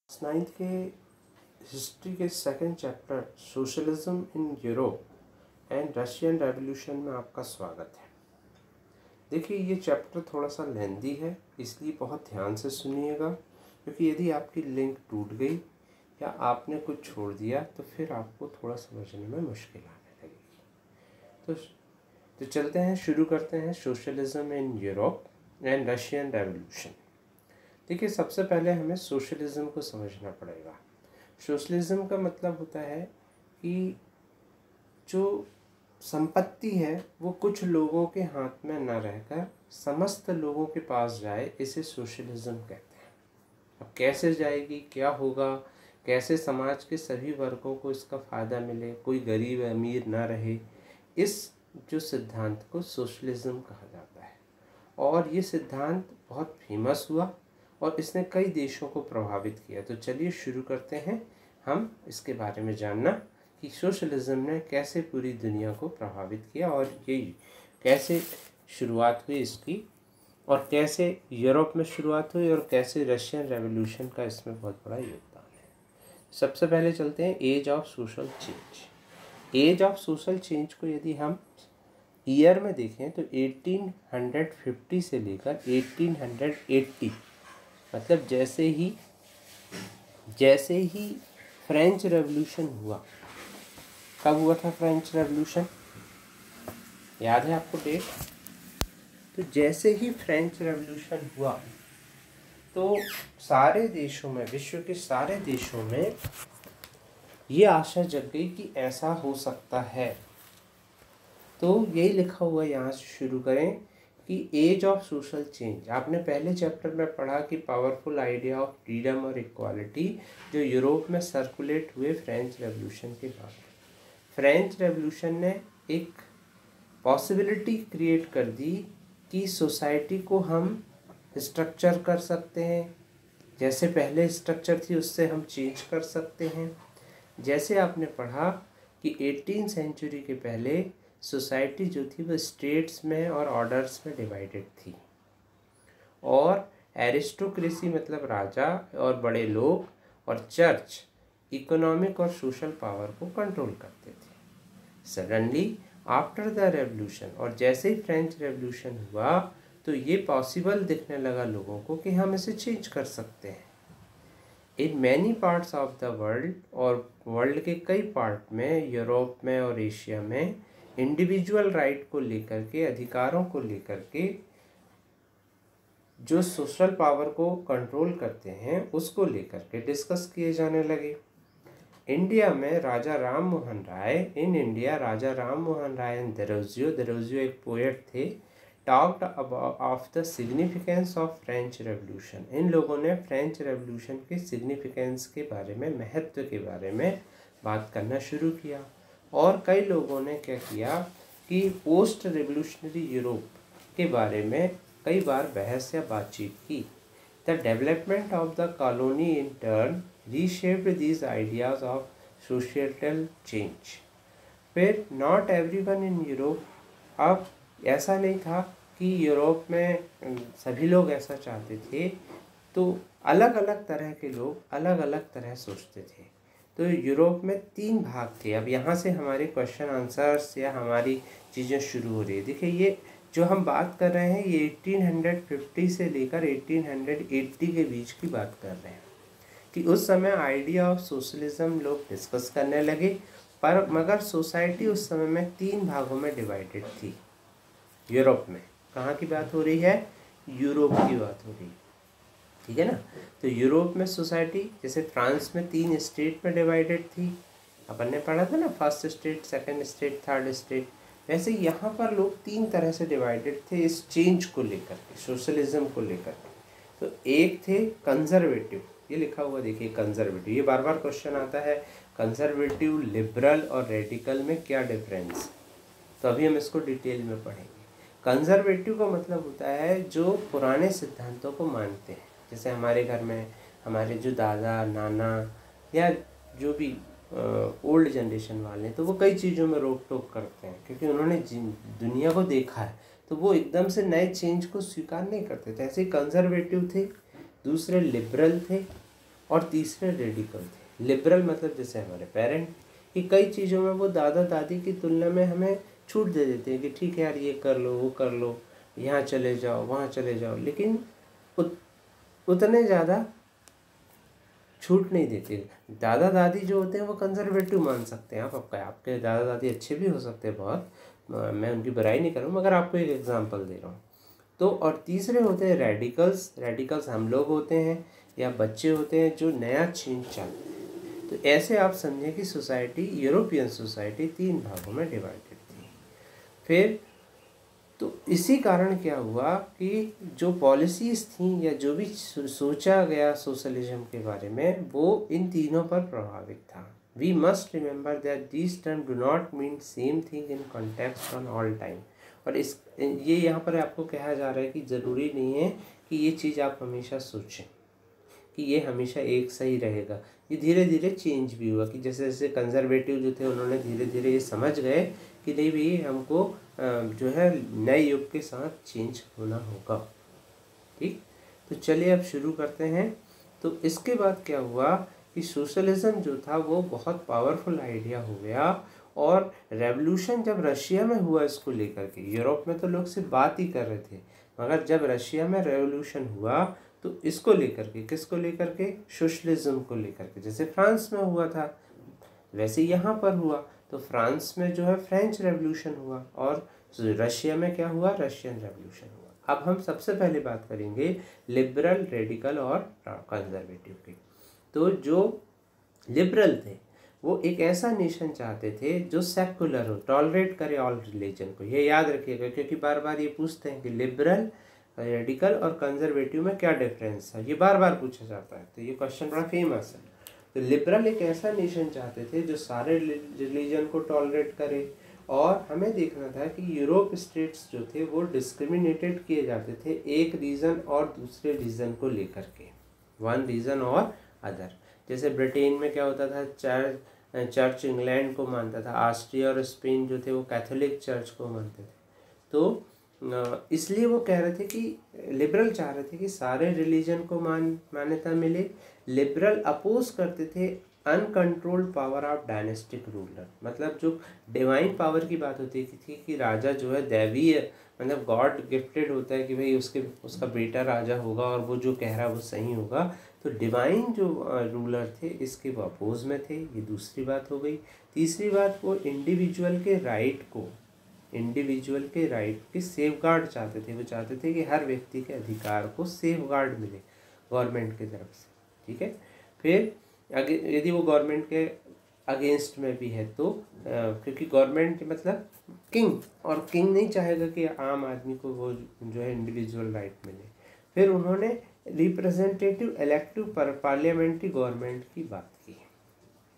Ninth के history के second chapter socialism in Europe and Russian revolution में आपका स्वागत है। देखिए, ये चैप्टर थोड़ा सा लेंदी है, इसलिए बहुत ध्यान से सुनिएगा, क्योंकि यदि आपकी लिंक टूट गई या आपने कुछ छोड़ दिया तो फिर आपको थोड़ा समझने में मुश्किल आने लगेगी। तो चलते हैं, शुरू करते हैं socialism in Europe and Russian revolution. देखिए, सबसे पहले हमें सोशलिज्म को समझना पड़ेगा। सोशलिज्म का मतलब होता है कि जो संपत्ति है वो कुछ लोगों के हाथ में न रहकर समस्त लोगों के पास जाए, इसे सोशलिज्म कहते हैं। अब कैसे जाएगी, क्या होगा, कैसे समाज के सभी वर्गों को इसका फ़ायदा मिले, कोई गरीब अमीर ना रहे, इस जो सिद्धांत को सोशलिज्म कहा जाता है। और ये सिद्धांत बहुत फेमस हुआ और इसने कई देशों को प्रभावित किया। तो चलिए शुरू करते हैं हम इसके बारे में जानना कि सोशलिज्म ने कैसे पूरी दुनिया को प्रभावित किया और ये कैसे शुरुआत हुई इसकी, और कैसे यूरोप में शुरुआत हुई और कैसे रशियन रेवोल्यूशन का इसमें बहुत बड़ा योगदान है। सबसे पहले चलते हैं age of social change. Age of social change को यदि हम ईयर में देखें तो 1850 से लेकर 1880, मतलब जैसे ही फ्रेंच रेवोल्यूशन हुआ। कब हुआ था फ्रेंच रेवोल्यूशन, याद है आपको डेट? तो जैसे ही फ्रेंच रेवोल्यूशन हुआ तो सारे देशों में, विश्व के सारे देशों में ये आशा जग गई कि ऐसा हो सकता है। तो यही लिखा हुआ यहाँ से शुरू करें कि एज ऑफ सोशल चेंज। आपने पहले चैप्टर में पढ़ा कि पावरफुल आइडिया ऑफ फ्रीडम और इक्वालिटी जो यूरोप में सर्कुलेट हुए फ्रेंच रेवोल्यूशन के बाद। फ्रेंच रेवोल्यूशन ने एक पॉसिबिलिटी क्रिएट कर दी कि सोसाइटी को हम स्ट्रक्चर कर सकते हैं, जैसे पहले स्ट्रक्चर थी उससे हम चेंज कर सकते हैं। जैसे आपने पढ़ा कि 18वीं सेंचुरी के पहले सोसाइटी जो थी वो स्टेट्स में और ऑर्डर्स में डिवाइडेड थी, और एरिस्टोक्रेसी मतलब राजा और बड़े लोग और चर्च इकोनॉमिक और सोशल पावर को कंट्रोल करते थे। सडनली आफ्टर द रेवोल्यूशन, और जैसे ही फ्रेंच रेवोल्यूशन हुआ तो ये पॉसिबल दिखने लगा लोगों को कि हम इसे चेंज कर सकते हैं। In many parts of the world, और वर्ल्ड के कई पार्ट में, यूरोप में और एशिया में, इंडिविजुअल राइट को लेकर के, अधिकारों को लेकर के, जो सोशल पावर को कंट्रोल करते हैं उसको लेकर के डिस्कस किए जाने लगे। इंडिया में राजा राम मोहन राय एंड देरोजियो एक पोएट थे, talked of the significance of French revolution. इन लोगों ने फ्रेंच रेवोल्यूशन के सिग्निफिकेंस के बारे में, महत्व के बारे में बात करना शुरू किया। और कई लोगों ने क्या किया कि पोस्ट रेवोल्यूशनरी यूरोप के बारे में कई बार बहस या बातचीत की। The development of the colony in turn reshaped these ideas of social change. फिर नॉट एवरीवन इन यूरोप, अब ऐसा नहीं था कि यूरोप में सभी लोग ऐसा चाहते थे, तो अलग अलग तरह के लोग अलग अलग तरह सोचते थे। तो यूरोप में 3 भाग थे। अब यहाँ से हमारे क्वेश्चन आंसर्स या हमारी चीज़ें शुरू हो रही है। देखिए, ये जो हम बात कर रहे हैं ये 1850 से लेकर 1880 के बीच की बात कर रहे हैं कि उस समय आइडिया ऑफ सोशलिज्म लोग डिस्कस करने लगे, पर मगर सोसाइटी उस समय में 3 भागों में डिवाइडेड थी। यूरोप में कहाँ की बात हो रही है? यूरोप की बात हो रही है, ठीक है ना। तो यूरोप में सोसाइटी, जैसे फ्रांस में 3 स्टेट में डिवाइडेड थी, अपन ने पढ़ा था ना, first state, second state, third state. वैसे यहाँ पर लोग 3 तरह से डिवाइडेड थे इस चेंज को लेकर के, सोशलिज्म को लेकर के। तो एक थे कंजर्वेटिव, ये लिखा हुआ देखिए कंजर्वेटिव, ये बार बार क्वेश्चन आता है, कंजर्वेटिव, लिबरल और रेडिकल में क्या डिफरेंस। तो अभी हम इसको डिटेल में पढ़ेंगे। कंजर्वेटिव का मतलब होता है जो पुराने सिद्धांतों को मानते हैं, जैसे हमारे घर में हमारे जो दादा नाना या जो भी ओल्ड जनरेशन वाले हैं, तो वो कई चीज़ों में रोक टोक करते हैं क्योंकि उन्होंने दुनिया को देखा है, तो वो एकदम से नए चेंज को स्वीकार नहीं करते थे। ऐसे कंजर्वेटिव थे। दूसरे लिबरल थे, और तीसरे रेडिकल थे। लिबरल मतलब जैसे हमारे पेरेंट, कि कई चीज़ों में वो दादा दादी की तुलना में हमें छूट दे देते हैं कि ठीक है यार ये कर लो, वो कर लो, यहाँ चले जाओ, वहाँ चले जाओ, लेकिन उतने ज़्यादा छूट नहीं देते। दादा दादी जो होते हैं वो कंजर्वेटिव मान सकते हैं आप, आपके दादा दादी अच्छे भी हो सकते हैं बहुत, मैं उनकी बुराई नहीं कर रहा हूँ, मगर आपको एक एग्जांपल दे रहा हूँ। तो और तीसरे होते हैं रेडिकल्स। रेडिकल्स हम लोग होते हैं या बच्चे होते हैं जो नया चेंज चाहते हैं। तो ऐसे आप समझें कि सोसाइटी, यूरोपियन सोसाइटी 3 भागों में डिवाइडेड थी। फिर तो इसी कारण क्या हुआ कि जो पॉलिसीज़ थी या जो भी सोचा गया सोशलिज्म के बारे में, वो इन तीनों पर प्रभावित था। We must remember that these term do not mean same thing in context on all time. और ये यहाँ पर आपको कहा जा रहा है कि ज़रूरी नहीं है कि ये चीज़ आप हमेशा सोचें कि ये हमेशा एक सही रहेगा। ये धीरे धीरे चेंज भी हुआ कि जैसे जैसे कंजर्वेटिव जो थे उन्होंने धीरे धीरे ये समझ गए कि नहीं भाई हमको जो है नए युग के साथ चेंज होना होगा। ठीक, तो चलिए अब शुरू करते हैं। तो इसके बाद क्या हुआ कि सोशलिज्म जो था वो बहुत पावरफुल आइडिया हो गया, और रेवोल्यूशन जब रशिया में हुआ इसको लेकर के, यूरोप में तो लोग सिर्फ बात ही कर रहे थे, मगर जब रशिया में रेवोल्यूशन हुआ तो इसको लेकर के, किसको लेकर के, सोशलिज्म को लेकर के। जैसे फ्रांस में हुआ था वैसे यहाँ पर हुआ। तो फ्रांस में जो है फ्रेंच रेवोल्यूशन हुआ, और रशिया में क्या हुआ, रशियन रेवोल्यूशन हुआ। अब हम सबसे पहले बात करेंगे लिबरल, रेडिकल और कंजर्वेटिव की। तो जो लिबरल थे वो एक ऐसा नेशन चाहते थे जो सेकुलर हो, टॉलरेट करे ऑल रिलीजन को। ये याद रखिएगा क्योंकि बार बार ये पूछते हैं कि लिबरल, रेडिकल और कंजर्वेटिव में क्या डिफरेंस है, ये बार बार पूछा जाता है, तो ये क्वेश्चन बड़ा फेमस है। तो लिबरल एक ऐसा नेशन चाहते थे जो सारे रिलीजन को टॉलरेट करे, और हमें देखना था कि यूरोप स्टेट्स जो थे वो डिस्क्रिमिनेटेड किए जाते थे एक रीजन और दूसरे रीजन को लेकर के, वन रीजन और अदर। जैसे ब्रिटेन में क्या होता था, चर्च इंग्लैंड को मानता था, ऑस्ट्रिया और स्पेन जो थे वो कैथोलिक चर्च को मानते थे। तो इसलिए वो कह रहे थे कि लिबरल चाह रहे थे कि सारे रिलीजन को मान्यता मिले। लिबरल अपोज करते थे uncontrolled power of dynastic ruler, मतलब जो डिवाइन पावर की बात होती थी कि राजा जो है दैवीय, मतलब गॉड गिफ्टेड होता है कि भाई उसका बेटा राजा होगा और वो जो कह रहा है वो सही होगा। तो डिवाइन जो रूलर थे इसके वो अपोज में थे, ये दूसरी बात हो गई। तीसरी बात, वो इंडिविजुअल के राइट की सेफगार्ड चाहते थे। वो चाहते थे कि हर व्यक्ति के अधिकार को सेफगार्ड मिले गवर्नमेंट की तरफ से। ठीक है, फिर यदि वो गवर्नमेंट के अगेंस्ट में भी है तो क्योंकि गवर्नमेंट मतलब किंग, और किंग नहीं चाहेगा कि आम आदमी को वो जो है इंडिविजुअल राइट मिले। फिर उन्होंने रिप्रेजेंटेटिव इलेक्टिव पार्लियामेंट्री गवर्नमेंट की बात की।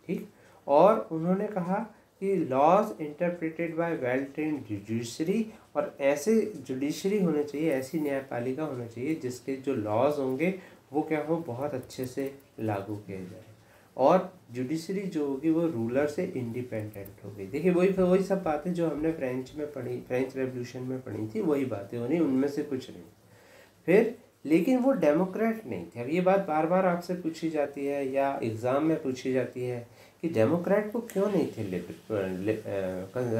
ठीक, और उन्होंने कहा कि laws interpreted by well trained judiciary, और ऐसे जुडिशरी होने चाहिए, ऐसी न्यायपालिका होना चाहिए जिसके जो लॉज होंगे वो क्या हो, बहुत अच्छे से लागू किए जाए, और जुडिशरी जो होगी वो रूलर से इंडिपेंडेंट होगी। देखिए वही सब बातें जो हमने फ्रेंच रेवोल्यूशन में पढ़ी थी, वही बातें हो रही, उनमें से कुछ नहीं। फिर लेकिन वो डेमोक्रेट नहीं थे। अब ये बात बार बार आपसे पूछी जाती है या एग्ज़ाम में पूछी जाती है कि डेमोक्रेट को क्यों नहीं थे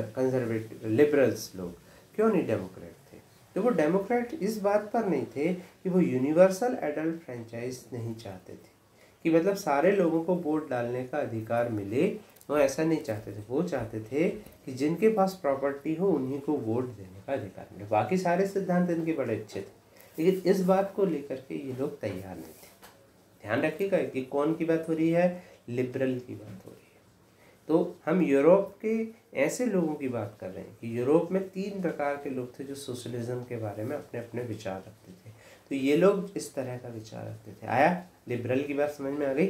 कंजर्वेटिव लिबरल्स लोग, क्यों नहीं डेमोक्रेट थे। तो वो डेमोक्रेट इस बात पर नहीं थे कि वो यूनिवर्सल एडल्ट फ्रेंचाइज नहीं चाहते थे, कि मतलब सारे लोगों को वोट डालने का अधिकार मिले, वो ऐसा नहीं चाहते थे। वो चाहते थे कि जिनके पास प्रॉपर्टी हो उन्हीं को वोट देने का अधिकार मिले। बाकी सारे सिद्धांत इनके बड़े अच्छे थे, लेकिन इस बात को लेकर के ये लोग तैयार नहीं थे। ध्यान रखिएगा कि कौन की बात हो रही है, लिबरल की बात हो रही है। तो हम यूरोप के ऐसे लोगों की बात कर रहे हैं कि यूरोप में 3 प्रकार के लोग थे जो सोशलिज्म के बारे में अपने अपने विचार रखते थे। तो ये लोग इस तरह का विचार रखते थे। आया, लिबरल की बात समझ में आ गई।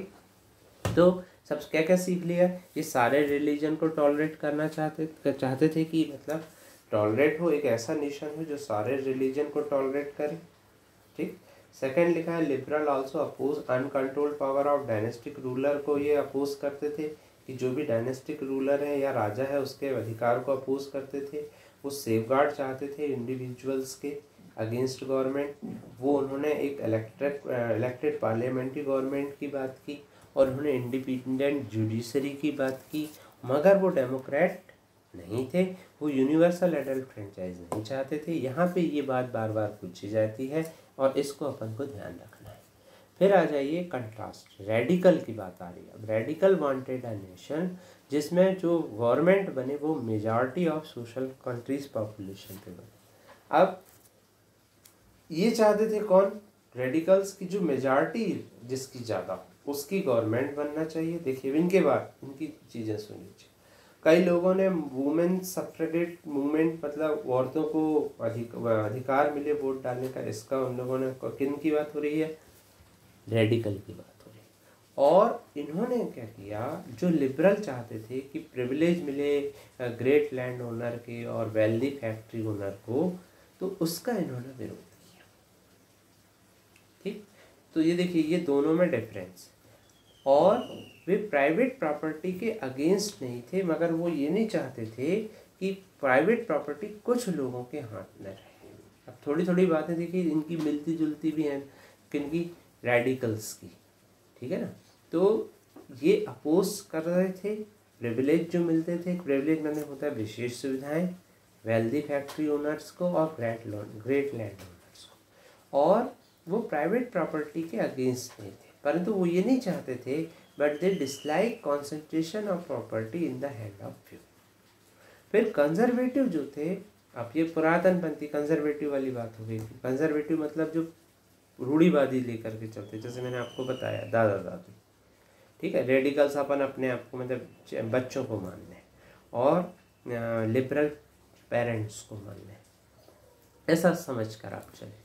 तो सब क्या क्या सीख लिया, ये सारे रिलीजन को टॉलरेट करना चाहते थे कि मतलब टॉलरेट हो, एक ऐसा नेशन हो जो सारे रिलीजन को टॉलरेट करे। ठीक, सेकंड लिखा है liberal also oppose uncontrolled power of dynastic ruler को ये अपोज करते थे कि जो भी डायनेस्टिक रूलर है या राजा है उसके अधिकार को अपोज करते थे। वो सेफगार्ड चाहते थे इंडिविजुअल्स के, अगेंस्ट गवर्नमेंट, वो उन्होंने एक इलेक्टेड पार्लियामेंट्री गवर्नमेंट की बात की, और उन्होंने इंडिपेंडेंट जुडिशरी की बात की, मगर वो डेमोक्रेट नहीं थे, वो यूनिवर्सल एडल्ट फ्रेंचाइज नहीं चाहते थे। यहाँ पे ये बात बार बार पूछी जाती है और इसको अपन को ध्यान रखना है। फिर आ जाइए कंट्रास्ट, रेडिकल की बात आ रही है। अब रेडिकल वांटेड अ नेशन जिसमें जो गवर्नमेंट बने वो majority of social countries population पे बने। अब ये चाहते थे कौन, रेडिकल्स की जो मेजॉरिटी जिसकी ज़्यादा उसकी गवर्नमेंट बनना चाहिए। देखिए इनके बाद इनकी चीज़ें सुनिए। कई लोगों ने वुमेन सफ्रेगेट मूवमेंट, मतलब औरतों को अधिकार मिले वोट डालने का, इसका उन लोगों ने, किन की बात हो रही है, रेडिकल की बात हो रही है। और इन्होंने क्या किया, जो लिबरल चाहते थे कि प्रिविलेज मिले ग्रेट लैंड ओनर के और वेल्दी फैक्ट्री ओनर को, तो उसका इन्होंने विरोध किया। ठीक, तो ये देखिए ये दोनों में डिफरेंस। और वे प्राइवेट प्रॉपर्टी के अगेंस्ट नहीं थे, मगर वो ये नहीं चाहते थे कि प्राइवेट प्रॉपर्टी कुछ लोगों के हाथ में रहे। अब थोड़ी थोड़ी बातें देखिए इनकी मिलती जुलती भी हैं, किनकी, रेडिकल्स की, ठीक है ना। तो ये अपोज कर रहे थे प्रिविलेज जो मिलते थे, प्रिविलेज मैंने होता है विशेष सुविधाएं वेल्दी फैक्ट्री ओनर्स को और ग्रेट लैंड ओनर्स को, और वो प्राइवेट प्रॉपर्टी के अगेंस्ट नहीं थे, परंतु वो ये नहीं चाहते थे, but they dislike concentration of property in the hand of few. फिर कंजर्वेटिव जो थे, अब ये पुरातनपंथी कंजर्वेटिव वाली बात हो गई थी। कंजर्वेटिव मतलब जो रूढ़िवादी लेकर के चलते, जैसे मैंने आपको बताया दादा दादी, ठीक है। रेडिकल्स अपन अपने आप को मतलब बच्चों को मान लें, और लिबरल पेरेंट्स को मान लें, ऐसा समझ कर आप चले।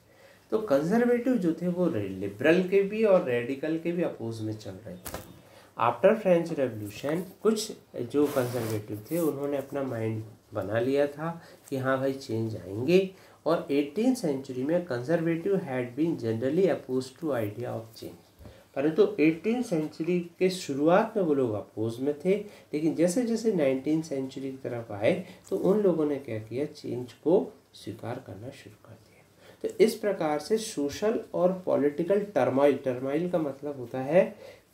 तो कंजर्वेटिव जो थे वो लिबरल के भी और रेडिकल के भी अपोज में चल रहे थे। आफ्टर फ्रेंच रेवोल्यूशन कुछ जो कंजर्वेटिव थे उन्होंने अपना माइंड बना लिया था कि हाँ भाई चेंज आएंगे, और 18th सेंचुरी में conservative had been generally oppose to idea of change. परंतु 18th सेंचुरी के शुरुआत में वो लोग अपोज में थे, लेकिन जैसे जैसे 19th सेंचुरी की तरफ आए तो उन लोगों ने क्या किया, चेंज को स्वीकार करना शुरू कर दिया। तो इस प्रकार से सोशल और पॉलिटिकल टर्माइल का मतलब होता है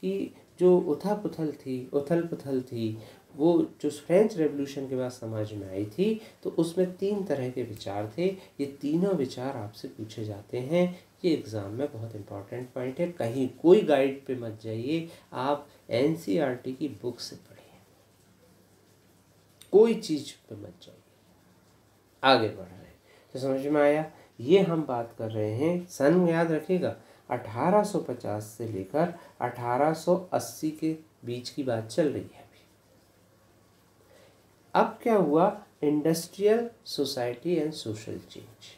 कि जो उथल पुथल थी वो जो फ्रेंच रेवोल्यूशन के बाद समाज में आई थी, तो उसमें 3 तरह के विचार थे। ये तीनों विचार आपसे पूछे जाते हैं, ये एग्ज़ाम में बहुत इंपॉर्टेंट पॉइंट है। कहीं कोई गाइड पे मत जाइए, आप NCERT की बुक से पढ़िए, कोई चीज़ पे मत जाइए। आगे बढ़ रहे हैं तो समझ में आया। ये हम बात कर रहे हैं, सन याद रखिएगा 1850 से लेकर 1880 के बीच की बात चल रही है अभी। अब क्या हुआ, industrial society and social change.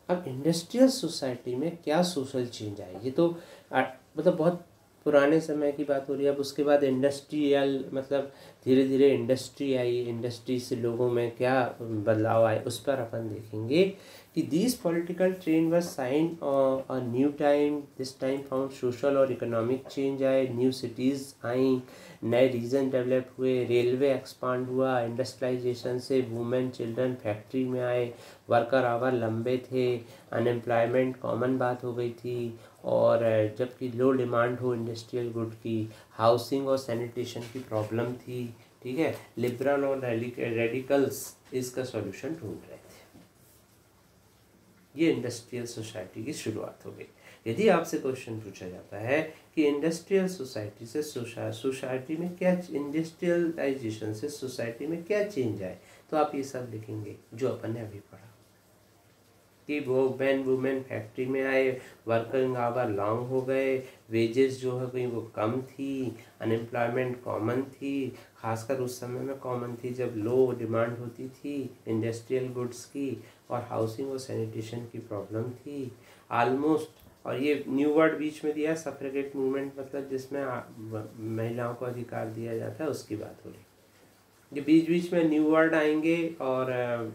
अब इंडस्ट्रियल सोसाइटी में क्या सोशल चेंज आई, ये तो मतलब बहुत पुराने समय की बात हो रही है। अब उसके बाद इंडस्ट्रियल मतलब धीरे धीरे इंडस्ट्री आई, इंडस्ट्री से लोगों में क्या बदलाव आए उस पर अपन देखेंगे कि this political trend was sign a new time, this time found social और इकोनॉमिक चेंज आए, न्यू सिटीज़ आई, नए रीजन डेवलप हुए, रेलवे एक्सपांड हुआ, इंडस्ट्रियलाइजेशन से वुमेन चिल्ड्रन फैक्ट्री में आए, वर्कर आवर लंबे थे, अनएम्प्लॉयमेंट कॉमन बात हो गई थी, और जबकि लो डिमांड हो इंडस्ट्रियल गुड की, हाउसिंग और सैनिटेशन की प्रॉब्लम थी, ठीक है। लिबरल और रेडिकल्स इसका सॉल्यूशन ढूंढ रहे थे। ये इंडस्ट्रियल सोसाइटी की शुरुआत हो गई। यदि आपसे क्वेश्चन पूछा जाता है कि इंडस्ट्रियल सोसाइटी से सोसाइटी में क्या, इंडस्ट्रियलाइजेशन से सोसाइटी में क्या चेंज आए, तो आप ये सब लिखेंगे जो अपन ने अभी पढ़ा कि वो वुमेन फैक्ट्री में आए, वर्किंग आवर लॉन्ग हो गए, वेजेस जो है गई वो कम थी, अनएम्प्लॉयमेंट कॉमन थी, खासकर उस समय में कॉमन थी जब लो डिमांड होती थी इंडस्ट्रियल गुड्स की, और हाउसिंग और सैनिटेशन की प्रॉब्लम थी ऑलमोस्ट। और ये न्यू वर्ड बीच में दिया, सफ्रेगेट मूवमेंट मतलब जिसमें महिलाओं को अधिकार दिया जाता है, उसकी बात हो रही। ये बीच बीच में न्यू वर्ड आएंगे और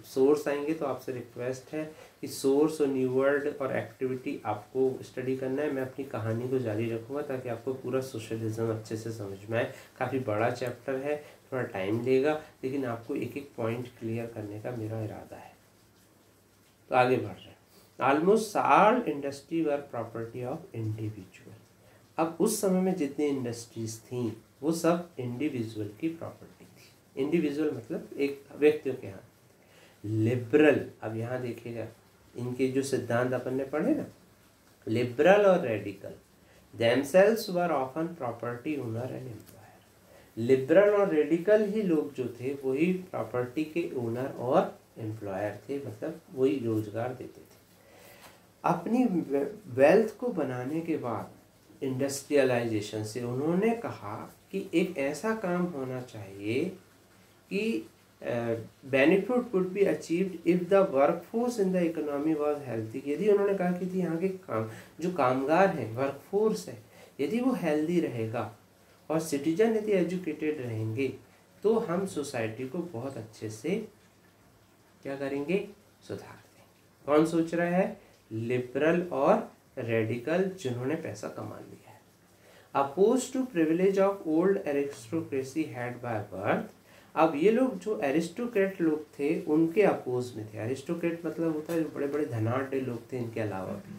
सोर्स आएंगे, तो आपसे रिक्वेस्ट है कि सोर्स और न्यू वर्ड और एक्टिविटी आपको स्टडी करना है। मैं अपनी कहानी को जारी रखूँगा ताकि आपको पूरा सोशलिज्म अच्छे से समझ में आए। काफ़ी बड़ा चैप्टर है, थोड़ा टाइम लेगा, लेकिन आपको एक एक पॉइंट क्लियर करने का मेरा इरादा है। तो आगे बढ़ रहे हैं। Almost all industry were property of individual. अब उस समय में जितनी इंडस्ट्रीज थी वो सब इंडिविजुअल की प्रॉपर्टी थी। इंडिविजुअल मतलब एक व्यक्तियों के हाथ। लिबरल, अब यहाँ देखिएगा इनके जो सिद्धांत अपन ने पढ़े ना, लिबरल और radical, themselves were often property owner and employer। Liberal और रेडिकल ही लोग जो थे वही प्रॉपर्टी के ओनर और एम्प्लॉयर थे, मतलब वही रोजगार देते थे। अपनी वेल्थ को बनाने के बाद इंडस्ट्रियलाइजेशन से उन्होंने कहा कि एक ऐसा काम होना चाहिए कि benefit would be achieved if the workforce in the economy was healthy. यदि उन्होंने कहा कि यहाँ के जो कामगार हैं, वर्कफोर्स है, यदि वो हेल्दी रहेगा और सिटीजन यदि एजुकेटेड रहेंगे तो हम सोसाइटी को बहुत अच्छे से क्या करेंगे, सुधार देंगे। कौन सोच रहा है? लिबरल और रेडिकल, जिन्होंने पैसा कमा लिया है। Oppose to privilege of old aristocracy had by birth. अब ये लोग जो एरिस्टोक्रेट लोग थे उनके अपोज में थे। एरिस्टोक्रेट मतलब होता है जो बड़े बड़े धनाढ़ लोग थे, इनके अलावा भी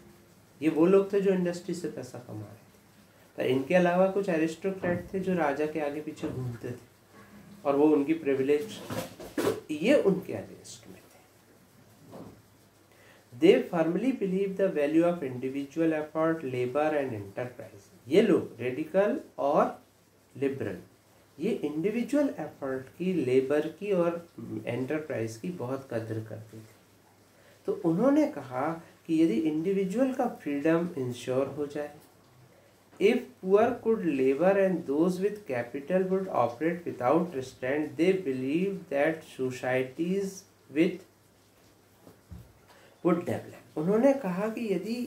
ये वो लोग थे जो इंडस्ट्री से पैसा कमा रहे थे। तो इनके अलावा कुछ एरिस्टोक्रेट थे जो राजा के आगे पीछे घूमते थे और वो उनकी प्रिविलेज, ये उनके अगेंस्ट में थे। They firmly believe the value of individual effort, labour and enterprise. ये लोग रेडिकल और लिबरल ये इंडिविजुअल एफर्ट की, लेबर की और एंटरप्राइज की बहुत कदर करते थे। तो उन्होंने कहा कि यदि इंडिविजुअल का फ्रीडम इंश्योर हो जाए, if poor could labour and those with capital would operate without restraint, they believe that societies with would develop. उन्होंने कहा कि यदि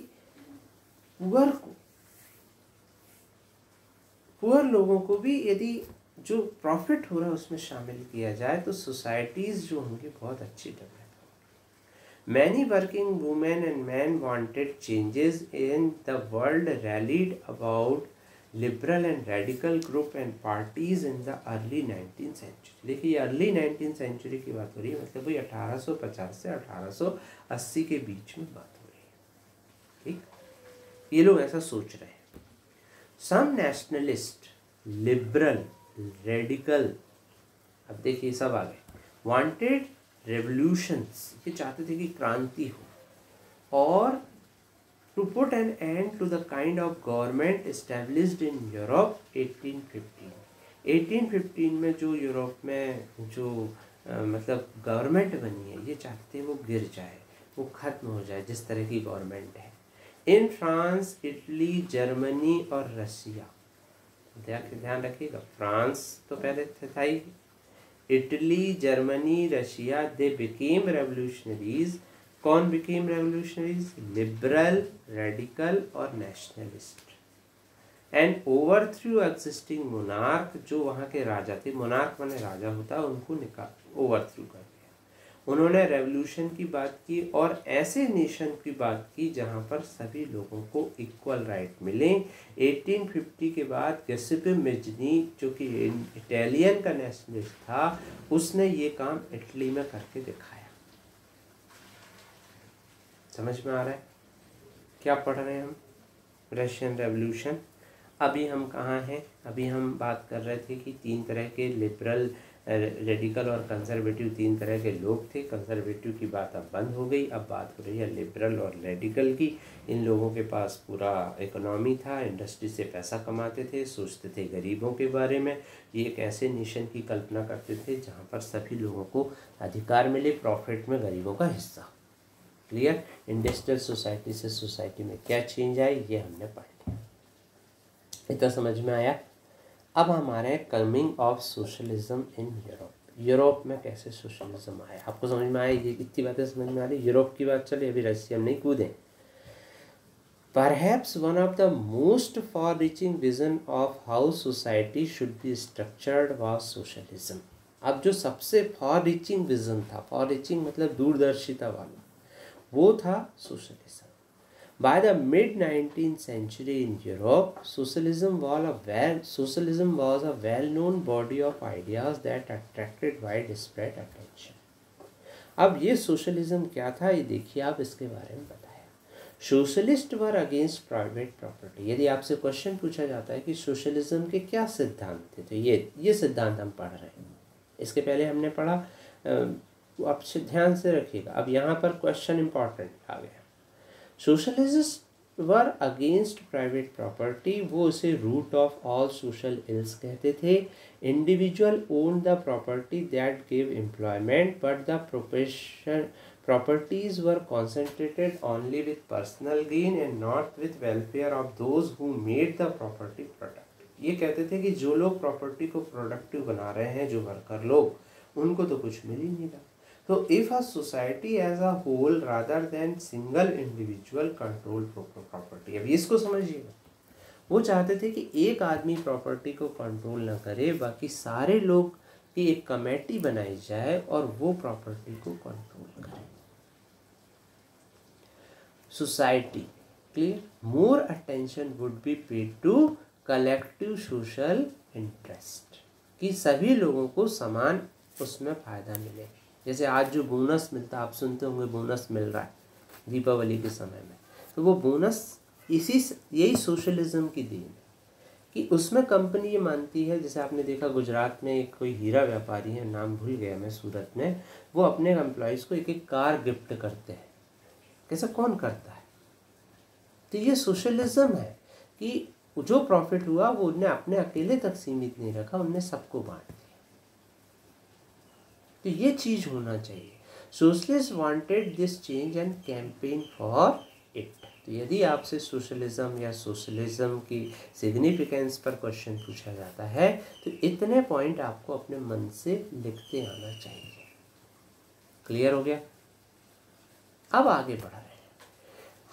पुअर लोगों को भी यदि जो प्रॉफिट हो रहा है उसमें शामिल किया जाए तो सोसाइटीज जो होंगी बहुत अच्छी डेवलप होंगी। Many working women and man wanted changes in the world, rallied about liberal and radical group and parties in the early 19th century. देखिए अर्ली 19th सेंचुरी की बात हो रही है, मतलब वही 1850 से 1880 के बीच में बात हो रही है। ठीक, ये लोग ऐसा सोच रहे हैं। सम नेशनलिस्ट, लिबरल, रेडिकल, अब देखिए सब आ गए, वांटेड रेवोल्यूशंस, ये चाहते थे कि क्रांति हो, और to put an end to the kind of government established in Europe 1815। 1815 में जो यूरोप में जो मतलब गवर्नमेंट बनी है, ये चाहते थे वो गिर जाए, वो खत्म हो जाए जिस तरह की गवर्नमेंट है। इन फ्रांस, इटली, जर्मनी और रशिया, ध्यान रखिएगा, फ्रांस तो पहले था ही, Italy, Germany, Russia, they became revolutionaries. कौन बिकेम रेवोल्यूशनरीज? लिबरल, रेडिकल और nationalist. And overthrew existing monarch, जो वहाँ के राजा थे, मोनार्क माने राजा होता, उनको निकाल ओवरथ्रू कर दिया। उन्होंने रेवोल्यूशन की बात की और ऐसे नेशन की बात की जहाँ पर सभी लोगों को इक्वल राइट मिले। 1850 के बाद गिउसेppe मैज़नी, जो कि इटालियन का नेशनलिस्ट था, उसने ये काम इटली में करके दिखाया। समझ में आ रहा है क्या पढ़ रहे हैं हम? Russian revolution. अभी हम कहाँ हैं? अभी हम बात कर रहे थे कि तीन तरह के लिबरल, रेडिकल और कंजर्वेटिव, तीन तरह के लोग थे। कंजर्वेटिव की बात अब बंद हो गई, अब बात हो रही है लिबरल और रेडिकल की। इन लोगों के पास पूरा इकोनॉमी था, इंडस्ट्री से पैसा कमाते थे, सोचते थे गरीबों के बारे में। ये एक ऐसे नेशन की कल्पना करते थे जहाँ पर सभी लोगों को अधिकार मिले, प्रॉफिट में गरीबों का हिस्सा। क्लियर? इंडस्ट्रियल सोसाइटी से सोसाइटी में क्या चेंज आई, ये हमने पढ़ लिया। इतना समझ में आया? अब हमारे coming of socialism in Europe. Europe में कैसे सोशलिज्म आया, आपको समझ में आया? ये इतनी बातें समझ में आ रही। यूरोप की बात चले, अभी रशिया में नहीं कूदें। Perhaps one of the most far-reaching vision of how society should be structured was socialism। अब जो सबसे far-reaching vision था, far-reaching मतलब दूरदर्शिता वाला, वो था socialism. By the mid-19th century in Europe, socialism was a well-known body of ideas that attracted widespread attention। अब ये सोशलिज्म क्या था, ये देखिए आप, इसके बारे में बताया socialist were against private property. यदि आपसे क्वेश्चन पूछा जाता है कि सोशलिज्म के क्या सिद्धांत थे, तो ये सिद्धांत हम पढ़ रहे हैं। इसके पहले हमने पढ़ा, आप ध्यान से रखिएगा, अब यहाँ पर क्वेश्चन इंपॉर्टेंट आ गया। Socialist were against private property, वो उसे root of all social ills कहते थे। Individual own the property that give employment but the properties were concentrated only with personal gain and not with welfare of those who made the property productive। ये कहते थे कि जो लोग property को productive बना रहे हैं, जो वर्कर लोग, उनको तो कुछ मिल ही नहीं रहा। तो if a society as a whole rather than single individual control property, अब इसको समझिएगा, वो चाहते थे कि एक आदमी प्रॉपर्टी को कंट्रोल ना करे, बाकी सारे लोग की एक कमेटी बनाई जाए और वो प्रॉपर्टी को कंट्रोल करे। Society clear, more attention would be paid to collective social interest, कि सभी लोगों को समान उसमें फ़ायदा मिले। जैसे आज जो बोनस मिलता है, आप सुनते होंगे बोनस मिल रहा है दीपावली के समय में, तो वो बोनस यही सोशलिज्म की देन है कि उसमें कंपनी ये मानती है, जैसे आपने देखा गुजरात में एक कोई हीरा व्यापारी है, नाम भूल गया मैं, सूरत में, वो अपने एम्प्लॉयज़ को एक एक कार गिफ्ट करते हैं। कैसा कौन करता है? तो ये सोशलिज्म है कि जो प्रॉफिट हुआ वो उन्हें अपने अकेले तक सीमित नहीं रखा, उन्हें सबको बांट दिया। तो ये चीज़ होना चाहिए। Socialist wanted this change and campaign for it. तो यदि आपसे सोशलिज्म या सोशलिज्म की सिग्निफिकेंस पर क्वेश्चन पूछा जाता है, तो इतने पॉइंट आपको अपने मन से लिखते आना चाहिए। क्लियर हो गया? अब आगे बढ़ रहे हैं।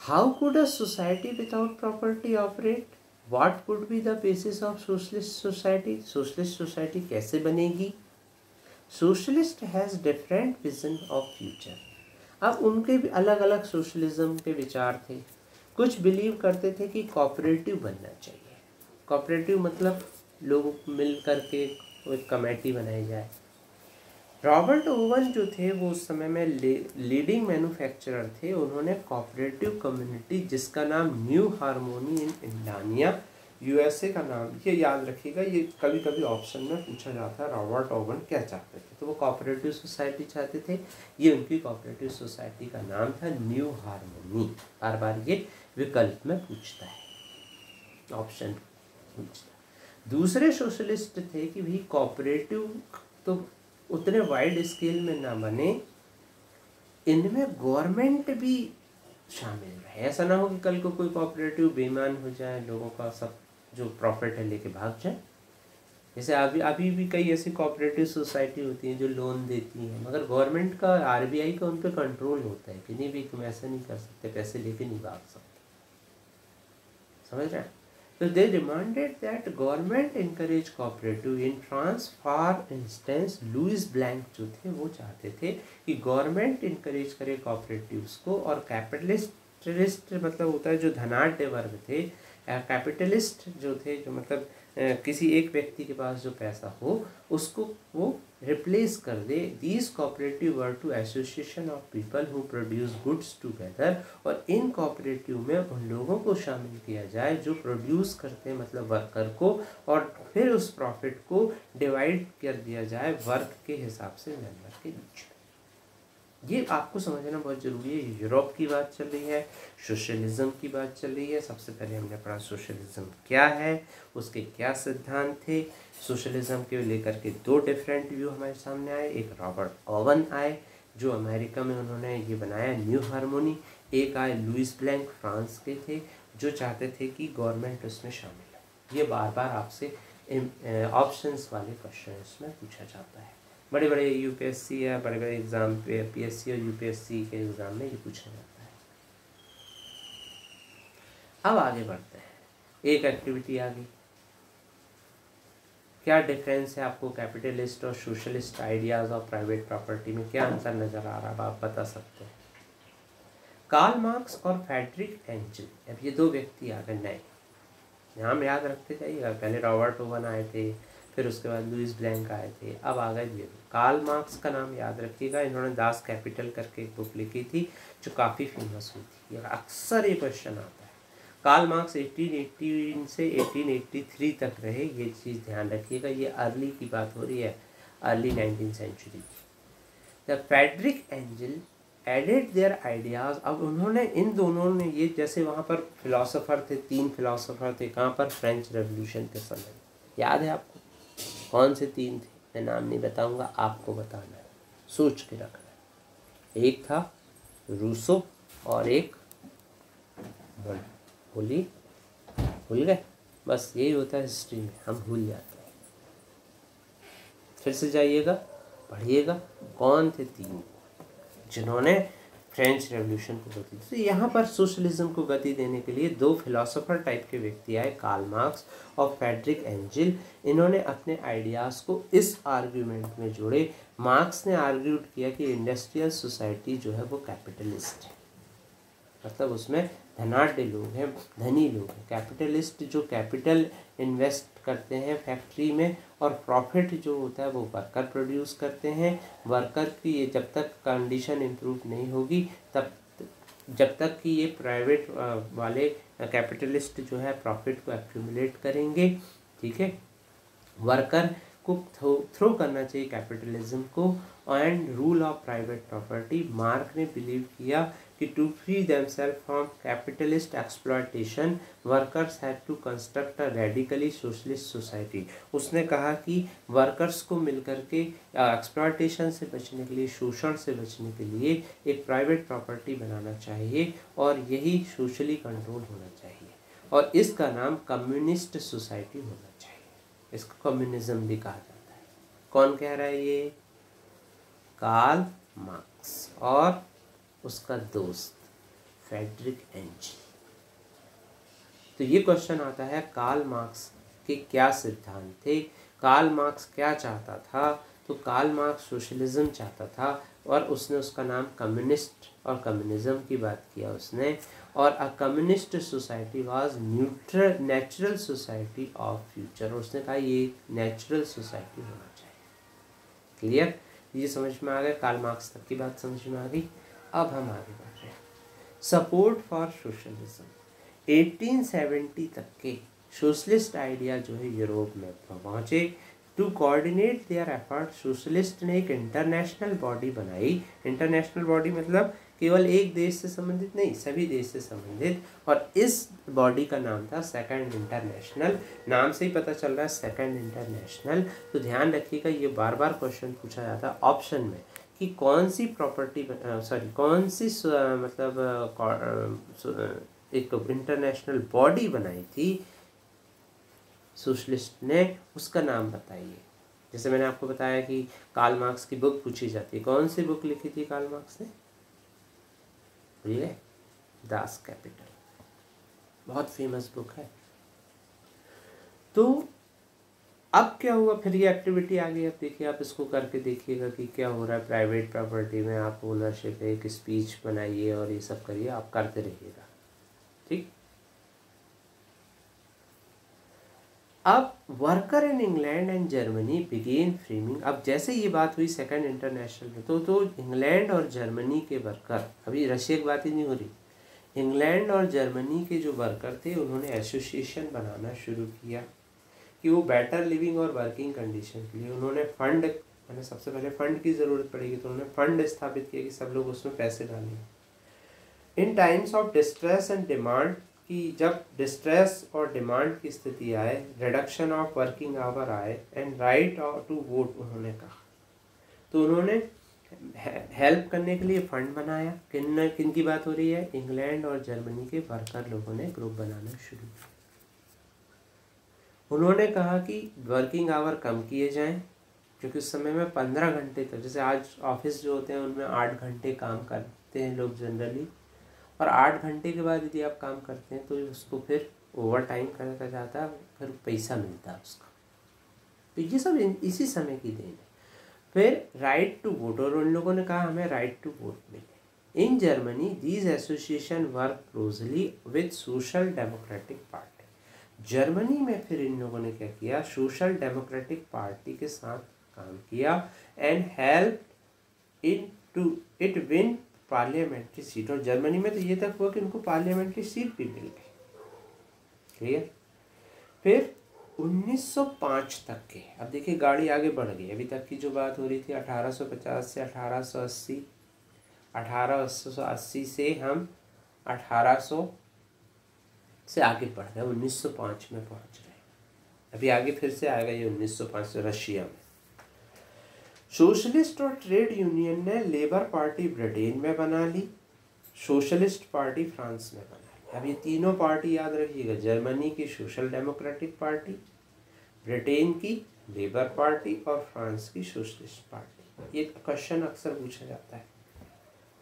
How could a society without property operate? What would be the basis of socialist society? Socialist society कैसे बनेगी? Socialist has different vision of future. अब उनके भी अलग अलग सोशलिज्म के विचार थे। कुछ बिलीव करते थे कि कोऑपरेटिव बनना चाहिए। कोऑपरेटिव मतलब लोग मिल करके एक कमेटी बनाई जाए। रॉबर्ट ओवन जो थे वो उस समय में लीडिंग मैन्युफैक्चरर थे। उन्होंने कोऑपरेटिव कम्युनिटी, जिसका नाम new harmony in Indiana, USA का नाम, ये याद रखिएगा, ये कभी कभी ऑप्शन में पूछा जाता है रॉबर्ट ओवन क्या चाहते थे। तो वो कोऑपरेटिव सोसाइटी चाहते थे। ये उनकी कोऑपरेटिव सोसाइटी का नाम था न्यू हार्मोनी। बार बार ये विकल्प में पूछता है, ऑप्शन पूछता। दूसरे सोशलिस्ट थे कि भाई कोऑपरेटिव तो उतने वाइड स्केल में ना बने, इनमें गवर्नमेंट भी शामिल रहे। ऐसा ना हो कि कल को कोई कोऑपरेटिव बेईमान हो जाए, लोगों का सब जो प्रॉफिट है लेके भाग जाए। जैसे अभी भी कई ऐसी कोऑपरेटिव सोसाइटी होती हैं जो लोन देती हैं, मगर गवर्नमेंट का, आरबीआई का उन पर कंट्रोल होता है कि नहीं भी तुम ऐसा नहीं कर सकते, पैसे लेके नहीं भाग सकते। समझ रहे हैं? तो they demanded that government encourage cooperative. In France for instance Louis Blanc जो थे वो चाहते थे कि गवर्नमेंट इनकरेज करे कोऑपरेटिव्स को, और कैपिटलिस्ट मतलब होता है जो धनाढ्य वर्ग थे, कैपिटलिस्ट जो थे, जो मतलब किसी एक व्यक्ति के पास जो पैसा हो उसको वो रिप्लेस कर दे। These cooperative were to association of people who produce goods together, और इन कोऑपरेटिव में उन लोगों को शामिल किया जाए जो प्रोड्यूस करते हैं, मतलब वर्कर को, और फिर उस प्रॉफिट को डिवाइड कर दिया जाए वर्क के हिसाब से मेंबर के बीच। ये आपको समझना बहुत ज़रूरी है। यूरोप की बात चल रही है, सोशलिज्म की बात चल रही है। सबसे पहले हमने पढ़ा सोशलिज्म क्या है, उसके क्या सिद्धांत थे। सोशलिज्म के लेकर के दो डिफरेंट व्यू हमारे सामने आए। एक रॉबर्ट ओवन आए जो अमेरिका में उन्होंने ये बनाया न्यू हार्मोनी। एक आए लुइस ब्लैंक, फ्रांस के थे, जो चाहते थे कि गवर्नमेंट उसमें शामिल हो। ये बार बार आपसे ऑप्शंस वाले क्वेश्चन में पूछा जाता है। बड़े बड़े यूपीएससी या बड़े बड़े एग्ज़ाम पे, पीएससी और यूपीएससी के एग्ज़ाम में ये पूछा जाता है। अब आगे बढ़ते हैं। एक एक्टिविटी आ गई। क्या डिफरेंस है आपको कैपिटलिस्ट और सोशलिस्ट आइडियाज़ और प्राइवेट प्रॉपर्टी में? क्या अंतर नज़र आ रहा है, आप बता सकते हैं? कार्ल मार्क्स और फ्रेडरिक एंजल, अब ये दो व्यक्ति आ गए नए, नाम याद रखते जाइएगा। पहले रॉबर्ट ओवन आए थे, फिर उसके बाद लुइस ब्लैंक आए थे, अब आ गए ये। कार्ल मार्क्स का नाम याद रखिएगा, इन्होंने दास कैपिटल करके एक बुक लिखी थी जो काफ़ी फेमस हुई थी। अक्सर ये क्वेश्चन आता है। कार्ल मार्क्स 1818 से 1883 तक रहे, ये चीज़ ध्यान रखिएगा। ये अर्ली की बात हो रही है, अर्ली 19th सेंचुरी की। The Friedrich Engel added their ideas. अब उन्होंने इन दोनों ने ये, जैसे वहाँ पर फिलोसोफर थे, 3 फिलोसोफर थे, कहाँ पर, फ्रेंच रेवोल्यूशन के समय। याद है आपको कौन से 3 थे? मैं नाम नहीं बताऊंगा, आपको बताना है, सोच के रखना है। एक था रूसो और एक भूल गए। बस यही होता है हिस्ट्री में, हम भूल जाते हैं। फिर से जाइएगा, पढ़िएगा कौन थे 3 जिन्होंने फ्रेंच रेवोल्यूशन को गति दी। तो यहाँ पर सोशलिज्म को गति देने के लिए 2 फिलोसोफर टाइप के व्यक्ति आए, कार्ल मार्क्स और फ्रेडरिक एंजल। इन्होंने अपने आइडियाज़ को इस आर्ग्यूमेंट में जोड़े। मार्क्स ने आर्ग्यूड किया कि इंडस्ट्रियल सोसाइटी जो है वो कैपिटलिस्ट है, मतलब उसमें धनाढ़ लोग हैं, धनी लोग हैं। कैपिटलिस्ट जो कैपिटल इन्वेस्ट करते हैं फैक्ट्री में, और प्रॉफिट जो होता है वो वर्कर प्रोड्यूस करते हैं। वर्कर की ये जब तक कंडीशन इम्प्रूव नहीं होगी, तब जब तक कि ये प्राइवेट वाले कैपिटलिस्ट जो है प्रॉफिट को एक्यूमुलेट करेंगे, ठीक है। वर्कर को थ्रो करना चाहिए कैपिटलिज्म को, and rule of private property. Marx ने बिलीव किया कि to free themselves from capitalist exploitation workers had to construct a radically socialist society. उसने कहा कि वर्कर्स को मिलकर के एक्सप्लॉयटेशन से बचने के लिए, शोषण से बचने के लिए एक प्राइवेट प्रॉपर्टी बनाना चाहिए, और यही सोशली कंट्रोल होना चाहिए, और इसका नाम कम्युनिस्ट सोसाइटी होना चाहिए। इसको कम्युनिज्म भी कहा जाता है। कौन कह रहा है ये? कार्ल मार्क्स और उसका दोस्त फ्रेडरिक एंजल। तो ये क्वेश्चन आता है, कार्ल मार्क्स के क्या सिद्धांत थे, कार्ल मार्क्स क्या चाहता था? तो कार्ल मार्क्स सोशलिज्म चाहता था, और उसने उसका नाम कम्युनिस्ट और कम्युनिज्म की बात किया उसने। और a communist society was natural society of future. उसने कहा ये नेचुरल सोसाइटी होना चाहिए। क्लियर? ये समझ में आ गया, कार्ल मार्क्स तक की बात समझ में आ गई। अब हम आगे बढ़ रहे हैं। Support for socialism. 1870 तक के सोशलिस्ट आइडिया जो है यूरोप में पहुँचे। To coordinate their effort, socialist ने एक इंटरनेशनल बॉडी बनाई। इंटरनेशनल बॉडी मतलब केवल एक देश से संबंधित नहीं, सभी देश से संबंधित, और इस बॉडी का नाम था सेकंड इंटरनेशनल। नाम से ही पता चल रहा है सेकंड इंटरनेशनल। तो ध्यान रखिएगा, ये बार बार क्वेश्चन पूछा जाता है ऑप्शन में कि कौन सी प्रॉपर्टी, कौन सी एक इंटरनेशनल बॉडी बनाई थी सोशलिस्ट ने, उसका नाम बताइए। जैसे मैंने आपको बताया कि कार्ल मार्क्स की बुक पूछी जाती है, कौन सी बुक लिखी थी कार्ल मार्क्स ने? भूल गए? दास कैपिटल, बहुत फेमस बुक है। तो अब क्या हुआ, फिर ये एक्टिविटी आ गई। अब देखिए, आप इसको करके देखिएगा कि क्या हो रहा है। प्राइवेट प्रॉपर्टी में आप ओनरशिप है, एक स्पीच बनाइए और ये सब करिए, आप करते रहिएगा, ठीक। अब worker in England and Germany began framing. अब जैसे ये बात हुई सेकंड इंटरनेशनल में, तो इंग्लैंड और जर्मनी के वर्कर, अभी रशिया की बात ही नहीं हो रही, इंग्लैंड और जर्मनी के जो वर्कर थे उन्होंने एसोसिएशन बनाना शुरू किया कि वो बेटर लिविंग और वर्किंग कंडीशन के लिए उन्होंने फंड, मैंने सबसे पहले फंड की ज़रूरत पड़ेगी, तो उन्होंने फंड स्थापित किया कि सब लोग उसमें पैसे डालें। In times of distress and demand, कि जब डिस्ट्रेस और डिमांड की स्थिति आए, रिडक्शन ऑफ वर्किंग आवर आए, एंड राइट टू वोट उन्होंने कहा, तो उन्होंने हेल्प करने के लिए फंड बनाया। किन की बात हो रही है? इंग्लैंड और जर्मनी के वर्कर लोगों ने ग्रुप बनाना शुरू किया। उन्होंने कहा कि वर्किंग आवर कम किए जाएं, क्योंकि उस समय में 15 घंटे तक, जैसे आज ऑफिस जो होते हैं उनमें 8 घंटे काम करते हैं लोग जनरली, और 8 घंटे के बाद यदि आप काम करते हैं तो उसको फिर ओवर टाइम करा जाता है, फिर पैसा मिलता है उसका। तो ये सब इसी समय की देन है। फिर राइट टू वोट, और उन लोगों ने कहा हमें राइट टू वोट मिले। In Germany these association work closely with social democratic party. Germany में फिर इन लोगों ने क्या किया, सोशल डेमोक्रेटिक पार्टी के साथ काम किया and help in to it win parliamentary seat. और जर्मनी में तो ये तक हुआ कि उनको पार्लियामेंट्री सीट भी मिल गई। क्लियर। फिर 1905 तक के, अब देखिए गाड़ी आगे बढ़ गई। अभी तक की जो बात हो रही थी 1850 से 1880, 1880 से हम 1800 से आगे बढ़ गए, 1905 में पहुंच गए। अभी आगे फिर से आएगा ये 1905 से रशिया में। सोशलिस्ट और ट्रेड यूनियन ने लेबर पार्टी ब्रिटेन में बना ली, सोशलिस्ट पार्टी फ्रांस में बना ली। अब ये तीनों पार्टी याद रखिएगा, जर्मनी की सोशल डेमोक्रेटिक पार्टी, ब्रिटेन की लेबर पार्टी और फ्रांस की सोशलिस्ट पार्टी। ये क्वेश्चन अक्सर पूछा जाता है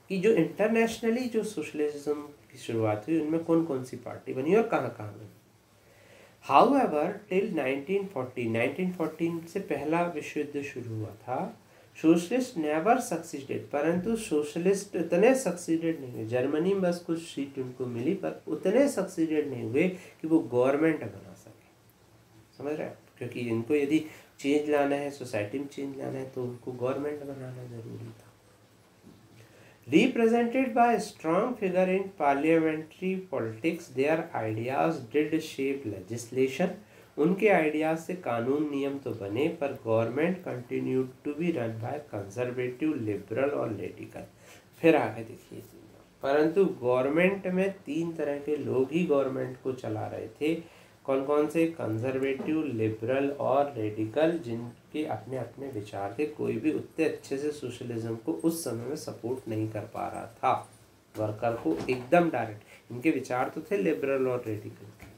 कि जो इंटरनेशनली जो सोशलिज्म की शुरुआत हुई उनमें कौन कौन सी पार्टी बनी और कहाँ कहाँ बनी। हाउएवर टिल 1914 से पहला विश्व युद्ध शुरू हुआ था, सोशलिस्ट नेवर सक्सीडेड, परंतु सोशलिस्ट उतने सक्सीडेड नहीं हुए। जर्मनी में बस कुछ सीट उनको मिली, पर उतने सक्सीडेड नहीं हुए कि वो गवर्नमेंट बना सके। समझ रहे हैं? क्योंकि इनको यदि चेंज लाना है, सोसाइटी में चेंज लाना है, तो उनको गवर्नमेंट बनाना जरूरी था। Represented by a strong figure in parliamentary politics, their ideas did shape legislation. उनके आइडियाज से कानून नियम तो बने, पर government continued to be run by conservative, liberal और radical। फिर आगे देखिए, परंतु गवर्नमेंट में 3 तरह के लोग ही गवर्नमेंट को चला रहे थे। कौन कौन से? कंजर्वेटिव, लिबरल और रेडिकल, जिनके अपने अपने विचार थे। कोई भी उतने अच्छे से सोशलिज्म को उस समय में सपोर्ट नहीं कर पा रहा था, वर्कर को एकदम डायरेक्ट। इनके विचार तो थे लिबरल और रेडिकल के।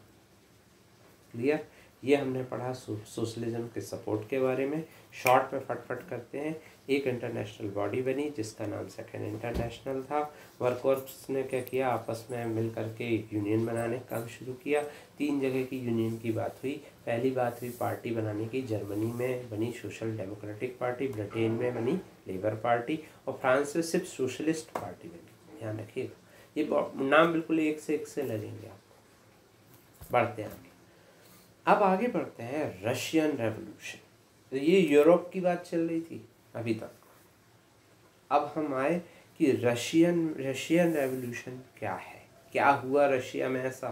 क्लियर। ये हमने पढ़ा सोशलिज्म के सपोर्ट के बारे में। शॉर्ट में फटफट करते हैं। एक इंटरनेशनल बॉडी बनी जिसका नाम सेकेंड इंटरनेशनल था। वर्कर्स ने क्या किया, आपस में मिल करके एक यूनियन बनाने का काम शुरू किया। 3 जगह की यूनियन की बात हुई। पहली बात हुई पार्टी बनाने की, जर्मनी में बनी सोशल डेमोक्रेटिक पार्टी, ब्रिटेन में बनी लेबर पार्टी और फ्रांस में सिर्फ सोशलिस्ट पार्टी बनी। ध्यान रखिएगा, ये नाम बिल्कुल एक से लगेंगे आपको। बढ़ते हैं आगे। अब आगे बढ़ते हैं रशियन रेवोल्यूशन। तो ये यूरोप की बात चल रही थी अभी तक। अब हम आए कि रशियन रेवोल्यूशन क्या है, क्या हुआ रशिया में ऐसा।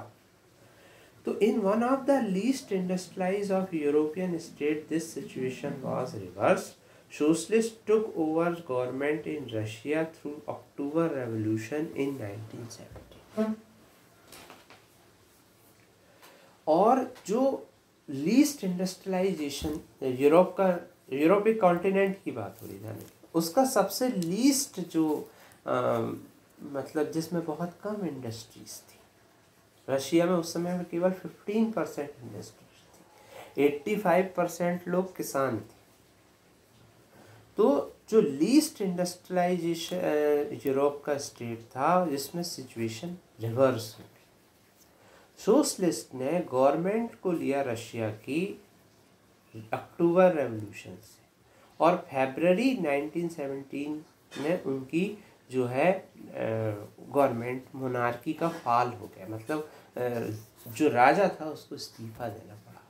तो in one of the least industrialised of European state this situation was reverse. Socialist took over government in Russia through October revolution in 1970। और जो लीस्ट इंडस्ट्रियलाइजेशन यूरोपिक कॉन्टिनेंट की बात हो रही है, उसका सबसे लीस्ट जो मतलब जिसमें बहुत कम इंडस्ट्रीज थी, रशिया में उस समय में केवल 15% इंडस्ट्रीज थी, 85% लोग किसान थे। तो जो लीस्ट इंडस्ट्रियलाइजेशन यूरोप का स्टेट था, जिसमें सिचुएशन रिवर्स हो गई। सोशलिस्ट ने गवर्नमेंट को लिया रशिया की अक्टूबर रेवोल्यूशन से, और फरवरी 1917 में उनकी जो है गवर्नमेंट मोनार्की का फाल हो गया। मतलब जो राजा था उसको इस्तीफा देना पड़ा।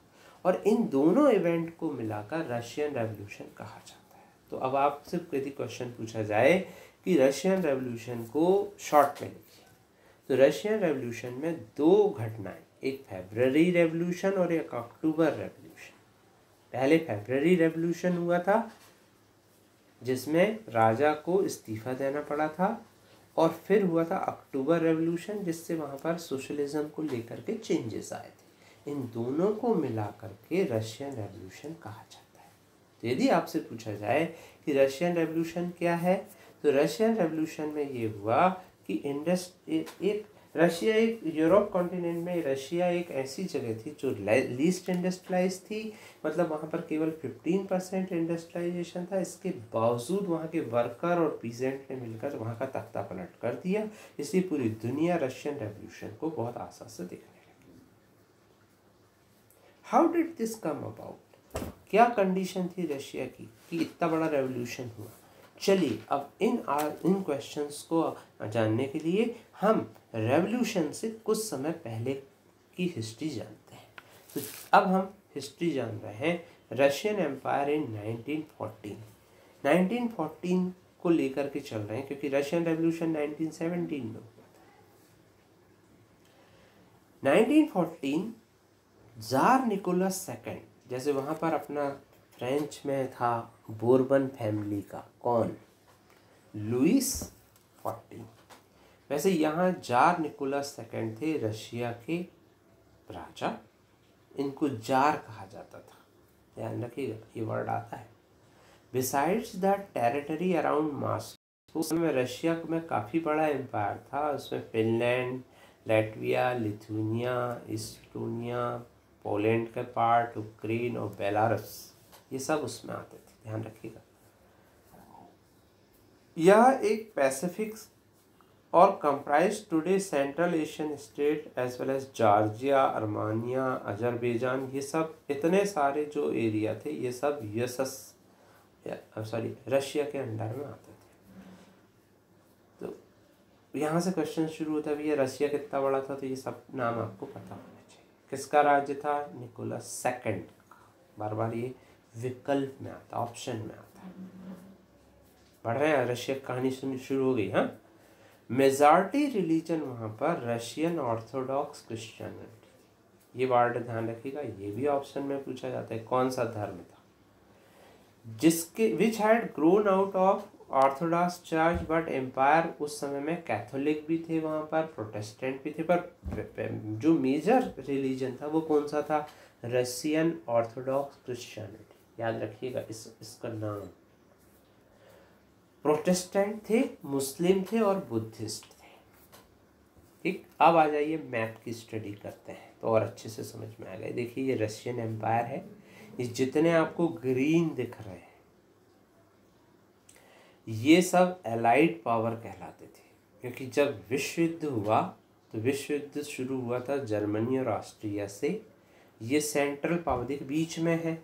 और इन दोनों इवेंट को मिलाकर रशियन रेवोल्यूशन कहा जाता है। तो अब आपसे यदि क्वेश्चन पूछा जाए कि रशियन रेवोल्यूशन को शॉर्ट में लिखिए, तो रशियन रेवोल्यूशन में 2 घटनाएं, एक फरवरी रेवोल्यूशन और एक अक्टूबर रेवोल्यूशन। पहले फरवरी रेवोल्यूशन हुआ था जिसमें राजा को इस्तीफा देना पड़ा था, और फिर हुआ था अक्टूबर रेवोल्यूशन जिससे वहाँ पर सोशलिज्म को लेकर के चेंजेस आए थे। इन दोनों को मिला करके रशियन रेवोल्यूशन कहा जाता है। तो यदि आपसे पूछा जाए कि रशियन रेवोल्यूशन क्या है, तो रशियन रेवोल्यूशन में ये हुआ कि रशिया एक यूरोप कॉन्टिनेंट में रशिया एक ऐसी जगह थी जो लीस्ट इंडस्ट्रियलाइज थी। मतलब वहाँ पर केवल 15% इंडस्ट्रियलाइजेशन था। इसके बावजूद वहाँ के वर्कर और पीजेंट ने मिलकर वहाँ का तख्ता पलट कर दिया। इसलिए पूरी दुनिया रशियन रेवोल्यूशन को बहुत आसानी से देखने लगी। How did this come about? क्या कंडीशन थी रशिया की कि इतना बड़ा रेवोल्यूशन हुआ? चलिए अब इन क्वेश्चंस को जानने के लिए हम रेवोल्यूशन से कुछ समय पहले की हिस्ट्री जानते हैं। तो अब हम हिस्ट्री जान रहे हैं रशियन एम्पायर इन 1914। 1914 को लेकर के चल रहे हैं क्योंकि रशियन रेवोल्यूशन 1917 में हुआ था। 1914 जार निकोलस सेकंड, जैसे वहाँ पर अपना फ्रेंच में था बोर्बन फैमिली का कौन, लुइस 14, वैसे यहाँ जार निकोलस सेकंड थे रशिया के राजा। इनको जार कहा जाता था, ध्यान रखिएगा ये वर्ड आता है। Besides the territory around Moscow, उस समय रशिया में काफ़ी बड़ा एम्पायर था, उसमें Finland, Latvia, Lithuania, Estonia, Poland का पार्ट, यूक्रेन और बेलारूस, ये सब उसमें आते थे, ध्यान रखिएगा। यह एक पैसिफिक और comprise today central Asian state as well as Georgia, Armenia, Azerbaijan, ये सब इतने सारे जो एरिया थे ये सब रशिया के अंडर में आते थे। तो यहाँ से क्वेश्चन शुरू होता है भैया रशिया कितना बड़ा था, तो ये सब नाम आपको पता होना चाहिए। किसका राज्य था, निकोलस सेकंड का। बार बार ये विकल्प में आता, ऑप्शन में आता है। पढ़ रहे हैं, रशिया की कहानी सुनी शुरू हो गई। हाँ, मेजॉरिटी रिलीजन वहाँ पर रशियन ऑर्थोडॉक्स क्रिश्चियनिटी, ये वर्ड ध्यान रखिएगा, ये भी ऑप्शन में पूछा जाता है। कौन सा धर्म था जिसके which had grown out of orthodox church but empire, उस समय में कैथोलिक भी थे वहाँ पर, प्रोटेस्टेंट भी थे, पर जो मेजर रिलीजन था वो कौन सा था, रशियन ऑर्थोडॉक्स क्रिश्चियनिटी। याद रखिएगा इसका नाम। प्रोटेस्टेंट थे, मुस्लिम थे और बुद्धिस्ट थे। ठीक, अब आ जाइए मैप की स्टडी करते हैं तो और अच्छे से समझ में आ गए। देखिए ये रशियन एम्पायर है, इस जितने आपको ग्रीन दिख रहे हैं ये सब एलाइड पावर कहलाते थे, क्योंकि जब विश्व युद्ध हुआ तो विश्व युद्ध शुरू हुआ था जर्मनी और ऑस्ट्रिया से। ये सेंट्रल पावर देख बीच में है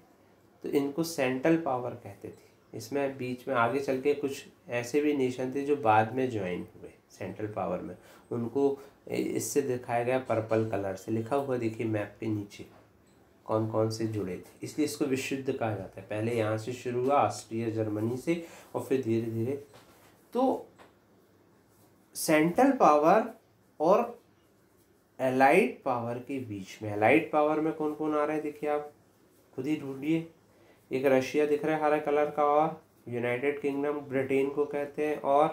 तो इनको सेंट्रल पावर कहते थे। इसमें बीच में आगे चल के कुछ ऐसे भी नेशन थे जो बाद में ज्वाइन हुए सेंट्रल पावर में, उनको इससे दिखाया गया पर्पल कलर से, लिखा हुआ देखिए मैप के नीचे कौन कौन से जुड़े थे, इसलिए इसको विश्व युद्ध कहा जाता है। पहले यहाँ से शुरू हुआ ऑस्ट्रिया जर्मनी से और फिर धीरे धीरे तो सेंट्रल पावर और एलाइड पावर के बीच में, एलाइड पावर में कौन कौन आ रहे हैं देखिए आप खुद ही ढूंढिए। एक रशिया दिख रहा है हरा कलर का, और यूनाइटेड किंगडम ब्रिटेन को कहते हैं, और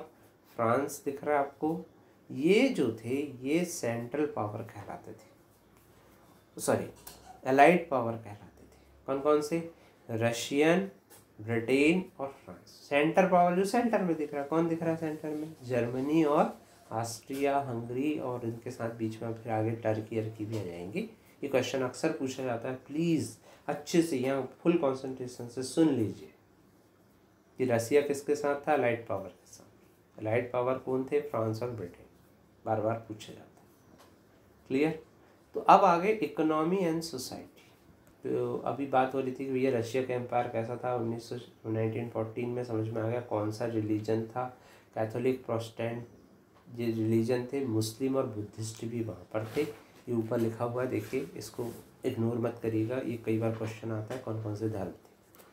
फ्रांस दिख रहा है आपको। ये जो थे ये सेंट्रल पावर कहलाते थे, सॉरी एलाइड पावर कहलाते थे। कौन कौन से, रशियन, ब्रिटेन और फ्रांस। सेंटर पावर जो सेंटर में दिख रहा है, कौन दिख रहा है सेंटर में, जर्मनी और ऑस्ट्रिया, हंगरी, और इनके साथ बीच में फिर आगे टर्की अर्की भी आ जाएंगे। ये क्वेश्चन अक्सर पूछा जाता है, प्लीज़ अच्छे से यहाँ फुल कंसंट्रेशन से सुन लीजिए कि रसिया किसके साथ था, एलाइड पावर के साथ। एलाइड पावर कौन थे, फ्रांस और ब्रिटेन, बार बार पूछा जाता है। क्लियर। तो अब आगे इकोनॉमी एंड सोसाइटी। तो अभी बात हो रही थी कि भैया रशिया का एम्पायर कैसा था 1914 में, समझ में आ गया कौन सा रिलीजन था, कैथोलिक, प्रोटेस्टेंट ये रिलीजन थे, मुस्लिम और बुद्धिस्ट भी वहाँ पर थे। ये ऊपर लिखा हुआ है देखिए, इसको इग्नोर मत करिएगा, ये कई बार क्वेश्चन आता है कौन कौन से धर्म थे।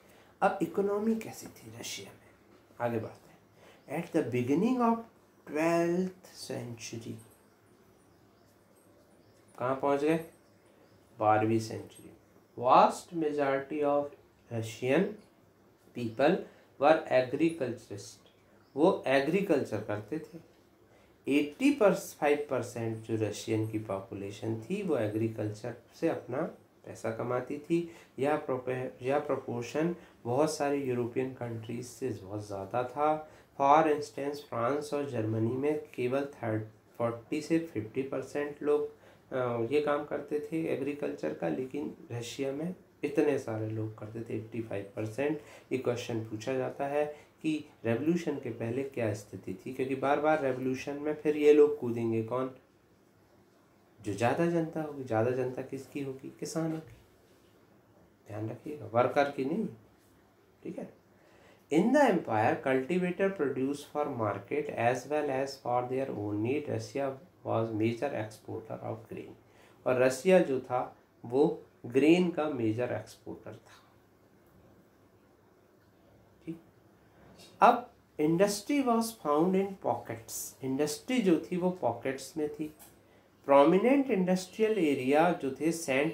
अब इकोनॉमी कैसी थी रशिया में, आगे बढ़ते हैं। At the beginning of 12th century, कहाँ पहुँच गए, 12वीं century. Vast majority of Russian people were agriculturist, वो एग्रीकल्चर करते थे। 85% जो रशियन की पॉपुलेशन थी वो एग्रीकल्चर से अपना पैसा कमाती थी। यह प्रोपोर्शन बहुत सारी यूरोपियन कंट्रीज से बहुत ज़्यादा था। फॉर इंस्टेंस फ्रांस और जर्मनी में केवल 40 से 50% लोग ये काम करते थे एग्रीकल्चर का, लेकिन रशिया में इतने सारे लोग करते थे 85%। ये क्वेश्चन पूछा जाता है कि रेवोल्यूशन के पहले क्या स्थिति थी, क्योंकि बार बार रेवोल्यूशन में फिर ये लोग कूदेंगे, कौन, जो ज़्यादा जनता होगी। ज़्यादा जनता किसकी होगी, किसानों की, ध्यान रखिएगा, वर्कर की नहीं, ठीक है। In the empire cultivator produce for market as well as for their own need. Russia was major exporter of grain, और रशिया जो था वो ग्रेन का मेजर एक्सपोर्टर था। ठीक, अब industry was found in pockets, industry जो थी वो पॉकेट्स में थी। प्रोमिनेंट इंडस्ट्रियल एरिया जो थे सेंट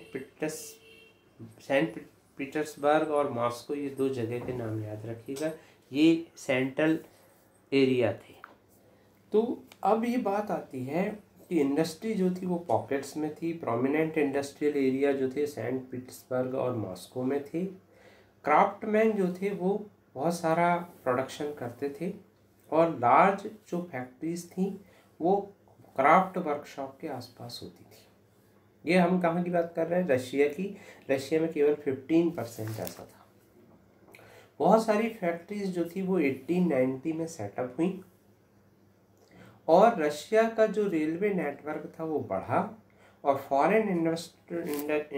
पीटर्सबर्ग और मॉस्को, ये दो जगह के नाम याद रखिएगा, ये सेंट्रल एरिया थे। तो अब ये बात आती है कि इंडस्ट्री जो थी वो पॉकेट्स में थी, प्रोमिनेंट इंडस्ट्रियल एरिया जो थे सेंट पीटर्सबर्ग और मॉस्को में थे। क्राफ्टमैन जो थे वो बहुत सारा प्रोडक्शन करते थे, और लार्ज जो फैक्ट्रीज थी वो क्राफ्ट वर्कशॉप के आसपास होती थी। ये हम कहाँ की बात कर रहे हैं? रशिया की। रशिया में केवल 15% ऐसा था। बहुत सारी फैक्ट्रीज जो थी वो 1890 में सेटअप हुई, और रशिया का जो रेलवे नेटवर्क था वो बढ़ा, और फॉरेन इन्वेस्टमेंट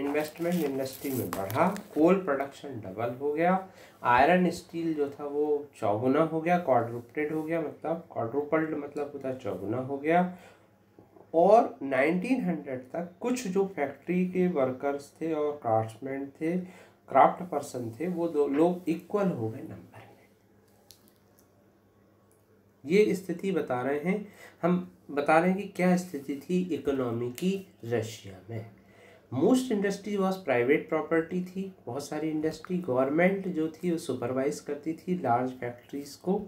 इंडस्ट्री में बढ़ा। कोल प्रोडक्शन डबल हो गया, आयरन स्टील जो था वो चौगुना हो गया, क्वाड्रुप्लेड हो गया, मतलब क्वाड्रुपल्ड मतलब होता है चौगुना हो गया। और 1900 तक कुछ जो फैक्ट्री के वर्कर्स थे और क्राफ्ट्समैन थे, क्राफ्ट पर्सन थे, वो दो लोग इक्वल हो गए नंबर में। ये स्थिति बता रहे हैं, हम बता रहे हैं कि क्या स्थिति थी इकोनॉमी की रशिया में। Most industry was private property थी, बहुत सारी इंडस्ट्री। गवर्नमेंट जो थी वो सुपरवाइज करती थी लार्ज फैक्ट्रीज को,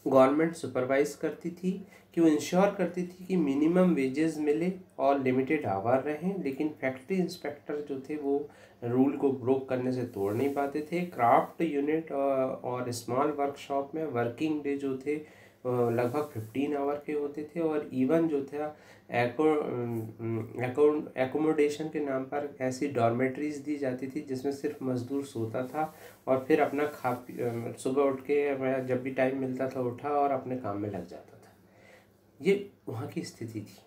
गवर्नमेंट सुपरवाइज करती थी कि वो इंश्योर करती थी कि मिनिमम वेजेस मिले और लिमिटेड आवर रहें, लेकिन फैक्ट्री इंस्पेक्टर जो थे वो रूल को ब्रोक करने से तोड़ नहीं पाते थे। क्राफ्ट यूनिट और स्मॉल वर्कशॉप में वर्किंग डे जो थे लगभग 15 आवर के होते थे, और इवन जो था एकोमोडेशन के नाम पर ऐसी डॉर्मेटरीज दी जाती थी जिसमें सिर्फ मजदूर सोता था और फिर अपना सुबह उठ के जब भी टाइम मिलता था उठा और अपने काम में लग जाता था। ये वहाँ की स्थिति थी।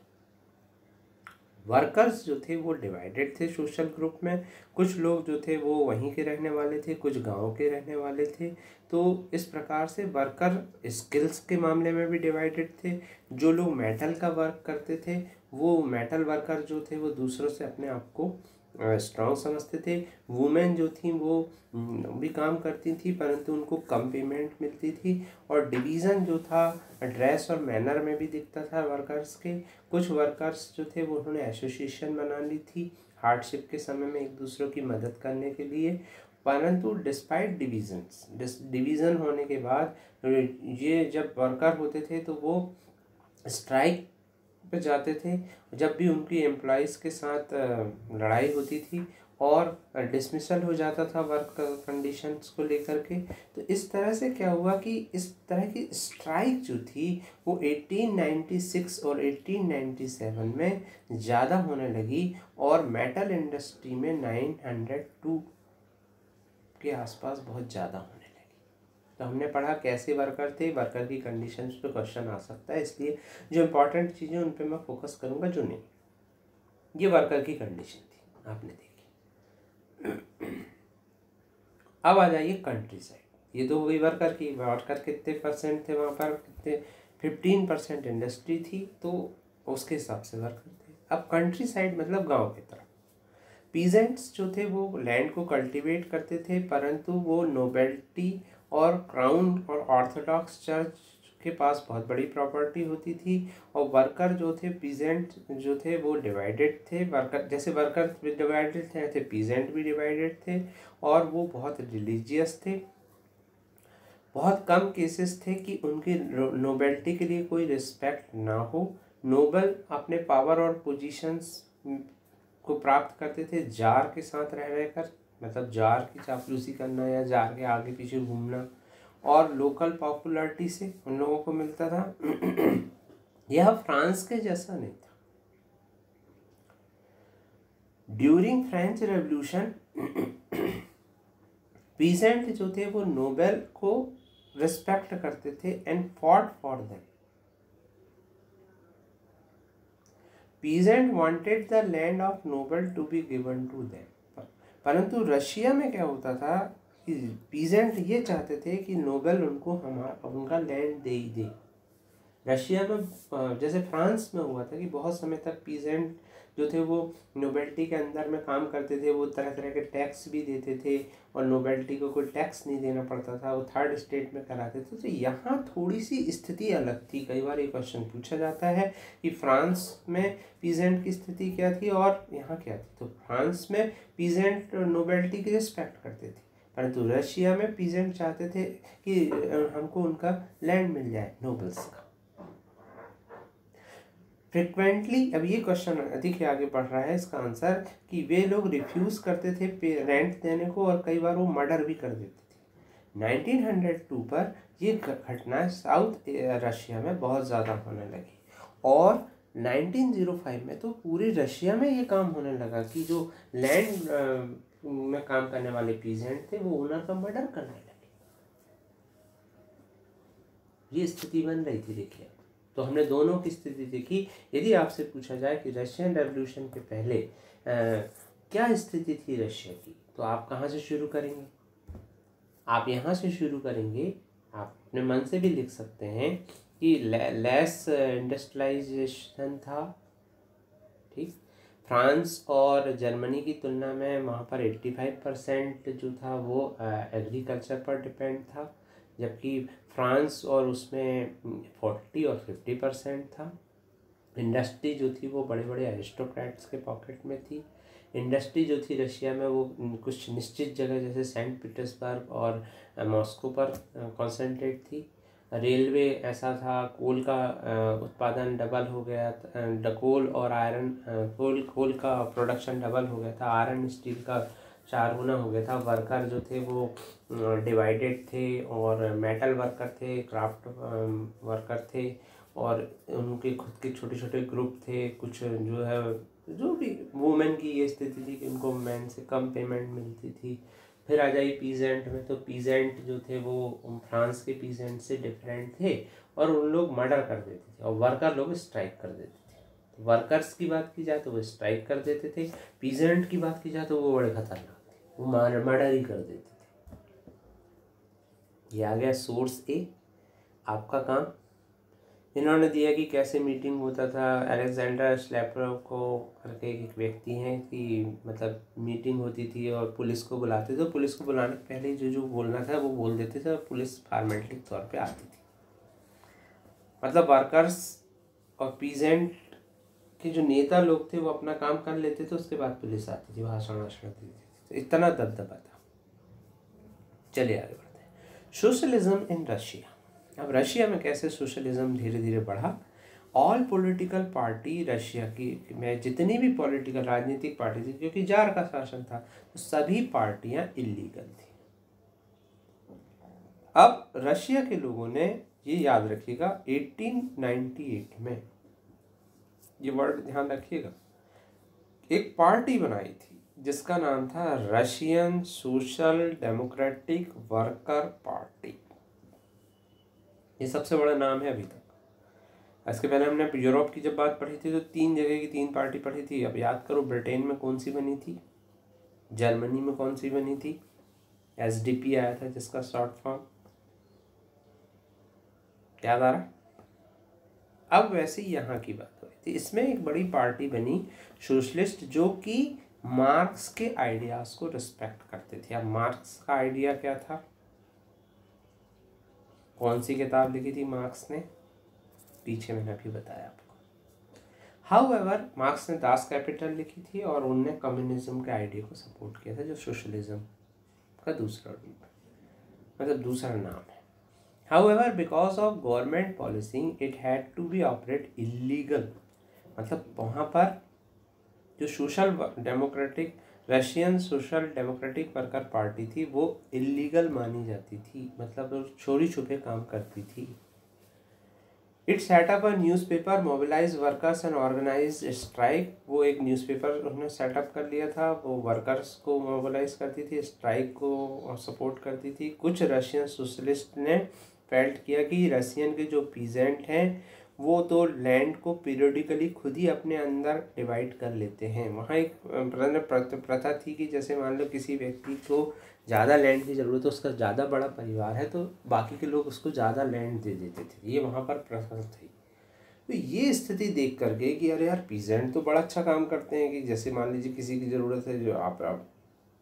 वर्कर्स जो थे वो डिवाइडेड थे सोशल ग्रुप में। कुछ लोग जो थे वो वहीं के रहने वाले थे, कुछ गांव के रहने वाले थे। तो इस प्रकार से वर्कर स्किल्स के मामले में भी डिवाइडेड थे। जो लोग मेटल का वर्क करते थे, वो मेटल वर्कर जो थे वो दूसरों से अपने आप को स्ट्रॉन्ग समझते थे। वुमेन जो थी वो भी काम करती थी, परंतु उनको कम पेमेंट मिलती थी। और डिवीज़न जो था ड्रेस और मैनर में भी दिखता था वर्कर्स के। कुछ वर्कर्स जो थे वो उन्होंने एसोसिएशन बना ली थी हार्डशिप के समय में एक दूसरों की मदद करने के लिए। परंतु डिस्पाइट डिवीज़न होने के बाद ये जब वर्कर होते थे तो वो स्ट्राइक पे जाते थे जब भी उनकी एम्प्लॉइज़ के साथ लड़ाई होती थी, और डिसमिसल हो जाता था वर्क कंडीशंस को लेकर के। तो इस तरह से क्या हुआ कि इस तरह की स्ट्राइक जो थी वो 1896 और 1897 में ज़्यादा होने लगी, और मेटल इंडस्ट्री में 902 के आसपास बहुत ज़्यादा होने लगी। तो हमने पढ़ा कैसे वर्कर थे, वर्कर की कंडीशंस पे क्वेश्चन आ सकता है, इसलिए जो इम्पोर्टेंट चीज़ें उन पे मैं फोकस करूँगा जो नहीं। ये वर्कर की कंडीशन थी, आपने देखी। अब आ जाइए कंट्री साइड। ये तो हो गई वर्कर की। वर्कर कितने परसेंट थे वहाँ पर? कितने? 15% इंडस्ट्री थी, तो उसके हिसाब से वर्कर थे। अब कंट्री साइड मतलब गाँव की तरफ पीजेंट्स जो थे वो लैंड को कल्टीवेट करते थे, परंतु वो नोबेल्टी और क्राउन और ऑर्थोडॉक्स चर्च के पास बहुत बड़ी प्रॉपर्टी होती थी। और वर्कर जो थे, पीजेंट जो थे वो डिवाइडेड थे। वर्कर जैसे वर्कर डिवाइडेड थे ऐसे पीजेंट भी डिवाइडेड थे, और वो बहुत रिलीजियस थे। बहुत कम केसेस थे कि उनकी नोबेल्टी के लिए कोई रिस्पेक्ट ना हो। नोबल अपने पावर और पोजीशंस को प्राप्त करते थे जार के साथ रह रहकर, मतलब जार की चापलूसी करना या जार के आगे पीछे घूमना, और लोकल पॉपुलैरिटी से उन लोगों को मिलता था। यह फ्रांस के जैसा नहीं था। ड्यूरिंग फ्रेंच रेवोल्यूशन पीसेंट जो थे वो नोबेल को रिस्पेक्ट करते थे and fought for them. Peasant wanted the land of noble to be given to them. परंतु रशिया में क्या होता था कि पीजेंट ये चाहते थे कि नोबेल उनको उनका लैंड दे ही दे। रशिया में जैसे फ्रांस में हुआ था कि बहुत समय तक पीजेंट जो थे वो नोबेलिटी के अंदर में काम करते थे, वो तरह तरह के टैक्स भी देते थे और नोबेलिटी को कोई टैक्स नहीं देना पड़ता था, वो थर्ड स्टेट में कराते थे। तो यहाँ थोड़ी सी स्थिति अलग थी। कई बार ये क्वेश्चन पूछा जाता है कि फ्रांस में पीजेंट की स्थिति क्या थी और यहाँ क्या थी। तो फ्रांस में पीजेंट नोबेलिटी की रिस्पेक्ट करते थे, परंतु रशिया में पीजेंट चाहते थे कि हमको उनका लैंड मिल जाए, नोबल्स का। फ्रिक्वेंटली, अब ये क्वेश्चन अधिक आगे बढ़ रहा है, इसका आंसर कि वे लोग रिफ्यूज़ करते थे रेंट देने को और कई बार वो मर्डर भी कर देते थे। 1902 पर ये घटना साउथ रशिया में बहुत ज़्यादा होने लगी और 1905 में तो पूरे रशिया में ये काम होने लगा कि जो लैंड में काम करने वाले पीजेंट थे वो ओनर का मर्डर करने लगे। ये स्थिति बन रही थी। देखिए, तो हमने दोनों की स्थिति देखी। यदि आपसे पूछा जाए कि रशियन रेवोल्यूशन के पहले क्या स्थिति थी रशिया की, तो आप कहाँ से शुरू करेंगे? आप यहाँ से शुरू करेंगे। आप अपने मन से भी लिख सकते हैं कि लेस इंडस्ट्रियलाइजेशन था, ठीक। फ्रांस और जर्मनी की तुलना में वहाँ पर 85% जो था वो एग्रीकल्चर पर डिपेंड था, जबकि फ्रांस और उसमें 40 और 50% था। इंडस्ट्री जो थी वो बड़े बड़े एरिस्टोक्रेट्स के पॉकेट में थी। इंडस्ट्री जो थी रशिया में वो कुछ निश्चित जगह जैसे सेंट पीटर्सबर्ग और मॉस्को पर कॉन्सेंट्रेट थी। रेलवे ऐसा था, कोल का उत्पादन डबल हो गया, कोल और आयरन, कोल का प्रोडक्शन डबल हो गया था, आयरन स्टील का 4 गुना हो गया था। वर्कर जो थे वो डिवाइडेड थे और मेटल वर्कर थे, क्राफ्ट वर्कर थे और उनके खुद के छोटे छोटे ग्रुप थे। कुछ जो है, जो भी वुमेन की ये स्थिति थी कि उनको मैन से कम पेमेंट मिलती थी। फिर आ जाइए पीजेंट में, तो पीजेंट जो थे वो फ्रांस के पीजेंट से डिफरेंट थे और उन लोग मर्डर कर देते थे और वर्कर लोग स्ट्राइक कर देते थे। तो वर्कर्स की बात की जाए तो वो स्ट्राइक कर देते थे, पीजेंट की बात की जाए तो वो बड़े खतरनाक थे, वो मर्डर ही कर देते थे। ये आ गया सोर्स ए। आपका काम इन्होंने दिया कि कैसे मीटिंग होता था। अलेक्जेंडर स्लेपरोव को करके एक व्यक्ति हैं कि मतलब मीटिंग होती थी और पुलिस को बुलाते थे। पुलिस को बुलाने के पहले जो जो बोलना था वो बोल देते थे और पुलिस फॉर्मेलिटी के तौर पे आती थी। मतलब वर्कर्स और पीजेंट के जो नेता लोग थे वो अपना काम कर लेते थे, उसके बाद पुलिस आती थी, भाषण वाषण देती थी। तो इतना दबदबा था। चलिए आगे बढ़ते हैं। Socialism in Russia. अब रशिया में कैसे सोशलिज्म धीरे धीरे बढ़ा। ऑल पॉलिटिकल पार्टी रशिया की में जितनी भी पॉलिटिकल राजनीतिक पार्टी थी, क्योंकि जार का शासन था, तो सभी पार्टियां इलीगल थी। अब रशिया के लोगों ने, ये याद रखिएगा, 1898 में, ये वर्ड ध्यान रखिएगा, एक पार्टी बनाई थी जिसका नाम था Russian social democratic worker party. ये सबसे बड़ा नाम है अभी तक। इसके पहले हमने यूरोप की जब बात पढ़ी थी तो 3 जगह की 3 पार्टी पढ़ी थी। अब याद करो, ब्रिटेन में कौन सी बनी थी, जर्मनी में कौन सी बनी थी, SDP आया था जिसका शॉर्ट फॉर्म याद आ रहा। अब वैसे ही यहाँ की बात हो रही थी। इसमें एक बड़ी पार्टी बनी सोशलिस्ट, जो कि मार्क्स के आइडियाज़ को रिस्पेक्ट करते थे। अब मार्क्स का आइडिया क्या था, कौन सी किताब लिखी थी मार्क्स ने, पीछे मैंने अभी बताया आपको। हाउएवर मार्क्स ने दास कैपिटल लिखी थी और उनने कम्युनिज्म के आइडिया को सपोर्ट किया था, जो सोशलिज्म का दूसरा रूप, मतलब दूसरा नाम है। However, because of government policy, it had to be operate illegal. मतलब वहाँ पर जो social democratic, Russian social democratic worker party थी वो इलीगल मानी जाती थी, मतलब चोरी छुपे काम करती थी। It set up a newspaper, mobilise workers and organise strike. वो एक न्यूज़पेपर उन्होंने सेटअप कर लिया था, वो वर्कर्स को मोबिलाइज करती थी, स्ट्राइक को सपोर्ट करती थी। कुछ रशियन सोशलिस्ट ने फेल्ट किया कि रशियन के जो पीजेंट हैं वो तो लैंड को पीरियडिकली खुद ही अपने अंदर डिवाइड कर लेते हैं। वहाँ एक प्रथा थी कि जैसे मान लो किसी व्यक्ति को ज़्यादा लैंड की ज़रूरत है, उसका ज़्यादा बड़ा परिवार है, तो बाकी के लोग उसको ज़्यादा लैंड दे देते थे। ये वहाँ पर प्रथा थी। तो ये स्थिति देख करके कि अरे यार पीजेंट तो बड़ा अच्छा काम करते हैं, कि जैसे मान लीजिए किसी की ज़रूरत है, जो आप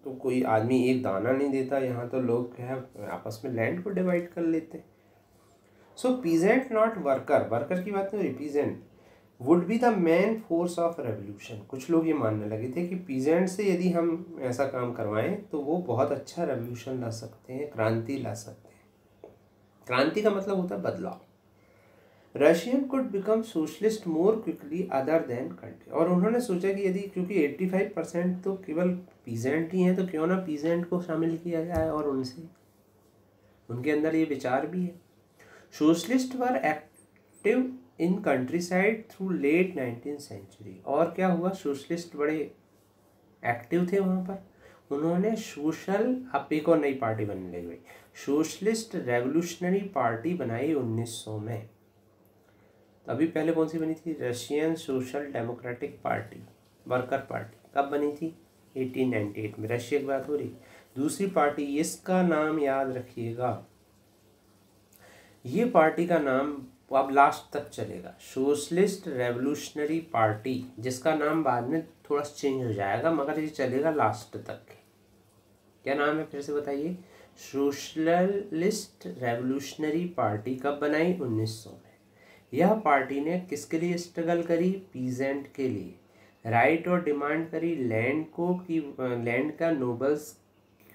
तो कोई आदमी एक दाना नहीं देता, यहाँ तो लोग क्या है आपस में लैंड को डिवाइड कर लेते हैं। सो पीजेंट नॉट वर्कर, वर्कर की बात नहीं हो रही, peasant would be the main force of revolution. कुछ लोग ये मानने लगे थे कि पीजेंट से यदि हम ऐसा काम करवाएं तो वो बहुत अच्छा रेवोल्यूशन ला सकते हैं, क्रांति ला सकते हैं। क्रांति का मतलब होता है बदलाव। Russian could become socialist more quickly other than country. और उन्होंने सोचा कि यदि, क्योंकि 85% तो केवल पीजेंट ही हैं, तो क्यों ना पीजेंट को शामिल किया जाए, और उनसे उनके अंदर ये विचार भी है। Socialist were active in countryside through late 19th century. और क्या हुआ, सोशलिस्ट बड़े एक्टिव थे वहाँ पर। उन्होंने सोशल, अब एक और नई पार्टी बनने लगी, सोशलिस्ट रेवोल्यूशनरी पार्टी बनाई 1900 में। तो अभी पहले कौन सी बनी थी, Russian social democratic party, worker party. कब बनी थी, 1898 में। रशिया की बात हो रही। दूसरी पार्टी, इसका नाम याद रखिएगा, ये पार्टी का नाम अब लास्ट तक चलेगा, सोशलिस्ट रेवोल्यूशनरी पार्टी, जिसका नाम बाद में थोड़ा चेंज हो जाएगा, मगर ये चलेगा लास्ट तक। क्या नाम है, फिर से बताइए। सोशलिस्ट रेवोल्यूशनरी पार्टी कब बनाई, 1900 में। यह पार्टी ने किसके लिए स्ट्रगल करी, पीजेंट के लिए। राइट और डिमांड करी लैंड को, कि लैंड का नोबल्स,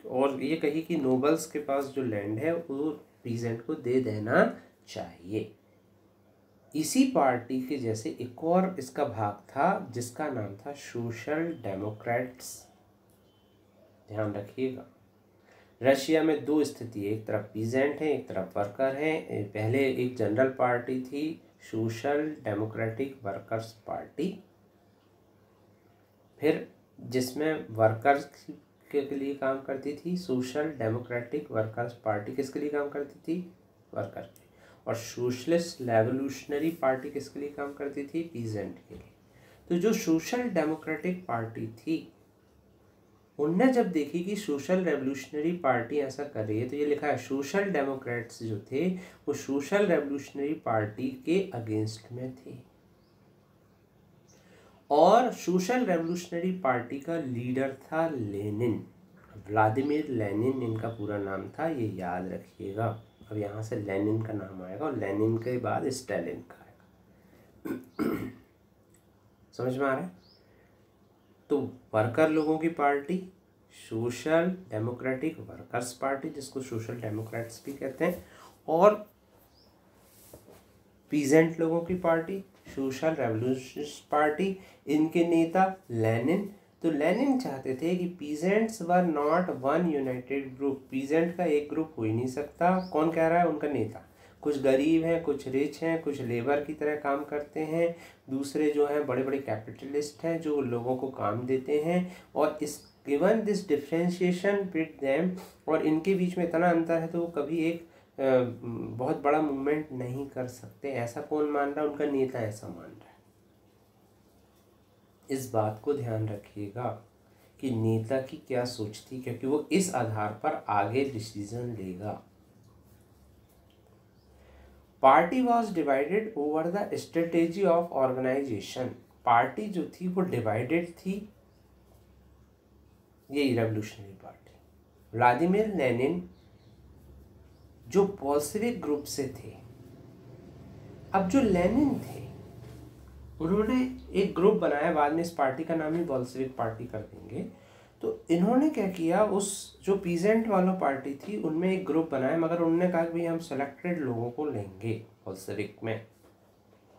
और ये कही कि नोबल्स के पास जो लैंड है वो पीजेंट को दे देना चाहिए। इसी पार्टी के जैसे एक और इसका भाग था जिसका नाम था सोशल डेमोक्रेट्स। ध्यान रखिएगा, रशिया में दो स्थिति है, एक तरफ पीजेंट है, एक तरफ वर्कर है। पहले एक जनरल पार्टी थी, सोशल डेमोक्रेटिक वर्कर्स पार्टी, फिर जिसमें वर्कर्स के लिए काम करती थी। सोशल डेमोक्रेटिक वर्कर्स पार्टी किसके लिए काम करती थी, वर्कर के। और सोशलिस्ट रेवोल्यूशनरी पार्टी किसके लिए काम करती थी, पीजेंट के लिए। तो जो सोशल डेमोक्रेटिक पार्टी थी, उनने जब देखी कि सोशल रेवोल्यूशनरी पार्टी ऐसा कर रही है, तो ये लिखा है सोशल डेमोक्रेट्स जो थे वो सोशल रेवोल्यूशनरी पार्टी के अगेंस्ट में थे। और सोशल रेवोल्यूशनरी पार्टी का लीडर था लेनिन, व्लादिमीर लेनिन इनका पूरा नाम था, ये याद रखिएगा। अब यहाँ से लेनिन का नाम आएगा, और लेनिन के बाद स्टालिन का आएगा। समझ में आ रहा है। तो वर्कर लोगों की party social democratic workers party, जिसको सोशल डेमोक्रेट्स भी कहते हैं, और पीजेंट लोगों की पार्टी सोशल रेवोल्यूशनिस्ट पार्टी। इनके नेता लेनिन। तो लेनिन चाहते थे कि peasants were not one United group, peasant का एक ग्रुप हो ही नहीं सकता। कौन कह रहा है, उनका नेता। कुछ गरीब हैं, कुछ रिच हैं, कुछ लेबर की तरह काम करते हैं, दूसरे जो हैं बड़े बड़े कैपिटलिस्ट हैं जो लोगों को काम देते हैं। और इस given this differentiation bit them, और इनके बीच में इतना अंतर है तो वो कभी एक बहुत बड़ा मूवमेंट नहीं कर सकते। ऐसा कौन मान रहा है, उनका नेता ऐसा मान रहा है। इस बात को ध्यान रखिएगा कि नेता की क्या सोच थी, क्योंकि वो इस आधार पर आगे डिसीजन लेगा। Party was divided over the strategy of organisation. Party जो थी वो डिवाइडेड थी, यही रेवोल्यूशनरी पार्टी। व्लादिमीर लेनिन जो बोल्शेविक ग्रुप से थे, अब जो लेनिन थे उन्होंने एक ग्रुप बनाया, बाद में इस पार्टी का नाम ही बोल्शेविक पार्टी कर देंगे। तो इन्होंने क्या किया, उस जो पीजेंट वाला पार्टी थी उनमें एक ग्रुप बनाया, मगर उन्होंने कहा कि भाई हम सेलेक्टेड लोगों को लेंगे बोल्शेविक में,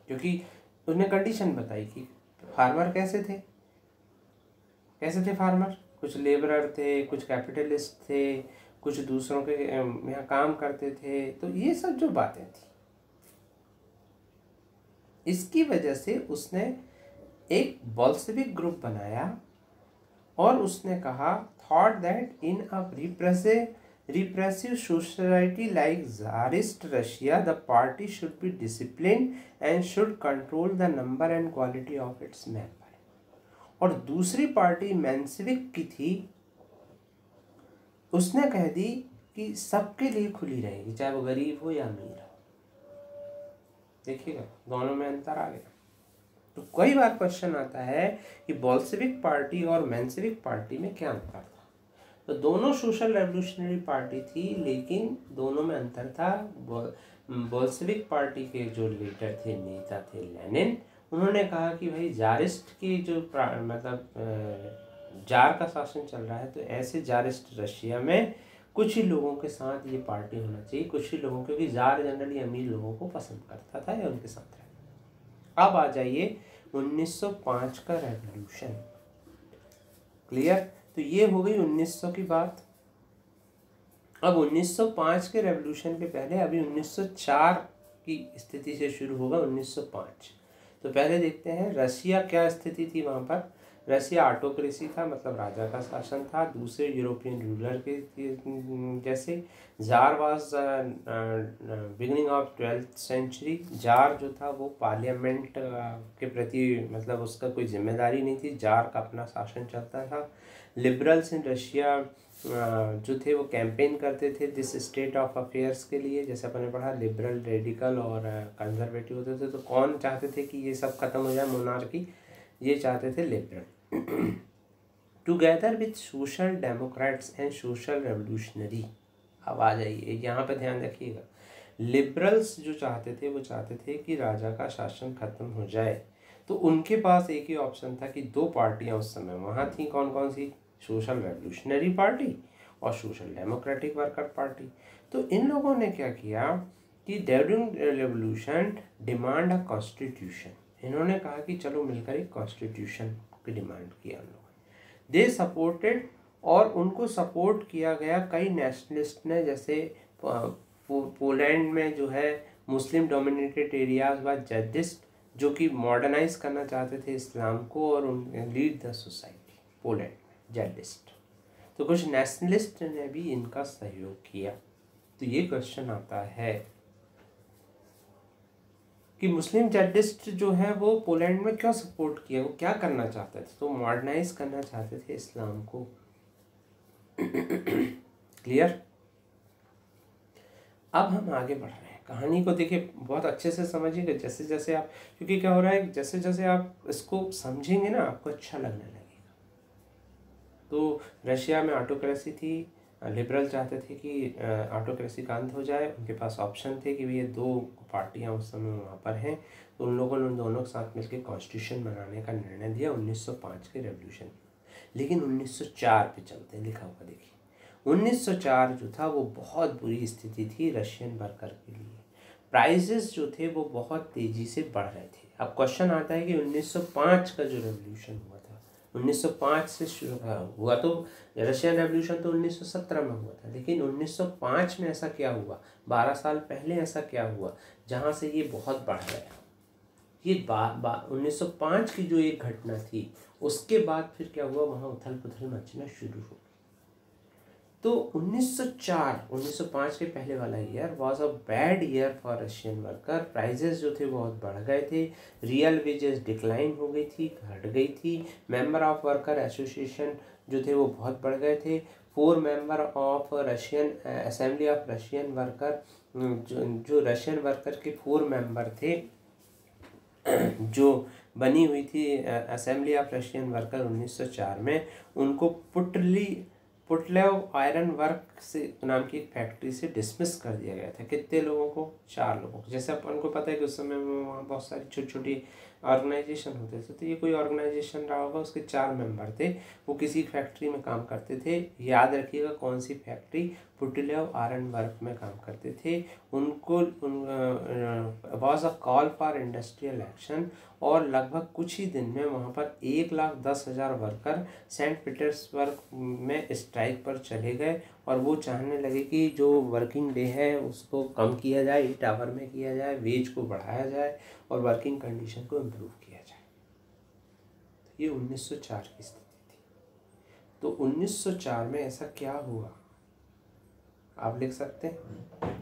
क्योंकि उन्होंने कंडीशन बताई कि फार्मर कैसे थे फार्मर, कुछ लेबरर थे, कुछ कैपिटलिस्ट थे, कुछ दूसरों के यहाँ काम करते थे। तो ये सब जो बातें थी, इसकी वजह से उसने एक बोल्शेविक ग्रुप बनाया, और उसने कहा thought that in a repressive society like Tsarist Russia, the party should be disciplined and should control the number and quality of its member. और दूसरी पार्टी मेंशेविक की थी, उसने कह दी कि सबके लिए खुली रहेगी, चाहे वो गरीब हो या अमीर हो। देखिएगा दोनों में अंतर आ गया। तो कई बार क्वेश्चन आता है कि बोल्शेविक पार्टी और मेंशेविक पार्टी में क्या अंतर था। तो दोनों सोशल रेवोल्यूशनरी पार्टी थी, लेकिन दोनों में अंतर था। बोल्शेविक पार्टी के जो लीडर थे, नेता थे लेनिन, उन्होंने कहा कि भाई जारिस्ट की जो मतलब जार का शासन चल रहा है, तो ऐसे जारिस्ट रशिया में कुछ ही लोगों के साथ ये पार्टी होना चाहिए, कुछ ही लोगों, क्योंकि जार जनरली अमीर लोगों को पसंद करता था या उनके साथ रहता। अब आ जाइए 1905 का रेवोल्यूशन। क्लियर? तो ये हो गई 1900 की बात। अब 1905 के रेवोल्यूशन के पहले अभी 1904 की स्थिति से शुरू होगा 1905। तो पहले देखते हैं रशिया क्या स्थिति थी वहाँ पर। रशिया ऑटोक्रेसी था, मतलब राजा का शासन था, दूसरे यूरोपियन रूलर के जैसे। Czar was beginning of 12th century. Czar जो था वो पार्लियामेंट के प्रति, मतलब उसका कोई जिम्मेदारी नहीं थी, जार का अपना शासन चलता था। लिबरल्स इन रशिया जो थे वो कैंपेन करते थे दिस स्टेट ऑफ अफेयर्स के लिए, जैसे अपन ने पढ़ा लिबरल, रेडिकल और कंजर्वेटिव होते थे। तो कौन चाहते थे कि ये सब खत्म हो जाए, मोनार्की? ये चाहते थे liberal. Together with social Democrats and social revolutionary. अब आ जाइए यहाँ पे ध्यान रखिएगा। लिबरल्स जो चाहते थे वो चाहते थे कि राजा का शासन खत्म हो जाए। तो उनके पास एक ही ऑप्शन था कि दो पार्टियां उस समय वहाँ थी, कौन कौन सी? सोशल रेवोल्यूशनरी पार्टी और सोशल डेमोक्रेटिक वर्कर पार्टी। तो इन लोगों ने क्या किया कि during revolution demand a constitution. इन्होंने कहा कि चलो मिलकर एक कॉन्स्टिट्यूशन की डिमांड किया। उन लोगों ने दे सपोर्टेड, और उनको सपोर्ट किया गया कई नेशनलिस्ट ने, जैसे पोलैंड में जो है मुस्लिम डोमिनेटेड एरियाज व जदिस्ट, जो कि मॉडर्नाइज करना चाहते थे इस्लाम को और लीड द सोसाइटी। पोलैंड में जेडिस्ट, तो कुछ नेशनलिस्ट ने भी इनका सहयोग किया। तो ये क्वेश्चन आता है कि मुस्लिम जेडिस्ट जो है वो पोलैंड में क्यों सपोर्ट किया, वो क्या करना चाहते थे? तो मॉडर्नाइज करना चाहते थे इस्लाम को। क्लियर? अब हम आगे बढ़ रहे हैं, कहानी को देखिए बहुत अच्छे से समझिएगा। जैसे जैसे आप, क्योंकि क्या हो रहा है, जैसे जैसे आप इसको समझेंगे ना आपको अच्छा लगने लगेगा। तो रशिया में ऑटोक्रेसी थी, लिबरल चाहते थे कि ऑटोक्रेसी का अंत हो जाए। उनके पास ऑप्शन थे कि ये दो पार्टियां उस समय वहाँ पर हैं, तो उन लोगों ने उन दोनों के साथ मिलकर कॉन्स्टिट्यूशन बनाने का निर्णय दिया 1905 के रेवोल्यूशन। लेकिन 1904 पे चलते हैं, लिखा हुआ देखिए। 1904 जो था वो बहुत बुरी स्थिति थी रशियन वर्कर के लिए। प्राइसेस जो थे वो बहुत तेज़ी से बढ़ रहे थे। अब क्वेश्चन आता है कि 1905 का जो रेवोल्यूशन हुआ था, 1905 से शुरू हुआ, तो रशियन रेवोल्यूशन तो 1917 में हुआ था, लेकिन 1905 में ऐसा क्या हुआ, 12 साल पहले ऐसा क्या हुआ जहाँ से ये बहुत बढ़ गया। ये 1905 की जो एक घटना थी, उसके बाद फिर क्या हुआ, वहाँ उथल पुथल मचना शुरू हो गई। तो 1905 के पहले वाला year was a bad year for Russian worker. Prices जो थे बहुत बढ़ गए थे, रियल वेजेस डिक्लाइन हो गई थी, घट गई थी। मेंबर ऑफ वर्कर एसोसिएशन जो थे वो बहुत बढ़ गए थे। 4 member of Russian assembly of Russian worker, जो रशियन वर्कर के 4 मेंबर थे, जो बनी हुई थी असेंबली ऑफ रशियन वर्कर 1904 में, उनको पुटलेव आयरन वर्क से नाम की एक फैक्ट्री से डिसमिस कर दिया गया था। कितने लोगों को? 4 लोगों को। जैसे अपन को पता है कि उस समय में वहाँ बहुत सारी छोटी छोटी ऑर्गेनाइजेशन होते थे, तो ये कोई ऑर्गेनाइजेशन रहा होगा, उसके 4 मेंबर थे, वो किसी फैक्ट्री में काम करते थे। याद रखिएगा कौन सी फैक्ट्री, पुटलेव आयरन वर्क में काम करते थे। उनको was a call for industrial action, और लगभग कुछ ही दिन में वहाँ पर 1,10,000 वर्कर सेंट पीटर्सबर्ग में स्ट्राइक पर चले गए, और वो चाहने लगे कि जो वर्किंग डे है उसको कम किया जाए, 8 आवर में किया जाए, वेज को बढ़ाया जाए और वर्किंग कंडीशन को इम्प्रूव किया जाए। तो ये 1904 की स्थिति थी। तो 1904 में ऐसा क्या हुआ, आप लिख सकते हैं।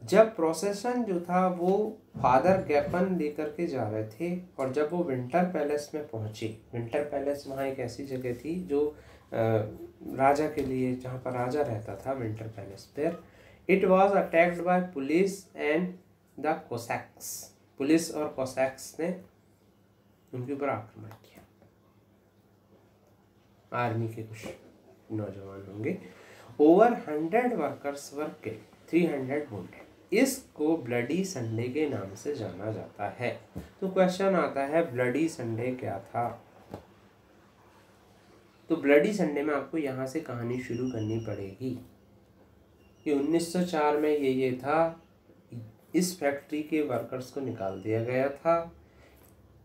जब प्रोसेशन जो था वो फादर गैपन लेकर के जा रहे थे, और जब वो विंटर पैलेस में पहुंचे, विंटर पैलेस वहाँ एक ऐसी जगह थी जो राजा के लिए, जहाँ पर राजा रहता था, विंटर पैलेस पर, it was attacked by police and the Cossacks. Police और कोसैक्स ने उनके ऊपर आक्रमण किया। आर्मी के कुछ नौजवान होंगे। Over 100 workers were killed, 300 wounded. इसको ब्लडी संडे के नाम से जाना जाता है। तो क्वेश्चन आता है ब्लडी संडे क्या था। तो ब्लडी संडे में आपको यहाँ से कहानी शुरू करनी पड़ेगी कि 1904 में ये था, इस फैक्ट्री के वर्कर्स को निकाल दिया गया था,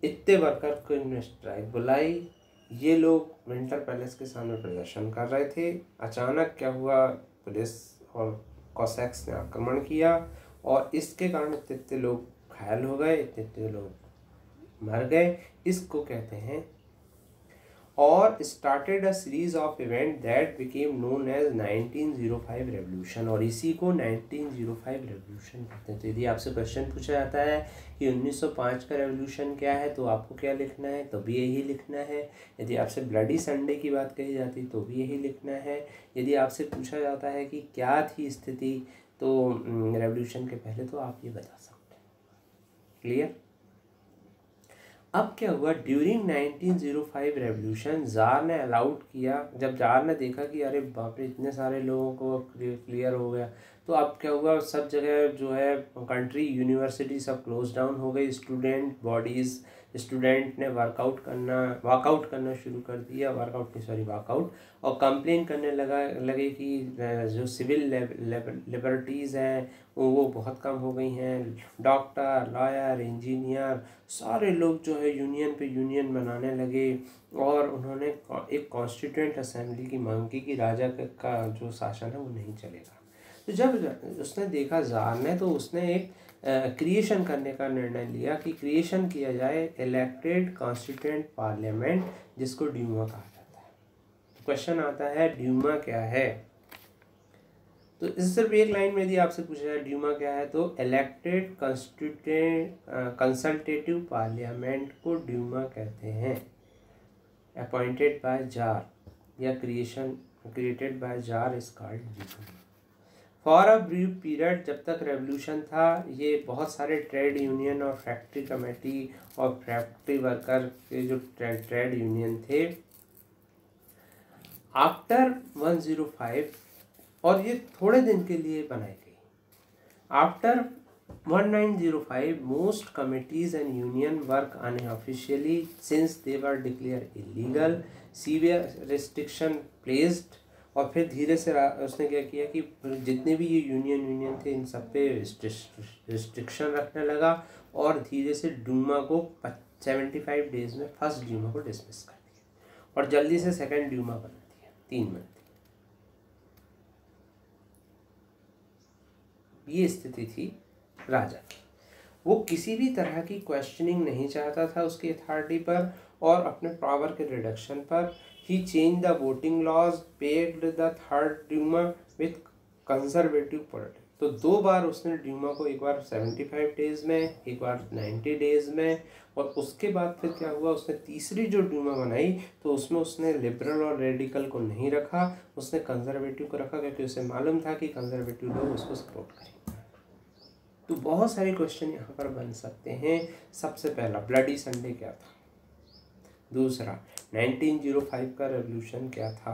इतने वर्कर को इन्होंने स्ट्राइक बुलाई, ये लोग विंटर पैलेस के सामने प्रदर्शन कर रहे थे। अचानक क्या हुआ, पुलिस और कोसैक्स ने आक्रमण किया और इसके कारण इतने लोग घायल हो गए, इतने लोग मर गए। इसको कहते हैं, और started a series of event that became known as 1905 revolution. और इसी को 1905 रेवोल्यूशन कहते हैं। तो यदि आपसे क्वेश्चन पूछा जाता है कि 1905 का रेवोल्यूशन क्या है, तो आपको क्या लिखना है, तो भी यही लिखना है। यदि आपसे ब्लडी संडे की बात कही जाती तो भी यही लिखना है। यदि आपसे पूछा जाता है कि क्या थी स्थिति तो रेवोल्यूशन के पहले, तो आप ये बता सकते हैं। क्लियर। अब क्या हुआ, ड्यूरिंग 1905 रेवोल्यूशन जार ने अलाउड किया, जब जार ने देखा कि अरे बाप रे इतने सारे लोगों को क्लियर हो गया, तो अब क्या हुआ, सब जगह जो है कंट्री यूनिवर्सिटी सब क्लोज डाउन हो गई। स्टूडेंट ने वॉकआउट करना शुरू कर दिया, वॉकआउट, और कंप्लेन करने लगे कि जो सिविल लिबर्टीज़ हैं वो बहुत कम हो गई हैं। डॉक्टर, लॉयर, इंजीनियर सारे लोग जो है यूनियन पे यूनियन बनाने लगे और उन्होंने एक कॉन्स्टिट्यूएंट असेंबली की मांग की कि राजा का जो शासन है वो नहीं चलेगा। तो जब उसने देखा ज़ार ने, तो उसने एक क्रिएशन करने का निर्णय लिया कि क्रिएशन किया जाए इलेक्टेड कॉन्स्टिट्यूएंट पार्लियामेंट, जिसको ड्यूमा कहा जाता है। तो क्वेश्चन आता है ड्यूमा क्या है। तो इस सिर्फ एक लाइन में यदि आपसे पूछा जाए ड्यूमा क्या है, तो इलेक्टेड कॉन्स्टिट्यूएंट कंसल्टेटिव पार्लियामेंट को ड्यूमा कहते हैं। अपॉइंटेड बाय जार या created by czar is called Duma. For a brief period, जब तक रेवोल्यूशन था, ये बहुत सारे ट्रेड यूनियन और फैक्ट्री कमेटी और फैक्ट्री वर्कर के जो ट्रेड यूनियन थे, आफ्टर 105, और ये थोड़े दिन के लिए बनाई गई। After 1905 most committees and union work unofficially since they were declare illegal, severe restriction placed. और फिर धीरे से उसने क्या किया कि जितने भी ये यूनियन थे इन सब पे रिस्ट्रिक्शन रखने लगा और धीरे से ड्यूमा को 75 डेज में फर्स्ट ड्यूमा को डिसमिस कर दिया और जल्दी से सेकंड ड्यूमा बना दिया 3 मंथ। ये स्थिति थी राजा की। वो किसी भी तरह की क्वेश्चनिंग नहीं चाहता था उसकी अथॉरिटी पर और अपने पावर के रिडक्शन पर। He change the voting laws, paid the third Duma with conservative politics. तो 2 बार उसने ड्यूमा को, एक बार 75 डेज में, एक बार 90 डेज में, और उसके बाद फिर क्या हुआ, उसने तीसरी जो ड्यूमा बनाई तो उसमें उसने लिबरल और रेडिकल को नहीं रखा, उसने कंजर्वेटिव को रखा क्योंकि उसे मालूम था कि कंजर्वेटिव लोग उसको सपोर्ट करेंगे। तो बहुत सारे क्वेश्चन यहाँ पर बन सकते हैं। सबसे पहला, ब्लडी संडे क्या था। दूसरा, 1905 का रेवोल्यूशन क्या था।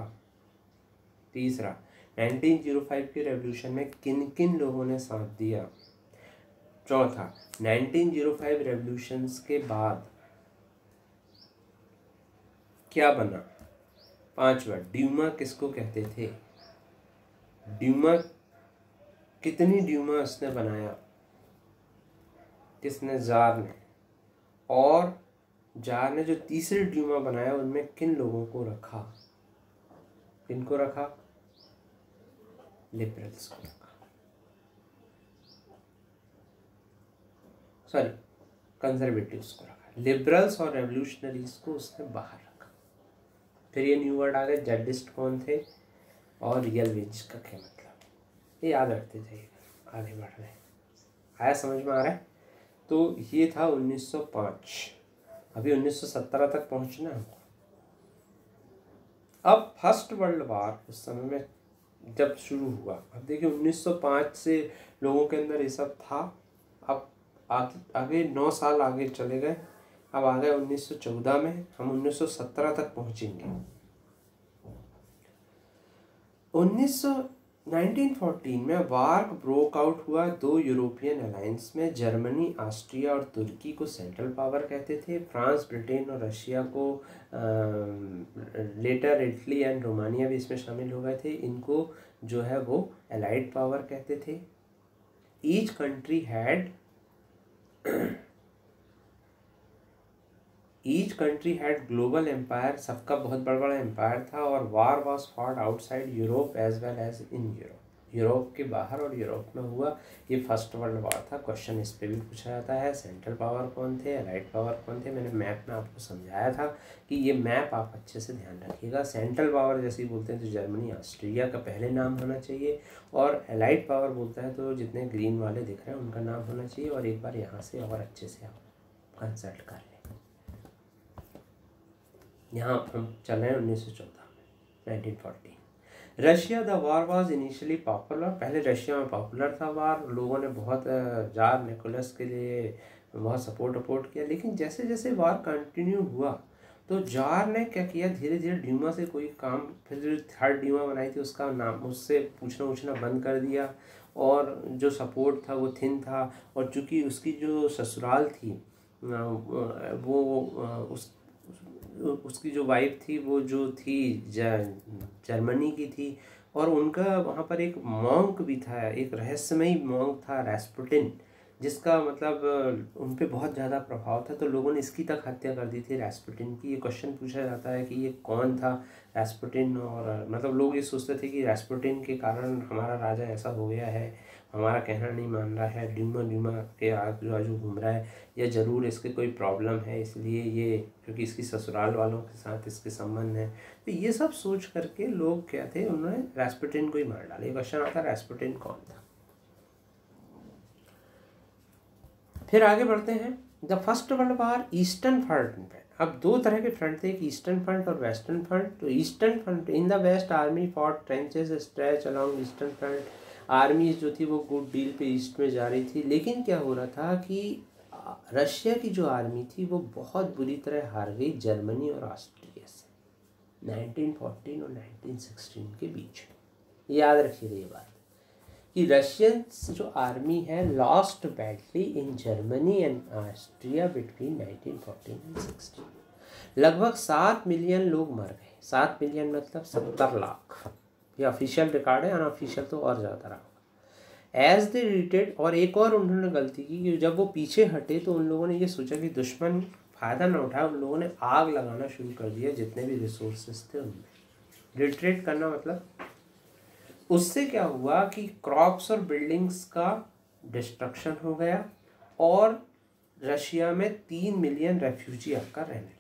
तीसरा, 1905 के रेवोल्यूशन में किन किन लोगों ने साथ दिया। चौथा, 1905 रेवोल्यूशंस के बाद क्या बना। पांचवा, ड्यूमा किसको कहते थे। ड्यूमा, कितनी ड्यूमा उसने बनाया, किसने, जार ने। और जार ने जो तीसरी ड्यूमा बनाया उनमें किन लोगों को रखा, किनको रखा, लिबरल्स को रखा, सॉरी कंजर्वेटिव्स को रखा। लिबरल्स और रेवोल्यूशनरीज को उसने बाहर रखा। फिर ये न्यू वर्ड आ गए, जेडिस्ट कौन थे और रियलविज का क्या मतलब, ये याद रखते जाइएगा आगे बढ़ रहे हैं। आया समझ में आ रहा है। तो ये था 1905। अभी 1917 तक पहुंचना है हमको। अब फर्स्ट वर्ल्ड वार उस समय में जब शुरू हुआ, अब देखिए 1905 से लोगों के अंदर ये सब था। अब आगे 9 साल आगे चले गए, अब आ गए 1914 में, हम 1917 तक पहुंचेंगे। 1914 में वार ब्रोक आउट हुआ दो यूरोपियन अलायंस में। जर्मनी, ऑस्ट्रिया और तुर्की को सेंट्रल पावर कहते थे। फ्रांस, ब्रिटेन और रशिया को लेटर इटली एंड रोमानिया भी इसमें शामिल हो गए थे, इनको जो है वो एलाइड पावर कहते थे। Each country had global empire, सबका बहुत बड़ा बड़ा एम्पायर था। और war was fought outside Europe as well as in Europe, Europe के बाहर और यूरोप में हुआ। ये फर्स्ट वर्ल्ड वॉर था। क्वेश्चन इस पे भी पूछा जाता है, सेंट्रल पावर कौन थे, एलाइड पावर कौन थे। मैंने मैप में आपको समझाया था कि ये मैप आप अच्छे से ध्यान रखिएगा। सेंट्रल पावर जैसे ही बोलते हैं तो जर्मनी, ऑस्ट्रिया का पहले नाम होना चाहिए, और एलाइड पावर बोलता है तो जितने ग्रीन वाले दिख रहे हैं उनका नाम होना चाहिए। और एक बार यहाँ से और अच्छे से आप कंसल्ट कर लें। यहाँ हम चल रहे हैं 1914 में, 1914। Russia, the war was initially popular. पहले रशिया में पॉपुलर था वार, लोगों ने बहुत जार निकोलस के लिए बहुत सपोर्ट किया। लेकिन जैसे जैसे वार कंटिन्यू हुआ तो जार ने क्या किया, धीरे धीरे ड्यूमा से कोई काम, फिर जो थर्ड ड्यूमा बनाई थी उसका नाम, उससे पूछना बंद कर दिया, और जो सपोर्ट था वो थिन था। और चूँकि उसकी जो ससुराल थी वो उसकी जो वाइफ थी वो जो थी जर्मनी की थी, और उनका वहाँ पर एक मॉन्क भी था, एक रहस्यमयी मॉन्क था रैस्पुटिन, जिसका मतलब उन पे बहुत ज़्यादा प्रभाव था। तो लोगों ने इसकी तक हत्या कर दी थी रैस्पुटिन की। ये क्वेश्चन पूछा जाता है कि ये कौन था रैस्पुटिन, और मतलब लोग ये सोचते थे कि रैस्पुटिन के कारण हमारा राजा ऐसा हो गया है, हमारा कहना नहीं मान रहा है, ड्यूमा के आजू बाजू घूम रहा है, या ज़रूर इसके कोई प्रॉब्लम है, इसलिए ये, क्योंकि इसकी ससुराल वालों के साथ इसके संबंध है। तो ये सब सोच करके लोग क्या थे, उन्होंने रैस्पुटिन को ही मार डाला। ये क्वेश्चन आता है रैस्पुटिन कौन था। फिर आगे बढ़ते हैं। The first world war eastern front पे, अब दो तरह के फ्रंट थे, एक ईस्टर्न फ्रंट और वेस्टर्न फ्रंट। तो eastern front, in the west army fought trenches stretch along eastern front. Army जो थी वो गुड डील पे ईस्ट में जा रही थी। लेकिन क्या हो रहा था कि रशिया की जो आर्मी थी वो बहुत बुरी तरह हार गई जर्मनी और ऑस्ट्रिया से 1914 और 1916 के बीच। याद रखिएगा ये बात कि रशियन जो आर्मी है lost badly in Germany and Austria between 1914 and 16। लगभग 7 मिलियन लोग मर गए। 7 मिलियन मतलब 70 लाख, ये ऑफिशियल रिकॉर्ड है, अनऑफिशियल तो और ज़्यादा रहा। एज दे रिटेड, और एक और उन्होंने गलती की कि जब वो पीछे हटे तो उन लोगों ने ये सोचा कि दुश्मन फ़ायदा ना उठाए, उन लोगों ने आग लगाना शुरू कर दिया जितने भी रिसोर्सेज थे उनमें। रिट्रीट करना मतलब, उससे क्या हुआ कि क्रॉप्स और बिल्डिंग्स का डिस्ट्रक्शन हो गया, और रशिया में 3 मिलियन रेफ्यूजी आकर रहने लगे।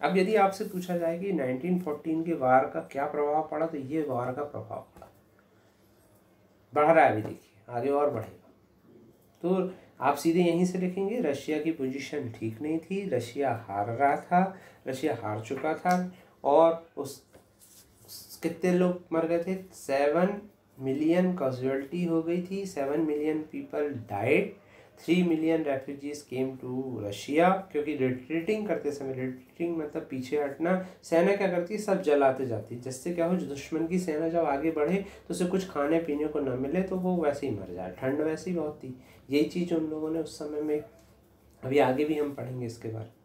अब यदि आपसे पूछा जाए कि 1914 के वार का क्या प्रभाव पड़ा, तो ये वार का प्रभाव पड़ा, बढ़ रहा है अभी, देखिए आगे और बढ़ेगा। तो आप सीधे यहीं से लिखेंगे, रशिया की पोजीशन ठीक नहीं थी, रशिया हार रहा था, रशिया हार चुका था, और उस कितने लोग मर गए थे, 7 मिलियन कैजुअलिटी हो गई थी, 7 million people died, 3 million refugees came to Russia. क्योंकि रिट्रीटिंग करते समय, रिट्रीटिंग मतलब पीछे हटना, सेना क्या करती है, सब जलाते जाती है, जिससे क्या हो, दुश्मन की सेना जब आगे बढ़े तो उसे कुछ खाने पीने को न मिले तो वो वैसे ही मर जाए, ठंड वैसे ही बहुत थी। यही चीज़ उन लोगों ने उस समय में, अभी आगे भी हम पढ़ेंगे इसके बारे।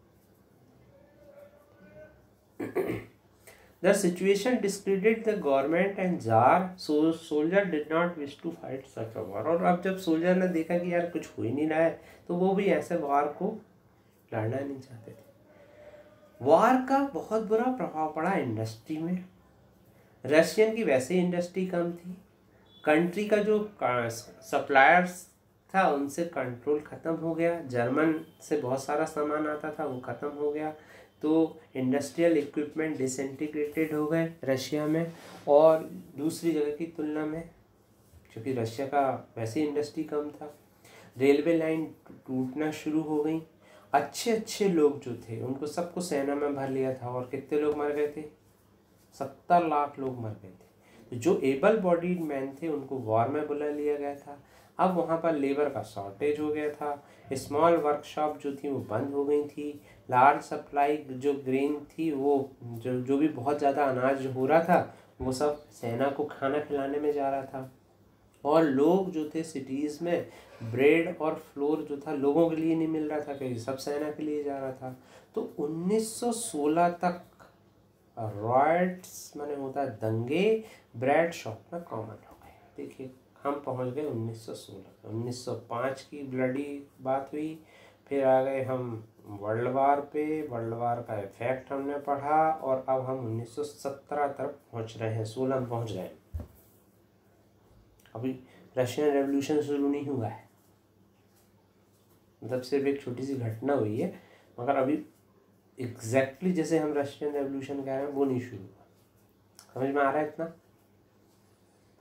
The situation discredited the government and Tsar, so soldier did not wish to fight such a war। और अब जब सोल्जर ने देखा कि यार कुछ हो ही नहीं रहा है, तो वो भी ऐसे वार को लड़ना नहीं चाहते थे। वार का बहुत बुरा प्रभाव पड़ा इंडस्ट्री में। रशियन की वैसे ही इंडस्ट्री कम थी, कंट्री का जो सप्लायर्स था उनसे कंट्रोल ख़त्म हो गया, जर्मन से बहुत सारा सामान आता था वो ख़त्म हो गया, तो इंडस्ट्रियल इक्विपमेंट डिसइंटीग्रेटेड हो गए रशिया में और दूसरी जगह की तुलना में, क्योंकि रशिया का वैसे इंडस्ट्री कम था। रेलवे लाइन टूटना शुरू हो गई। अच्छे लोग जो थे उनको सबको सेना में भर लिया था, और कितने लोग मर गए थे, 70 लाख लोग मर गए थे। जो एबल बॉडीड मैन थे उनको वॉर में बुला लिया गया था। अब वहाँ पर लेबर का शॉर्टेज हो गया था। स्मॉल वर्कशॉप जो थी वो बंद हो गई थी। लार्ज सप्लाई जो ग्रेन थी वो जो भी बहुत ज़्यादा अनाज हो रहा था वो सब सेना को खाना खिलाने में जा रहा था। और लोग जो थे सिटीज़ में ब्रेड और फ्लोर जो था लोगों के लिए नहीं मिल रहा था क्योंकि सब सेना के लिए जा रहा था। तो 1916 तक रॉयट्स माने होता है दंगे ब्रेड शॉप में कॉमन हो गए। देखिए हम पहुंच गए 1916। 1905 की ब्लडी बात हुई, फिर आ गए हम वर्ल्ड वार पे। वर्ल्ड वार का इफेक्ट हमने पढ़ा और अब हम 1917 तक पहुंच रहे हैं, 16 में पहुंच गए। अभी रशियन रेवोल्यूशन शुरू नहीं हुआ है, मतलब सिर्फ एक छोटी सी घटना हुई है, मगर अभी एग्जैक्टली जैसे हम रशियन रेवोल्यूशन कह रहे हैं वो नहीं शुरू हुआ। समझ में आ रहा है इतना?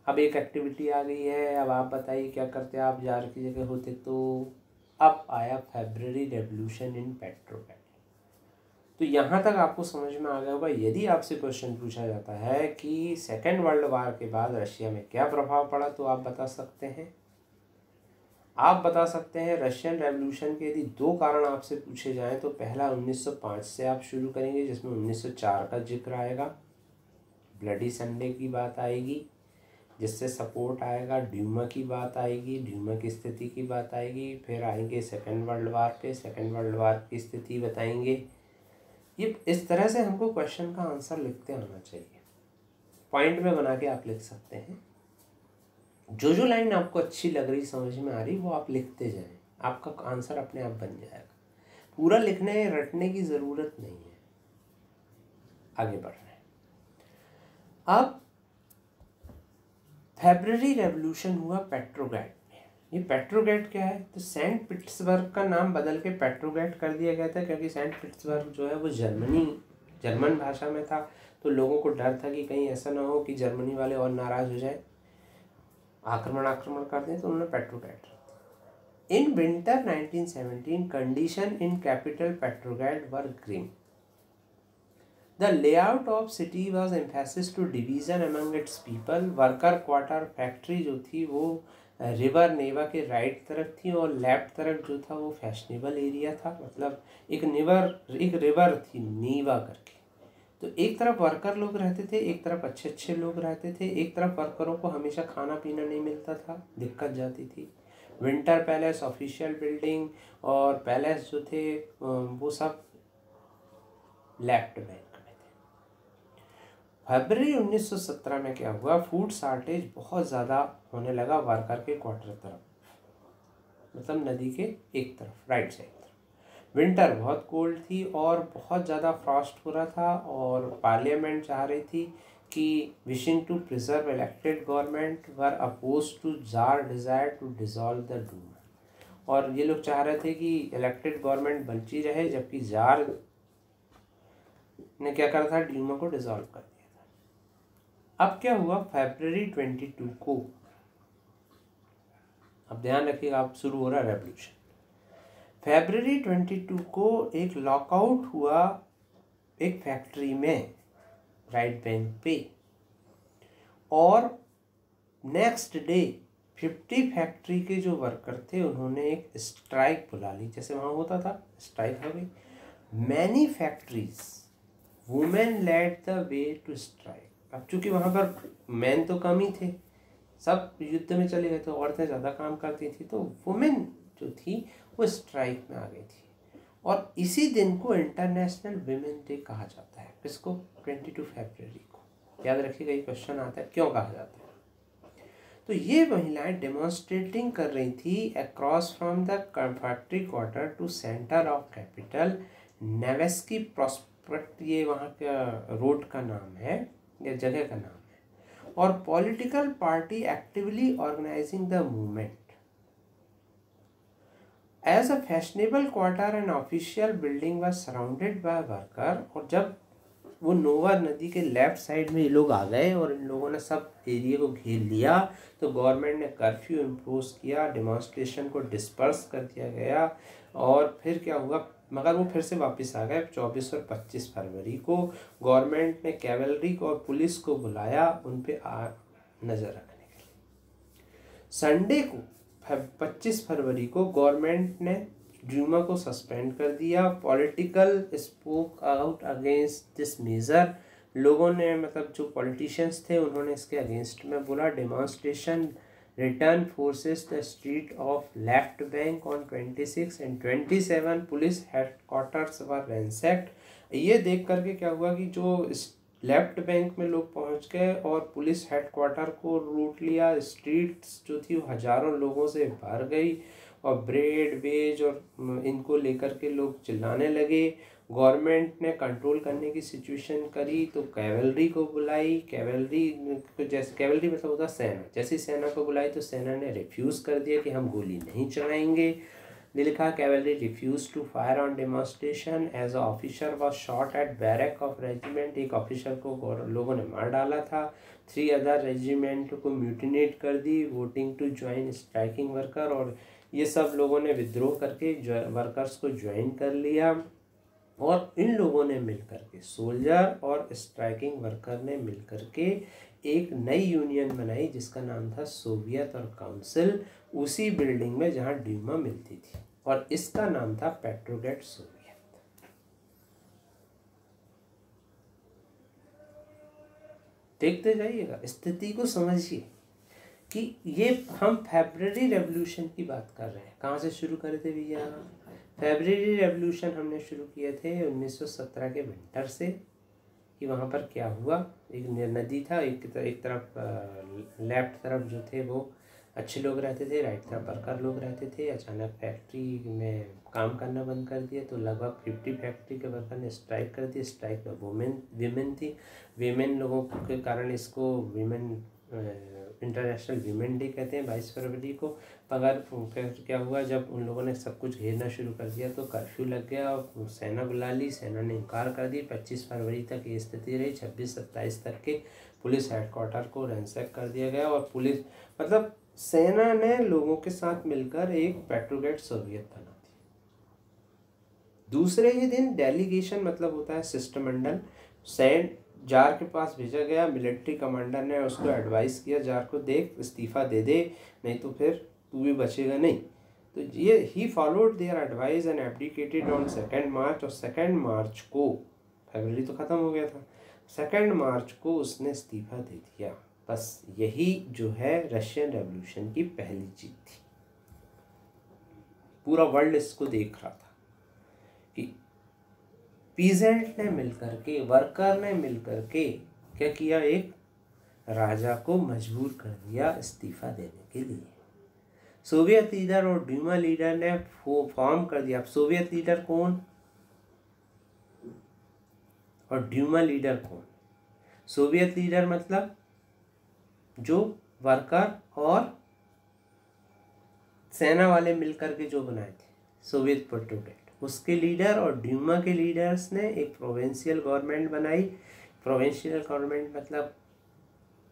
अब एक एक्टिविटी आ गई है, अब आप बताइए क्या करते आप जार की जगह होते तो। अब आया फेब्रुअरी रेवोल्यूशन इन पेट्रोग्राड। तो यहाँ तक आपको समझ में आ गया होगा। यदि आपसे क्वेश्चन पूछा जाता है कि सेकेंड वर्ल्ड वार के बाद रशिया में क्या प्रभाव पड़ा तो आप बता सकते हैं। आप बता सकते हैं रशियन रेवोल्यूशन के यदि दो कारण आपसे पूछे जाएं तो पहला 1905 से आप शुरू करेंगे जिसमें 1904 का जिक्र आएगा, ब्लडी संडे की बात आएगी जिससे सपोर्ट आएगा, ड्यूमा की बात आएगी, ड्यूमा की स्थिति की बात आएगी, फिर आएंगे सेकेंड वर्ल्ड वार पे, सेकेंड वर्ल्ड वार की स्थिति बताएंगे। ये इस तरह से हमको क्वेश्चन का आंसर लिखते आना चाहिए, पॉइंट में बना के आप लिख सकते हैं। जो लाइन आपको अच्छी लग रही समझ में आ रही वो आप लिखते जाएं, आपका आंसर अपने आप बन जाएगा। पूरा लिखने रटने की ज़रूरत नहीं है। आगे बढ़ रहे हैं। अब फेब्रुअरी रेवोल्यूशन हुआ पेट्रोग्राड में। ये पेट्रोग्राड क्या है? तो सेंट पीटर्सबर्ग का नाम बदल के पेट्रोग्राड कर दिया गया था क्योंकि सेंट पीटर्सबर्ग जो है वो जर्मन भाषा में था। तो लोगों को डर था कि कहीं ऐसा ना हो कि जर्मनी वाले और नाराज़ हो जाए, आक्रमण कर दें, तो उन्होंने पेट्रोग्राड रख दिया। In winter 1917 condition in capital Petrograd were green. The layout of city was emphasis to division among its people. Worker quarter factory जो थी वो रिवर नेवा के राइट तरफ थी और लेफ्ट तरफ जो था वो फैशनेबल एरिया था। मतलब एक रिवर थी नीवा करके। तो एक तरफ वर्कर लोग रहते थे, एक तरफ अच्छे अच्छे लोग रहते थे। एक तरफ वर्करों को हमेशा खाना पीना नहीं मिलता था, दिक्कत जाती थी। विंटर पैलेस, ऑफिशियल बिल्डिंग और पैलेस जो थे वो सब लेफ्ट बैंक में थे। फरवरी 1917 में क्या हुआ? फूड शॉर्टेज बहुत ज़्यादा होने लगा वर्कर के क्वार्टर तरफ, मतलब नदी के एक तरफ राइट साइड। विंटर बहुत कोल्ड थी और बहुत ज़्यादा फ्रॉस्ट हो रहा था और पार्लियामेंट चाह रही थी कि wishing to preserve elected government were oppose to tsar desire to dissolve the Duma. और ये लोग चाह रहे थे कि इलेक्टेड गवर्नमेंट बची रहे, जबकि जार ने क्या करा था? डूमा को डिसॉल्व कर दिया था। अब क्या हुआ? फरवरी 22 को, अब ध्यान रखिएगा, आप शुरू हो रहा है रेवोल्यूशन। फरवरी 22 को एक लॉकआउट हुआ एक फैक्ट्री में राइट बैंक पे, और नेक्स्ट डे 50 फैक्ट्री के जो वर्कर थे उन्होंने एक स्ट्राइक बुला ली, जैसे वहाँ होता था स्ट्राइक हो गई। Many factories women led the way to strike. अब चूंकि वहाँ पर मैन तो कम ही थे, सब युद्ध में चले गए, तो औरतें ज़्यादा काम करती थी, तो वुमेन जो थी वो स्ट्राइक में आ गई थी। और इसी दिन को इंटरनेशनल विमेन डे कहा जाता है। किसको? 22 फरवरी को। याद रखिएगा, ये क्वेश्चन आता है क्यों कहा जाता है। तो ये महिलाएं डेमोन्स्ट्रेटिंग कर रही थी across from the factory quarter to centre of capital Nevsky Prospect, ये वहाँ का रोड का नाम है या जगह का नाम है। और political party actively organising the movement as a fashionable quarter and official building was surrounded by worker. और जब वो नोवा नदी के लेफ्ट साइड में ये लोग आ गए और इन लोगों ने सब एरिया को घेर लिया, तो गवर्नमेंट ने कर्फ्यू इम्पोज किया, डेमोन्स्ट्रेशन को डिस्पर्स कर दिया गया। और फिर क्या हुआ? मगर वो फिर से वापस आ गए 24 और 25 फरवरी को। गवर्नमेंट ने कैवलरी को और पुलिस को बुलाया, उन पे नज़र रखने के लिए। संडे को 25 फरवरी को गवर्नमेंट ने ड्यूमा को सस्पेंड कर दिया। Political spoke out against this measure, लोगों ने मतलब जो पॉलिटिशियंस थे उन्होंने इसके अगेंस्ट में बोला। Demonstration return forces the street of left bank on 26 and 27 police headquarters were ransacked. ये देख करके क्या हुआ कि जो लेफ्ट बैंक में लोग पहुंच गए और पुलिस हेडक्वार्टर को लूट लिया। स्ट्रीट्स जो थी वो हज़ारों लोगों से भर गई और ब्रेड वेज और इनको लेकर के लोग चिल्लाने लगे। गवर्नमेंट ने कंट्रोल करने की सिचुएशन करी तो कैवलरी को बुलाई। कैवलरी मतलब होता सेना, जैसी सेना को बुलाई तो सेना ने रिफ्यूज़ कर दिया कि हम गोली नहीं चलाएंगे। लिखा cavalry refuse to fire on demonstration as a officer was shot at barrack of regiment. एक ऑफिसर को लोगों ने मार डाला था। 3 अदर रेजिमेंट को म्यूटिनेट कर दी, voting to join striking worker. और ये सब लोगों ने विद्रोह करके वर्कर्स को ज्वाइन कर लिया। और इन लोगों ने मिलकर के, सोल्जर और स्ट्राइकिंग वर्कर ने मिलकर के एक नई यूनियन बनाई जिसका नाम था सोवियत और काउंसिल, उसी बिल्डिंग में जहां ड्यूमा मिलती थी, और इसका नाम था पेट्रोग्रेड सोवियत। देखते जाइएगा, स्थिति को समझिए कि ये हम फरवरी रेवोल्यूशन की बात कर रहे हैं। कहाँ से शुरू करे थे भैया? फरवरी रेवोल्यूशन हमने शुरू किए थे 1917 के विंटर से। कि वहाँ पर क्या हुआ, एक नदी था, एक तरफ लेफ्ट तरफ जो थे वो अच्छे लोग रहते थे, राइट तरफ वर्कर लोग रहते थे। अचानक फैक्ट्री में काम करना बंद कर दिया तो लगभग 50 फैक्ट्री के वर्कर ने स्ट्राइक कर दिया। स्ट्राइक में वीमेन थी। वीमेन लोगों के कारण इसको वीमेन इंटरनेशनल वीमेन डे कहते हैं 22 फरवरी को। मगर फिर क्या हुआ, जब उन लोगों ने सब कुछ घेरना शुरू कर दिया तो कर्फ्यू लग गया और सेना बुला ली। सेना ने इनकार कर दी। 25 फरवरी तक ये स्थिति रही। 26-27 तक के पुलिस हेडक्वार्टर को रैंसैक कर दिया गया और पुलिस मतलब सेना ने लोगों के साथ मिलकर एक पेट्रोग्रेड सोवियत बना दी। दूसरे ही दिन डेलीगेशन मतलब होता है शिष्टमंडल, सेंट जार के पास भेजा गया। मिलिट्री कमांडर ने उसको एडवाइस किया, जार को देख इस्तीफा दे दे, नहीं तो फिर तू भी बचेगा नहीं। तो ये he followed their advice and abdicated on 2 मार्च। और 2 मार्च को, फरवरी तो ख़त्म हो गया था, 2 मार्च को उसने इस्तीफा दे दिया। बस यही जो है रशियन रेवोल्यूशन की पहली जीत थी। पूरा वर्ल्ड इसको देख रहा था कि पीजेंट ने मिलकर के, वर्कर ने मिलकर के क्या किया, एक राजा को मजबूर कर दिया इस्तीफा देने के लिए। सोवियत लीडर और ड्यूमा लीडर ने फॉर्म कर दिया। अब सोवियत लीडर कौन और ड्यूमा लीडर कौन? सोवियत लीडर मतलब जो वर्कर और सेना वाले मिलकर के जो बनाए थे सोवियत पेट्रोग्रेड, उसके लीडर। और ड्यूमा के लीडर्स ने एक प्रोविंशियल गवर्नमेंट बनाई। प्रोविंशियल गवर्नमेंट मतलब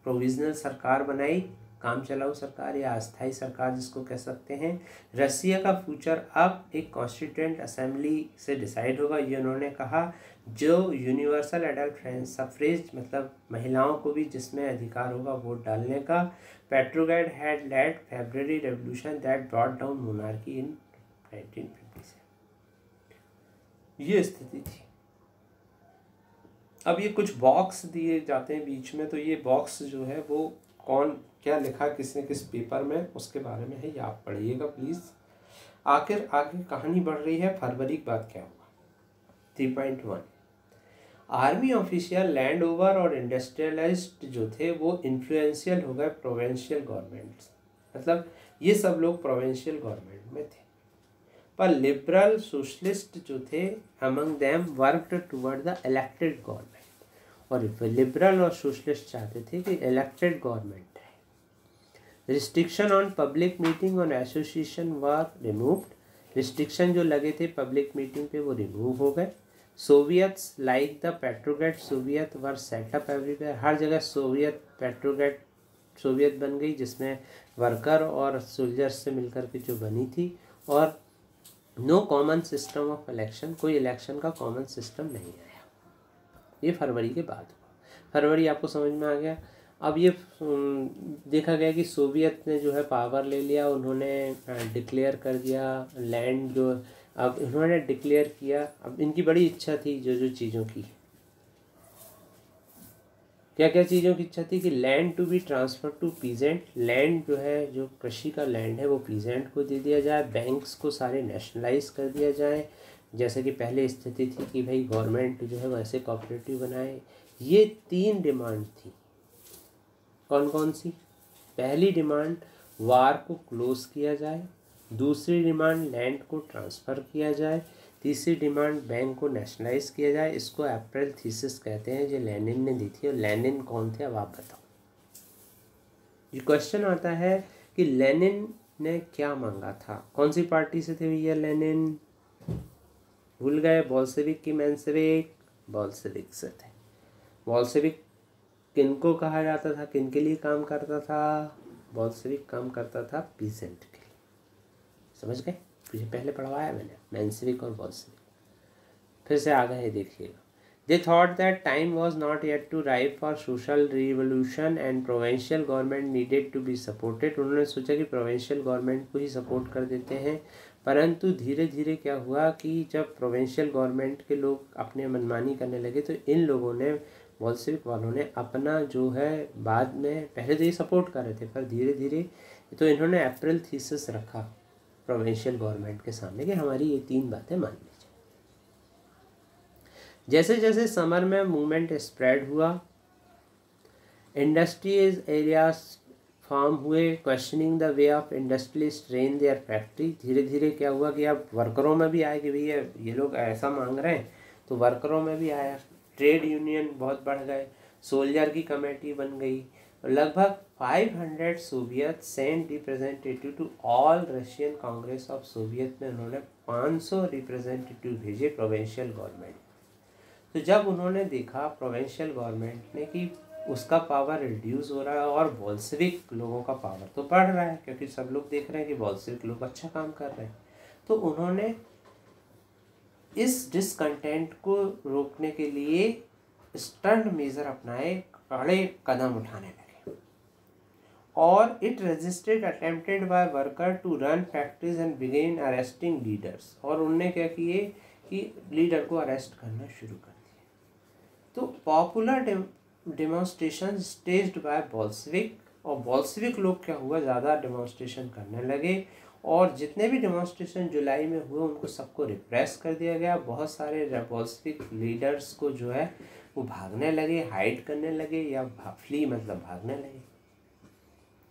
प्रोविजनल सरकार बनाई, काम चलाऊ सरकार या अस्थायी सरकार जिसको कह सकते हैं। रसिया का फ्यूचर अब एक कॉन्स्टिट्यूएंट असेंबली से डिसाइड होगा, ये उन्होंने कहा। जो यूनिवर्सल एडल्ट सफ्रेज मतलब महिलाओं को भी जिसमें अधिकार होगा वोट डालने का। Petrograd had led February revolution that brought down monarchy in 1957। ये स्थिति थी। अब ये कुछ बॉक्स दिए जाते हैं बीच में, तो ये बॉक्स जो है वो कौन क्या लिखा किसने किस पेपर में, उसके बारे में है, ये आप पढ़िएगा प्लीज़। आखिर आगे कहानी बढ़ रही है। फरवरी के बाद क्या हुआ? 3.1 आर्मी ऑफिशियल, लैंड ओवर और इंडस्ट्रियलिस्ट जो थे वो इन्फ्लुएंशियल हो गए प्रोविंशियल गवर्नमेंट्स। मतलब ये सब लोग प्रोविंशियल गवर्नमेंट में थे, पर लिबरल सोशलिस्ट जो थे among them worked toward the elected government. और लिबरल और सोशलिस्ट चाहते थे कि इलेक्टेड गवर्नमेंट है। रिस्ट्रिक्शन ऑन पब्लिक मीटिंग और एसोसिएशन वर रिमूव्ड। रिस्ट्रिक्शन जो लगे थे पब्लिक मीटिंग पे वो रिमूव हो गए। Soviets like the Petrograd soviet were set up everywhere. हर जगह सोवियत पेट्रोग्रेड सोवियत बन गई जिसमें वर्कर और सोल्जर्स से मिलकर के जो बनी थी। और no common system of election, कोई इलेक्शन का कॉमन सिस्टम नहीं आया। ये फरवरी के बाद हुआ। फरवरी आपको समझ में आ गया। अब ये देखा गया कि सोवियत ने जो है पावर ले लिया, उन्होंने डिक्लेयर कर दिया लैंड जो, अब इन्होंने डिक्लेयर किया, अब इनकी बड़ी इच्छा थी जो जो चीज़ों की, क्या क्या चीज़ों की इच्छा थी कि land to be transfer to peasant, land जो है जो कृषि का लैंड है वो पीजेंट को दे दिया जाए, बैंक्स को सारे नेशनलाइज कर दिया जाए, जैसे कि पहले स्थिति थी कि भाई गवर्नमेंट जो है वैसे कोऑपरेटिव बनाए। ये 3 डिमांड थी। कौन कौन सी? पहली डिमांड वार को क्लोज किया जाए, दूसरी डिमांड लैंड को ट्रांसफ़र किया जाए, तीसरी डिमांड बैंक को नेशनलाइज किया जाए। इसको अप्रैल थीसिस कहते हैं, जो लेनिन ने दी थी। और लेनिन कौन थे अब आप बताओ। ये क्वेश्चन आता है कि लेनिन ने क्या मांगा था, कौन सी पार्टी से थे भैया लेनिन? भूल गए? बोल्शेविक की मेंशेविक? बोल्शेविक से थे। बोल्शेविक किनको कहा जाता था, किन के लिए काम करता था? बोल्शेविक काम करता था पीसेंट के लिए। समझ गए? मुझे पहले पढ़वाया मैंने मेंशेविक और बोल्शेविक। फिर से आ गए देखिएगा। They thought that time was not yet too ripe for social revolution and provincial government needed to be supported. उन्होंने सोचा कि प्रोविंशियल गवर्नमेंट को ही सपोर्ट कर देते हैं, परंतु धीरे धीरे क्या हुआ कि जब प्रोविंशियल गवर्नमेंट के लोग अपने मनमानी करने लगे तो इन लोगों ने, बोल्शेविक वालों ने अपना जो है बाद में, पहले तो ये सपोर्ट कर रहे थे पर धीरे धीरे तो इन्होंने अप्रैल थीसिस रखा प्रोविंशियल गवर्नमेंट के सामने कि हमारी ये 3 बातें मान लीजिए। जैसे जैसे समर में मूवमेंट स्प्रेड हुआ, इंडस्ट्रीज एरियाज फॉर्म हुए, questioning the way of industrialist ran their factory. धीरे धीरे क्या हुआ कि अब वर्करों में भी आए कि भैया ये लोग ऐसा मांग रहे हैं, तो वर्करों में भी आया। ट्रेड यूनियन बहुत बढ़ गए, सोल्जर की कमेटी बन गई। लगभग 500 Soviet sent representative to all Russian congress of Soviet में उन्होंने 500 रिप्रेजेंटेटिव भेजे प्रोविंशियल गवर्नमेंट। तो जब उन्होंने देखा प्रोविंशियल गवर्नमेंट ने कि उसका पावर रिड्यूस हो रहा है और बोल्शेविक लोगों का पावर तो बढ़ रहा है, क्योंकि सब लोग देख रहे हैं कि बोल्शेविक लोग अच्छा काम कर रहे हैं, तो उन्होंने इस डिसकंटेंट को रोकने के लिए स्टर्न मेजर अपनाए, कड़े कदम उठाने लगे। और it resisted attempted by worker to run factories and began arresting leaders. और उनने क्या किए कि लीडर को अरेस्ट करना शुरू कर दिया। तो popular demonstration staged by Bolshevik, और बोल्शेविक लोग क्या हुआ ज़्यादा डेमोन्स्ट्रेशन करने लगे, और जितने भी डेमोन्स्ट्रेशन जुलाई में हुए उनको सबको रिप्रेस कर दिया गया। बहुत सारे बोल्शेविक लीडर्स को जो है वो भागने लगे, हाइड करने लगे, या फ्ली मतलब भागने लगे।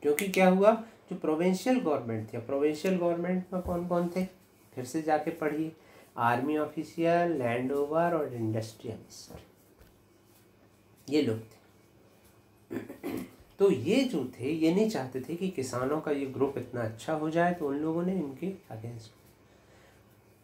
क्योंकि क्या हुआ, जो प्रोविंशियल गवर्नमेंट थी, प्रोविंशियल गवर्नमेंट में कौन कौन थे फिर से जाके पढ़िए, आर्मी ऑफिशियल, लैंड ओवर और इंडस्ट्रियलिस्ट, ये लोग थे। तो ये जो थे ये नहीं चाहते थे कि किसानों का ये ग्रुप इतना अच्छा हो जाए, तो उन लोगों ने इनके अगेंस्ट।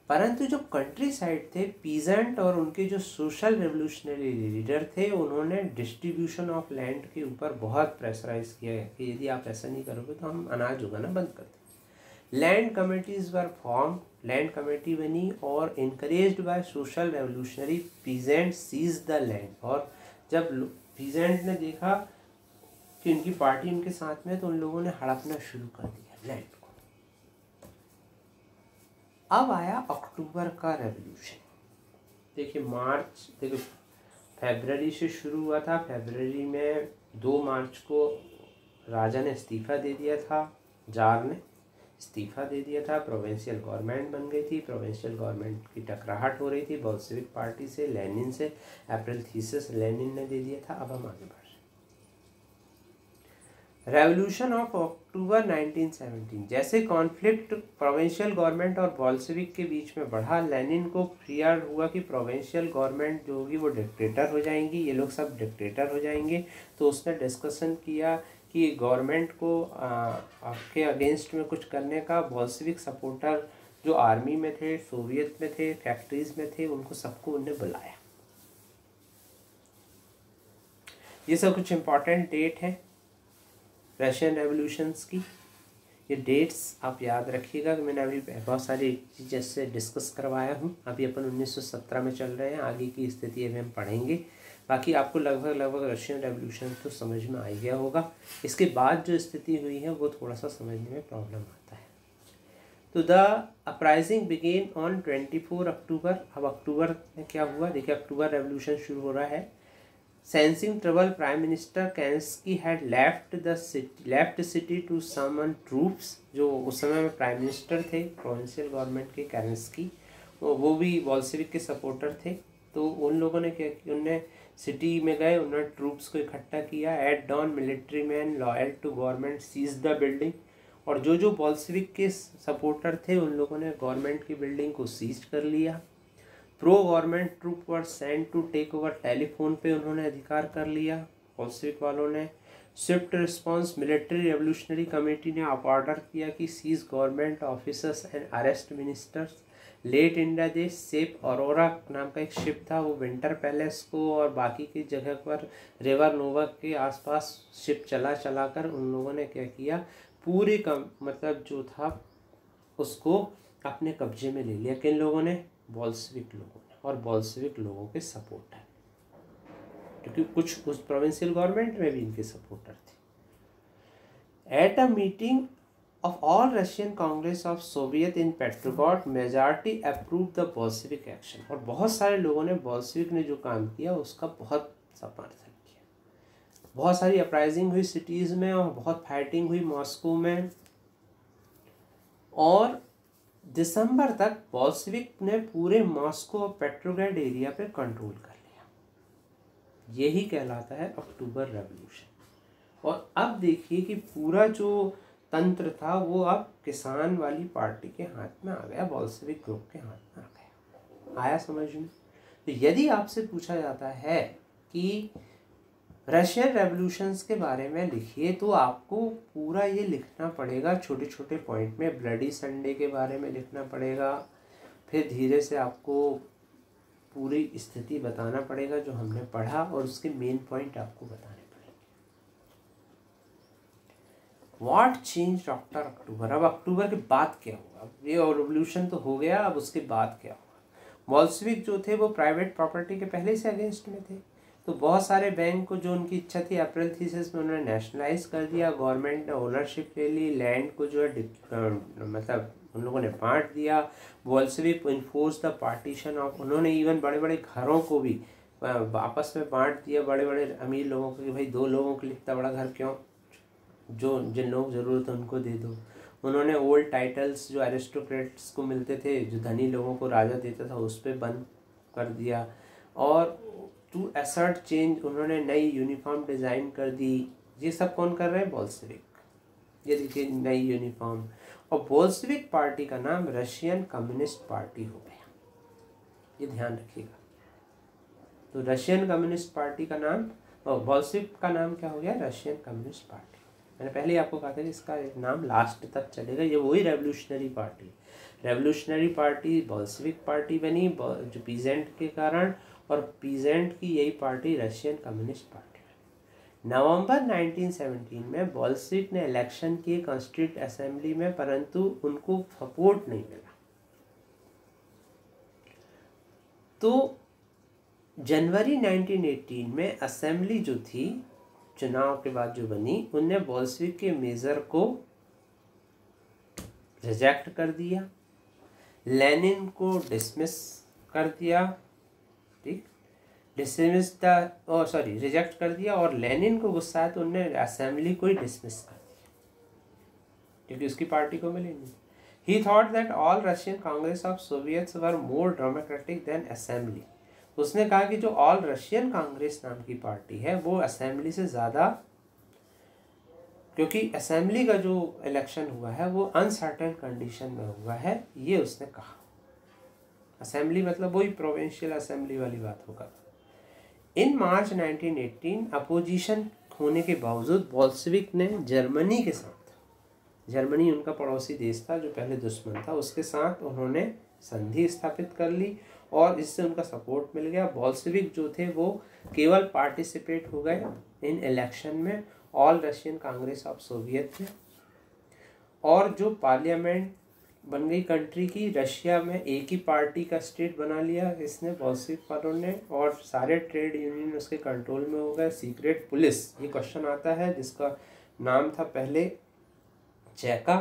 परंतु जो कंट्री साइड थे पीजेंट और उनके जो सोशल रेवोल्यूशनरी लीडर थे, उन्होंने डिस्ट्रीब्यूशन ऑफ लैंड के ऊपर बहुत प्रेशराइज किया है कि यदि आप ऐसा नहीं करोगे तो हम अनाज उगाना बंद कर दें। Land committees were form, land committee बनी, और encouraged by social revolutionary peasant seize the land. और जब पीजेंट ने देखा कि उनकी पार्टी उनके साथ में, तो उन लोगों ने हड़पना शुरू कर दिया लैंड को। अब आया अक्टूबर का रेवोल्यूशन। देखिए मार्च, देखिए फरवरी से शुरू हुआ था। फरवरी में 2 मार्च को राजा ने इस्तीफा दे दिया था, जार ने इस्तीफा दे दिया था, प्रोविंशियल गवर्नमेंट बन गई थी। प्रोविंशियल गवर्नमेंट की टकराहट हो रही थी बोल्शेविक पार्टी से, लेनिन से। अप्रैल थीसिस लेनिन ने दे दिया था। अब हम आगे बढ़ रहे हैं। Revolution of October 1917। जैसे कॉन्फ्लिक्ट प्रोविंशियल गवर्नमेंट और बोल्शेविक के बीच में बढ़ा, लेनिन को फियर हुआ कि प्रोविंशियल गवर्नमेंट जो होगी वो डिक्टेटर हो जाएंगी, ये लोग सब डिक्टेटर हो जाएंगे। तो उसने डिस्कशन किया कि गवर्नमेंट को आपके अगेंस्ट में कुछ करने का। बोल्शेविक सपोर्टर जो आर्मी में थे, सोवियत में थे, फैक्ट्रीज में थे, उनको सबको उनने बुलाया। ये सब कुछ इम्पॉर्टेंट डेट है रशियन रेवोल्यूशंस की। ये डेट्स आप याद रखिएगा कि मैंने अभी बहुत सारी चीज़ें से डिस्कस करवाया हूँ। अभी अपन 1917 में चल रहे हैं, आगे की स्थिति अभी हम पढ़ेंगे। बाकी आपको लगभग रशियन रेवोल्यूशन तो समझ में आ ही गया होगा। इसके बाद जो स्थिति हुई है वो थोड़ा सा समझने में प्रॉब्लम आता है। तो द अपराइजिंग बिगेन ऑन 24 अक्टूबर। अब अक्टूबर में क्या हुआ, देखिए अक्टूबर रेवोल्यूशन शुरू हो रहा है। Sensing trouble, prime minister Kerensky had left city to summon troops. जो उस समय में प्राइम मिनिस्टर थे प्रोविंशियल गवर्नमेंट के, कैंस्की, वो भी बोल्शेविक के सपोर्टर थे। तो उन लोगों ने क्या किया, उनने सिटी में गए, उन्होंने ट्रूप्स को इकट्ठा किया। At dawn military man loyal to government seize the building. और जो बोल्शेविक के सपोर्टर थे उन लोगों ने गवर्नमेंट की बिल्डिंग को सीज कर लिया। Pro government troop were sent to take over. Telephone पे उन्होंने अधिकार कर लिया बोल्शेविक वालों ने। Swift response, military revolutionary committee ने ऑर्डर किया कि seize government officers and arrest ministers. Late in the day, ship Aurora नाम का एक शिप था, वो विंटर पैलेस को और बाकी की जगह पर रिवर नोवा के आसपास शिप चला कर उन लोगों ने क्या किया, पूरी मतलब जो था उसको अपने कब्जे में ले लिया। किन लोगों ने, बोल्शेविक लोगों ने, और बोल्शेविक लोगों के सपोर्टर, क्योंकि कुछ उस प्रोविंशियल गवर्नमेंट में भी इनके सपोर्टर थे। At a meeting of all Russian Congress of Soviet in Petrograd, majority approved the Bolshevik action। और बहुत सारे लोगों ने बोल्शेविक ने जो काम किया उसका बहुत समर्थन किया। बहुत सारी अपराइजिंग हुई सिटीज़ में और बहुत फाइटिंग हुई मॉस्को में, और दिसंबर तक बोल्शेविक ने पूरे मॉस्को और पेट्रोग्राड एरिया पे कंट्रोल कर लिया। यही कहलाता है अक्टूबर रेवोल्यूशन। और अब देखिए कि पूरा जो तंत्र था वो अब किसान वाली पार्टी के हाथ में आ गया, बोल्शेविक ग्रुप के हाथ में आ गया। आया समझ में? तो यदि आपसे पूछा जाता है कि रशियन रेवोल्यूशंस के बारे में लिखिए, तो आपको पूरा ये लिखना पड़ेगा छोटे छोटे पॉइंट में। ब्लडी संडे के बारे में लिखना पड़ेगा, फिर धीरे से आपको पूरी स्थिति बताना पड़ेगा जो हमने पढ़ा, और उसके मेन पॉइंट आपको बताने पड़ेंगे। व्हाट चेंज आफ्टर अक्टूबर। अब अक्टूबर के बाद क्या हुआ, ये रेवोल्यूशन तो हो गया, अब उसके बाद क्या हुआ। बोल्शेविक जो थे वो प्राइवेट प्रॉपर्टी के पहले से अगेंस्ट में थे, तो बहुत सारे बैंक को जो उनकी इच्छा थी अप्रैल थीसिस में उन्होंने नेशनलाइज कर दिया। गवर्नमेंट ने ओनरशिप ले ली, लैंड को जो है मतलब उन लोगों ने बांट दिया। Bolshevik enforce the partition of, उन्होंने इवन बड़े बड़े घरों को भी आपस में बांट दिया, बड़े बड़े अमीर लोगों को, कि भाई 2 लोगों के लिए इतना बड़ा घर क्यों, जो जिन लोग ज़रूरत है उनको दे दो। उन्होंने ओल्ड टाइटल्स जो एरिस्टोक्रेट्स को मिलते थे, जो धनी लोगों को राजा देता था, उस पर बंद कर दिया। और टू असर्ट चेंज, उन्होंने नई यूनिफॉर्म डिज़ाइन कर दी। ये सब कौन कर रहे हैं, बोल्शेविक। ये देखिए नई यूनिफॉर्म। और बोल्शेविक पार्टी का नाम रशियन कम्युनिस्ट पार्टी हो गया, ये ध्यान रखिएगा। तो रशियन कम्युनिस्ट पार्टी का नाम, और बोल्शेविक का नाम क्या हो गया, रशियन कम्युनिस्ट पार्टी। मैंने पहले ही आपको कहा था कि इसका एक नाम लास्ट तक चलेगा। ये वही रेवोल्यूशनरी पार्टी बोल्शेविक पार्टी बनी जो पीजेंट के कारण, और पीजेंट की यही पार्टी रशियन कम्युनिस्ट पार्टी बनी। नवंबर 1917 में बोल्शेविक ने इलेक्शन किए कॉन्स्टिट्यूंट असेंबली में, परंतु उनको सपोर्ट नहीं मिला। तो जनवरी 1918 में असेंबली जो थी चुनाव के बाद जो बनी, उनने बोल्शेविक के मेजर को रिजेक्ट कर दिया, लेनिन को डिसमिस कर दिया, ठीक, रिजेक्ट कर दिया। और लेनिन को गुस्सा है तो उनने असेंबली को ही डिसमिस कर दिया, क्योंकि उसकी पार्टी को मिली नहीं। He thought that all Russian congress of Soviets were more democratic than assembly. उसने कहा कि जो ऑल रशियन कांग्रेस नाम की पार्टी है वो असेंबली से ज़्यादा, क्योंकि असेंबली का जो इलेक्शन हुआ है वो अनसर्टेन कंडीशन में हुआ है, ये उसने कहा। असेंबली मतलब वही प्रोविंशियल असेंबली वाली बात होगा। इन मार्च 1918 अपोजिशन होने के बावजूद बोल्शेविक ने जर्मनी के साथ, जर्मनी उनका पड़ोसी देश था जो पहले दुश्मन था, उसके साथ उन्होंने संधि स्थापित कर ली, और इससे उनका सपोर्ट मिल गया। बोल्शेविक जो थे वो केवल पार्टिसिपेट हो गए इन इलेक्शन में all Russian congress of Soviet में, और जो पार्लियामेंट बन गई कंट्री की। रशिया में एक ही पार्टी का स्टेट बना लिया इसने, बोल्शेविक वालों ने, और सारे ट्रेड यूनियन उसके कंट्रोल में हो गए। सीक्रेट पुलिस, ये क्वेश्चन आता है, जिसका नाम था पहले चेका,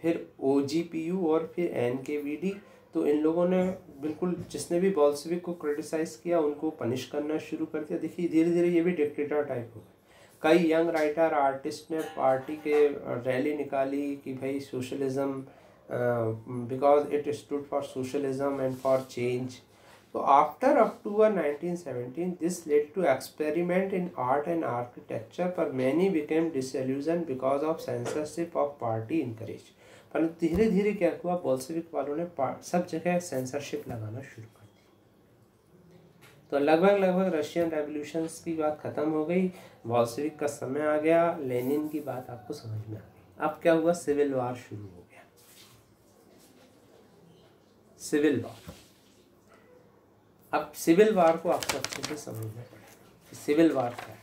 फिर OGPU और फिर NKVD। तो इन लोगों ने बिल्कुल, जिसने भी बोल्शेविक को क्रिटिसाइज़ किया उनको पनिश करना शुरू कर दिया। देखिए धीरे धीरे ये भी डिक्टेटर टाइप हो गए। कई यंग राइटर आर्टिस्ट ने पार्टी के रैली निकाली कि भाई socialism, because it stood for socialism and for change. तो after October 1917 this led to experiment in art and architecture, पर many became disillusion because of censorship of party encourage. पर धीरे धीरे क्या हुआ, बोल्शेविक वालों ने सब जगह सेंसरशिप लगाना शुरू कर दी। तो लगभग रशियन रेवोल्यूशंस की बात खत्म हो गई, बोल्शेविक का समय आ गया, लेनिन की बात आपको समझ में आ गई। अब क्या हुआ, सिविल वार शुरू हो गया। सिविल वार, अब सिविल वार को आपको अच्छे से समझना पड़ेगा। सिविल वार क्या है?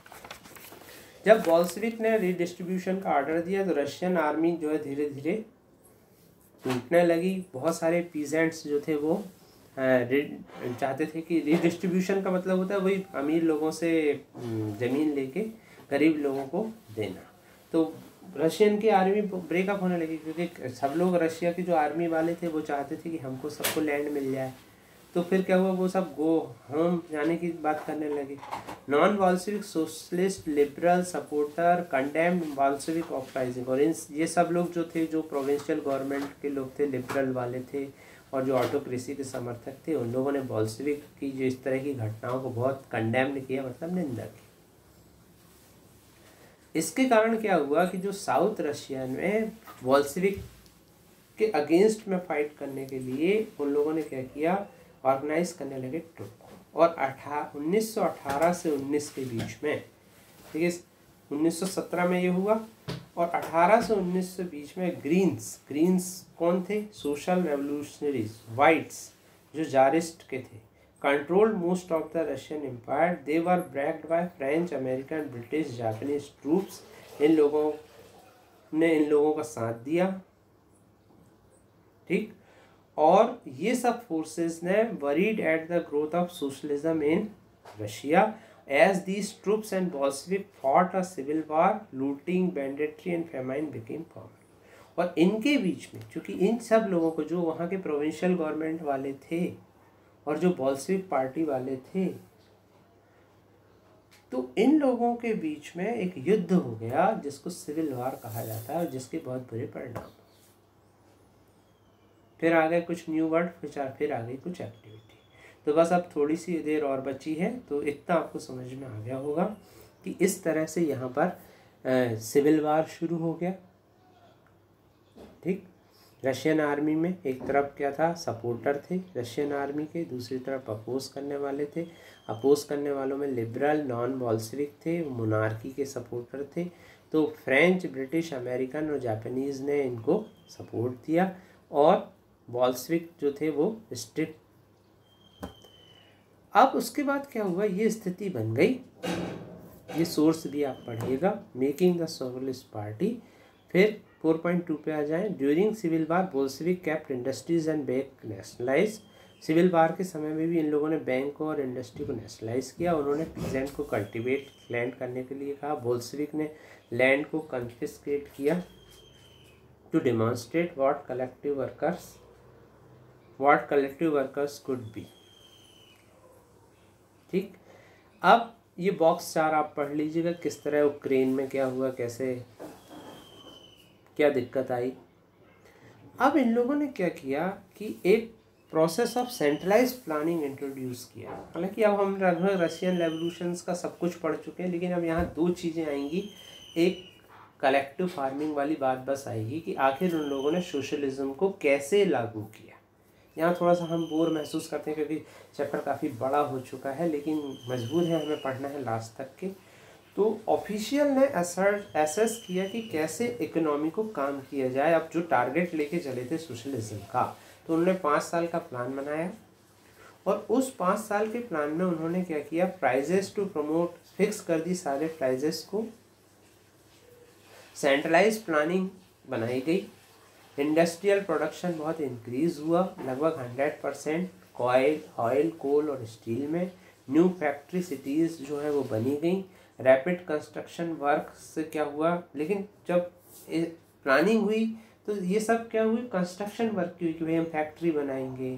जब बोल्शेविक ने रीडिस्ट्रीब्यूशन का ऑर्डर दिया तो रशियन आर्मी जो है धीरे धीरे टूटने लगी। बहुत सारे पीजेंट्स जो थे वो चाहते थे कि रीडिस्ट्रीब्यूशन का मतलब होता है वही अमीर लोगों से ज़मीन लेके गरीब लोगों को देना। तो रशियन की आर्मी ब्रेकअप होने लगी, क्योंकि सब लोग रशिया की जो आर्मी वाले थे वो चाहते थे कि हमको सबको लैंड मिल जाए। तो फिर क्या हुआ, वो सब गो होम जाने की बात करने लगे। Non Bolshevik socialist liberal supporter condemned Bolshevik uprising, और ये सब लोग जो थे, जो प्रोविंशियल गवर्नमेंट के लोग थे, लिबरल वाले थे और जो ऑटोक्रेसी के समर्थक थे, उन लोगों ने बोल्शेविक की जो इस तरह की घटनाओं को बहुत कंडेम्ड किया, मतलब निंदा की। इसके कारण क्या हुआ कि जो साउथ रशिया में बोल्शेविक के अगेंस्ट में फाइट करने के लिए उन लोगों ने क्या किया, ऑर्गेनाइज करने लगे ट्रुप को। और 1918 से 19 के बीच में, ठीक है, 1917 में ये हुआ, और 18 से 19 के बीच में ग्रीन्स कौन थे, सोशल रेवोल्यूशनरीज, वाइट्स जो जारिस्ट के थे, controlled most of the Russian empire. They were backed by French, American, British, Japanese troops. इन लोगों ने इन लोगों का साथ दिया, ठीक। और ये सब फोर्सेस ने worried at the growth of socialism in Russia as these troops and Bolshevik fought a civil war, looting, banditry and famine became common. और इनके बीच में, क्योंकि इन सब लोगों को, जो वहाँ के प्रोविंशियल गवर्नमेंट वाले थे और जो बोल्शेविक पार्टी वाले थे, तो इन लोगों के बीच में एक युद्ध हो गया जिसको सिविल वार कहा जाता है, और जिसके बहुत बुरे परिणाम। फिर आ गए कुछ न्यू वर्ड, फिर आ गई कुछ एक्टिविटी। तो बस अब थोड़ी सी देर और बची है, तो इतना आपको समझ में आ गया होगा कि इस तरह से यहाँ पर सिविल वार शुरू हो गया, ठीक। रशियन आर्मी में एक तरफ क्या था, सपोर्टर थे रशियन आर्मी के, दूसरी तरफ अपोज करने वाले थे। अपोज करने वालों में लिबरल, नॉन बोल्शेविक थे, मोनार्की के सपोर्टर थे। तो फ्रेंच, ब्रिटिश, अमेरिकन और जापानीज़ ने इनको सपोर्ट दिया, और बोल्शेविक जो थे वो स्ट्रिक्ट। अब उसके बाद क्या हुआ, ये स्थिति बन गई, ये सोर्स भी आप पढ़िएगा, मेकिंग द सोशलिस्ट पार्टी। फिर 4.2 पे आ जाएं। During civil war Bolshevik kept industries and bank nationalise. Civil war के समय में भी इन लोगों ने बैंक और इंडस्ट्री को नेशनलाइज किया। उन्होंने पीजेंट को कल्टिवेट लैंड करने के लिए कहा। बोल्शेविक ने लैंड को कन्फिस्केट किया to demonstrate what collective workers could be, ठीक। अब ये बॉक्स 4 आप पढ़ लीजिएगा, किस तरह यूक्रेन में क्या हुआ, कैसे क्या दिक्कत आई। अब इन लोगों ने क्या किया कि एक process of centralise planning introduce किया। हालांकि अब हम रशियन रेवोल्यूशंस का सब कुछ पढ़ चुके हैं, लेकिन अब यहाँ 2 चीज़ें आएंगी। एक कलेक्टिव फार्मिंग वाली बात बस आएगी कि आखिर उन लोगों ने सोशलिज्म को कैसे लागू किया। यहाँ थोड़ा सा हम बोर महसूस करते हैं क्योंकि चैप्टर काफ़ी बड़ा हो चुका है, लेकिन मजबूर है हमें पढ़ना है लास्ट तक के। तो ऑफिशियल ने एसेस किया कि कैसे इकोनॉमी को काम किया जाए। अब जो टारगेट लेके चले थे सोशलिज्म का, तो उन्होंने 5 साल का प्लान बनाया, और उस 5 साल के प्लान में उन्होंने क्या किया, प्राइजेस टू प्रमोट फिक्स कर दी सारे प्राइजेस को। सेंट्रलाइज प्लानिंग बनाई गई, इंडस्ट्रियल प्रोडक्शन बहुत इंक्रीज़ हुआ, लगभग 100% ऑयल, कोल और स्टील में। न्यू फैक्ट्री सिटीज़ जो है वो बनी गई। रैपिड कंस्ट्रक्शन वर्क से क्या हुआ, लेकिन जब प्लानिंग हुई तो ये सब क्या हुई, कंस्ट्रक्शन वर्क की हुई कि भाई हम फैक्ट्री बनाएंगे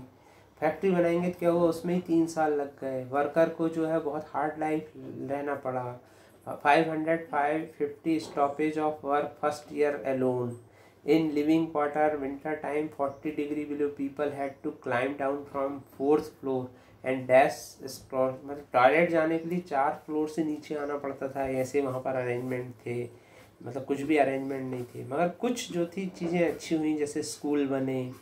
तो क्या हुआ, उसमें ही 3 साल लग गए। वर्कर को जो है बहुत हार्ड लाइफ रहना पड़ा। 550 stoppage of work first year alone. In living quarter winter time 40 degree below people had to climb down from 4th floor and dash स्क्रॉल, मतलब टॉयलेट जाने के लिए 4 फ्लोर से नीचे आना पड़ता था। ऐसे वहाँ पर अरेंजमेंट थे, मतलब कुछ भी अरेंजमेंट नहीं थे। मगर कुछ जो थी चीज़ें अच्छी हुई, जैसे स्कूल बने,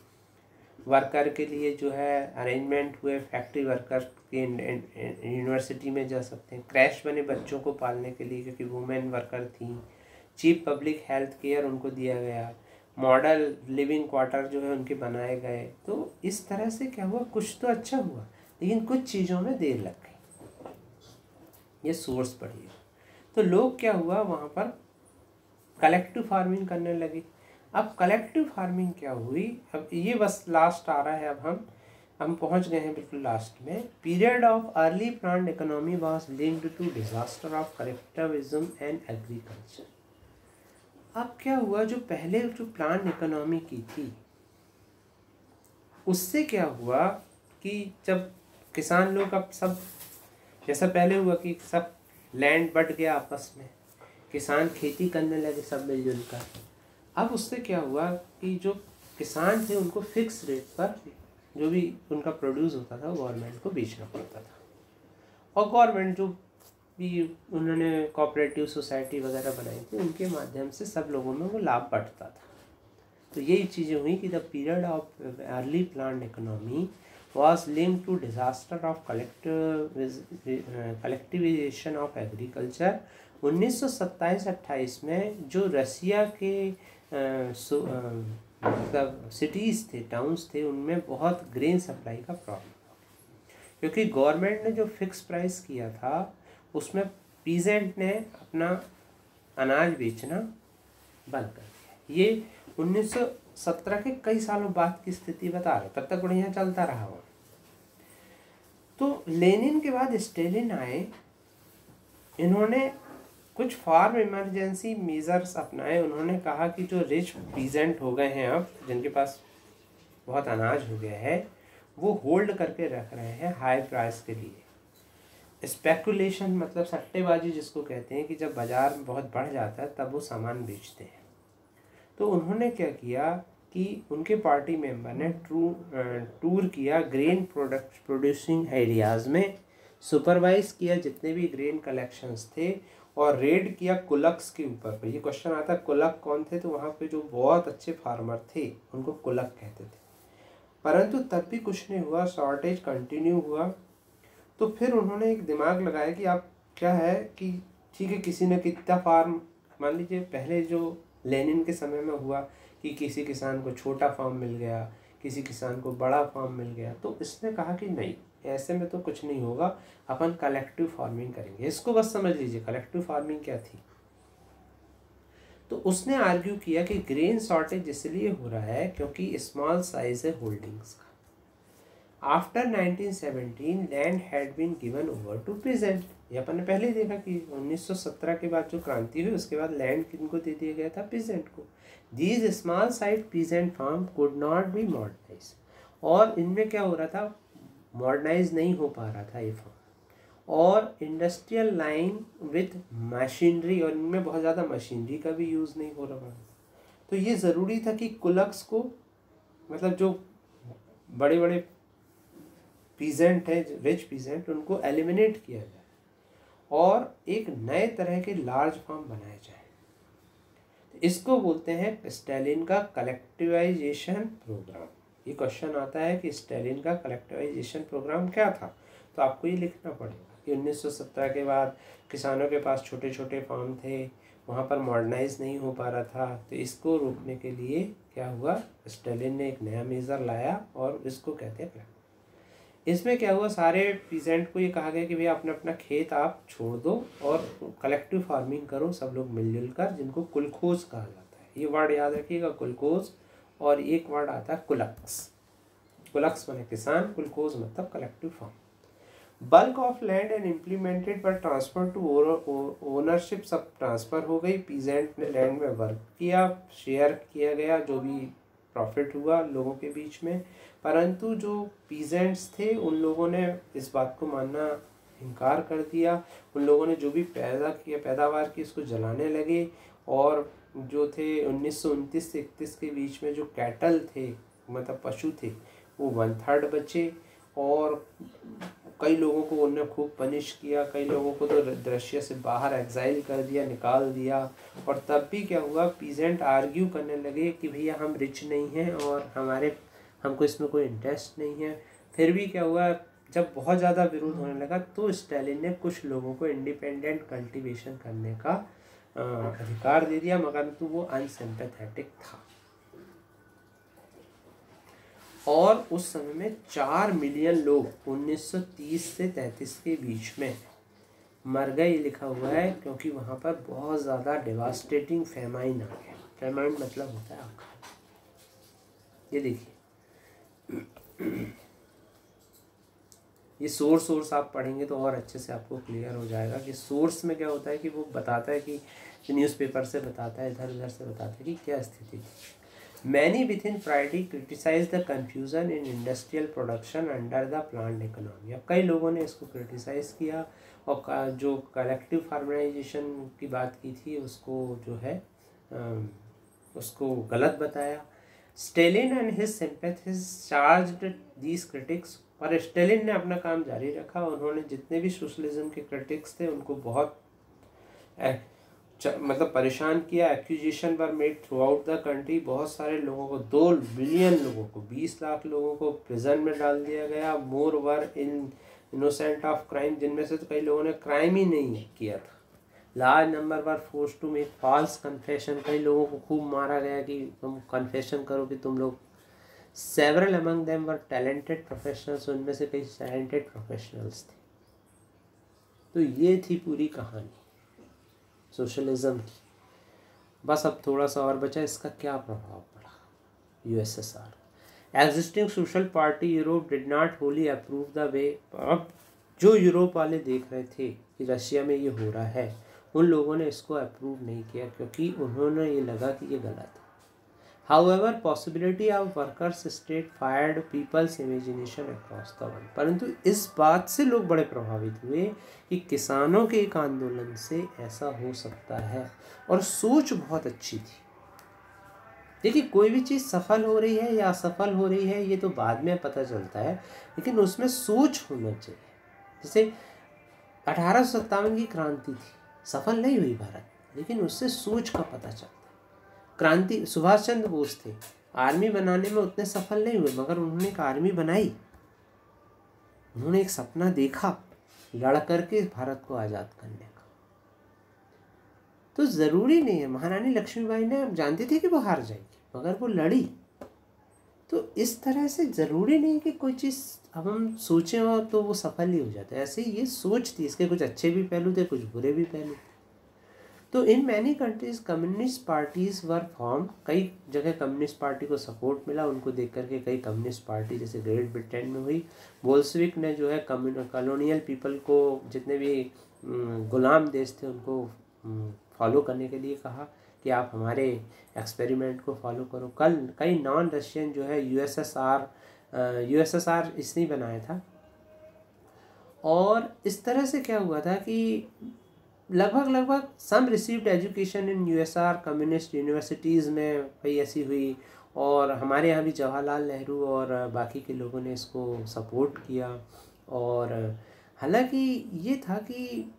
वर्कर के लिए जो है अरेंजमेंट हुए, फैक्ट्री वर्कर के यूनिवर्सिटी में जा सकते हैं। क्रैश बने बच्चों को पालने के लिए क्योंकि वुमेन वर्कर थी। चीप पब्लिक हेल्थ केयर उनको दिया गया। मॉडल लिविंग क्वार्टर जो है उनके बनाए गए। तो इस तरह से क्या हुआ, कुछ तो अच्छा हुआ, लेकिन कुछ चीज़ों में देर लग गई। ये सोर्स पढ़िए। तो लोग क्या हुआ, वहाँ पर कलेक्टिव फार्मिंग करने लगे। अब कलेक्टिव फार्मिंग क्या हुई, अब ये बस लास्ट आ रहा है। अब हम पहुंच गए हैं बिल्कुल लास्ट में। Period of early planned economy was linked to disaster of collectivism and agriculture. अब क्या हुआ, जो पहले जो प्लांट इकोनॉमी की थी उससे क्या हुआ कि जब किसान लोग अब सब, जैसा पहले हुआ कि सब लैंड बट गया आपस में, किसान खेती करने लगे सब मिलजुल कर। अब उससे क्या हुआ कि जो किसान थे उनको फिक्स रेट पर जो भी उनका प्रोड्यूस होता था गवर्नमेंट को बेचना पड़ता था। और गवर्नमेंट जो भी उन्होंने कोऑपरेटिव सोसाइटी वगैरह बनाई थी उनके माध्यम से सब लोगों में वो लाभ बंटता था। तो यही चीज़ें हुई कि the period of early planned economy was linked to disaster of collectivization of agriculture। 1927-28 में जो रसिया के मतलब सिटीज़ थे, टाउन्स थे, उनमें बहुत ग्रेन सप्लाई का प्रॉब्लम था क्योंकि गवर्नमेंट ने जो फिक्स प्राइस किया था उसमें पीजेंट ने अपना अनाज बेचना बंद कर दिया। ये 1917 के कई सालों बाद की स्थिति बता रहे, तब तक बढ़िया चलता रहा वो। तो लेनिन के बाद स्टेलिन आए, इन्होंने कुछ फार्म इमरजेंसी मेजर्स अपनाए। उन्होंने कहा कि जो रिच पीजेंट हो गए हैं, अब जिनके पास बहुत अनाज हो गया है, वो होल्ड करके रख रहे हैं हाई प्राइस के लिए। स्पेकुलेशन मतलब सट्टेबाजी जिसको कहते हैं कि जब बाज़ार बहुत बढ़ जाता है तब वो सामान बेचते हैं। तो उन्होंने क्या किया कि उनके पार्टी मेंबर ने टूर किया ग्रेन प्रोड्यूसिंग एरियाज़ में, सुपरवाइज किया जितने भी ग्रेन कलेक्शंस थे और रेड किया कुलक्स के ऊपर। ये क्वेश्चन आता है कुलक कौन थे, तो वहाँ पे जो बहुत अच्छे फार्मर थे उनको कुलक कहते थे। परंतु तब भी कुछ नहीं हुआ, शॉर्टेज कंटिन्यू हुआ। तो फिर उन्होंने एक दिमाग लगाया कि आप क्या है कि ठीक है, किसी ने कितना फार्म, मान लीजिए पहले जो लेनिन के समय में हुआ कि किसी किसान को छोटा फार्म मिल गया, किसी किसान को बड़ा फार्म मिल गया, तो इसने कहा कि नहीं, ऐसे में तो कुछ नहीं होगा, अपन कलेक्टिव फार्मिंग करेंगे। इसको बस समझ लीजिए कलेक्टिव फार्मिंग क्या थी। तो उसने आर्ग्यू किया कि ग्रेन शॉर्टेज इसलिए हो रहा है क्योंकि स्मॉल साइज है होल्डिंग्स का। After 1917 land had been given over to peasant. ये अपन ने पहले ही देखा कि 1917 के बाद जो क्रांति हुई उसके बाद लैंड किनको दे दिया गया था, पीजेंट को। These small size peasant farm could not be modernise. और इनमें क्या हो रहा था, मॉडर्नाइज नहीं हो पा रहा था ये फार्म। और इंडस्ट्रियल लाइन विथ मशीनरी, और इनमें बहुत ज़्यादा मशीनरी का भी यूज़ नहीं हो रहा। तो ये ज़रूरी था कि कुलक्स को, मतलब जो बड़े बड़े पीजेंट है, रिच पीजेंट, उनको एलिमिनेट किया जाए और एक नए तरह के लार्ज फार्म बनाए जाए। इसको बोलते हैं स्टालिन का कलेक्टिवाइजेशन प्रोग्राम। ये क्वेश्चन आता है कि स्टालिन का कलेक्टिवाइजेशन प्रोग्राम क्या था, तो आपको ये लिखना पड़ेगा कि 1917 के बाद किसानों के पास छोटे छोटे फार्म थे, वहाँ पर मॉडर्नाइज नहीं हो पा रहा था। तो इसको रोकने के लिए क्या हुआ, स्टालिन ने एक नया मेज़र लाया और इसको कहते हैं कलेक्टिव। इसमें क्या हुआ, सारे पीजेंट को ये कहा गया कि भैया अपना अपना खेत आप छोड़ दो और कलेक्टिव फार्मिंग करो सब लोग मिलजुल कर, जिनको कुलखोज कहा जाता है। ये वर्ड याद रखिएगा, कुलखोज और एक वर्ड आता है कुलक्स। कुलक्स माने किसान, कुलकोज मतलब collective farm. Bulk of land and implemented पर ट्रांसफर टू ओनरशिप, सब ट्रांसफ़र हो गई। पीजेंट ने लैंड में वर्क किया, शेयर किया गया, जो भी प्रॉफिट हुआ लोगों के बीच में। परंतु जो पीजेंट्स थे उन लोगों ने इस बात को मानना इनकार कर दिया। उन लोगों ने जो भी पैदा किया, पैदावार की, उसको जलाने लगे। और जो थे 1929 से 31 के बीच में जो कैटल थे, मतलब पशु थे, वो 1/3 बचे। और कई लोगों को उन्होंने खूब पनिश किया, कई लोगों को तो रशिया से बाहर एग्जाइल कर दिया, निकाल दिया। और तब भी क्या हुआ, पीजेंट आर्ग्यू करने लगे कि भैया हम रिच नहीं हैं और हमको इसमें कोई इंटरेस्ट नहीं है। फिर भी क्या हुआ, जब बहुत ज़्यादा विरोध होने लगा तो स्टालिन ने कुछ लोगों को इंडिपेंडेंट कल्टीवेशन करने का अधिकार दे दिया, मगर तो वो अनसिम्पैथेटिक था। और उस समय में 4 मिलियन लोग 1930 से 33 के बीच में मर गए, ये लिखा हुआ है, क्योंकि वहाँ पर बहुत ज़्यादा डेवास्टेटिंग फेमाइन आ गया। फेमाइन मतलब होता है आपका, ये देखिए, ये सोर्स आप पढ़ेंगे तो और अच्छे से आपको क्लियर हो जाएगा कि सोर्स में क्या होता है कि वो बताता है कि न्यूज़पेपर से बताता है, इधर उधर से बताता है कि क्या स्थिति थी। Many within Friday criticized the confusion in industrial production under the planned economy। अब कई लोगों ने इसको क्रिटिसाइज़ किया और जो कलेक्टिव फार्मलाइजेशन की बात की थी उसको जो है उसको गलत बताया। Stalin and his sympathies charged these critics, और स्टेलिन ने अपना काम जारी रखा। उन्होंने जितने भी सोशलिज्म के क्रिटिक्स थे उनको बहुत मतलब परेशान किया। Accusation were made through out the country, बहुत सारे लोगों को, 2 बिलियन लोगों को, 20 लाख लोगों को प्रिजन में डाल दिया गया। मोर वर इनोसेंट ऑफ क्राइम, जिनमें से तो कई लोगों ने क्राइम ही नहीं किया था। Large number were force to make false confession, कई लोगों को खूब मारा गया कि तुम कन्फेशन करो कि तुम लोग। Several among them were talented professionals, उनमें से कई टैलेंटेड प्रोफेशनल्स थे। तो ये थी पूरी कहानी सोशलिज्म की। बस अब थोड़ा सा और बचा, इसका क्या प्रभाव पड़ा USSR. Existing social party Europe did not Holi approve the way. अब जो यूरोप वाले देख रहे थे कि रशिया में ये हो रहा है, उन लोगों ने इसको अप्रूव नहीं किया, क्योंकि उन्होंने ये लगा कि ये गलत है। However, possibility of workers state fired people's imagination across the world। परंतु इस बात से लोग बड़े प्रभावित हुए कि किसानों के एक आंदोलन से ऐसा हो सकता है, और सोच बहुत अच्छी थी। देखिए, कोई भी चीज़ सफल हो रही है या असफल हो रही है ये तो बाद में पता चलता है, लेकिन उसमें सोच होना चाहिए। जैसे 1857 की क्रांति थी, सफल नहीं हुई भारत, लेकिन उससे सोच का पता चलता। क्रांति, सुभाष चंद्र बोस थे, आर्मी बनाने में उतने सफल नहीं हुए, मगर उन्होंने एक आर्मी बनाई। उन्होंने एक सपना देखा लड़ करके भारत को आज़ाद करने का। तो ज़रूरी नहीं है, महारानी लक्ष्मीबाई ने जानती थी कि वो हार जाएगी, मगर वो लड़ी। तो इस तरह से ज़रूरी नहीं कि कोई चीज़ अब हम सोचें और तो वो सफल ही हो जाता है। ऐसे ही ये सोच थी, इसके कुछ अच्छे भी पहलू थे, कुछ बुरे भी पहलू थे। तो in many countries communist parties were form, कई जगह कम्युनिस्ट पार्टी को सपोर्ट मिला। उनको देख करके कई कम्युनिस्ट पार्टी जैसे ग्रेट ब्रिटेन में हुई। बोल्शेविक ने जो है कॉलोनियल पीपल को, जितने भी गुलाम देश थे उनको फॉलो करने के लिए कहा कि आप हमारे एक्सपेरिमेंट को फॉलो करो। कई नॉन रशियन जो है यूएसएसआर इसने बनाया था। और इस तरह से क्या हुआ था कि लगभग some received education in USSR, communist universities में कई ऐसी हुई। और हमारे यहाँ भी जवाहरलाल नेहरू और बाकी के लोगों ने इसको सपोर्ट किया। और हालांकि ये था कि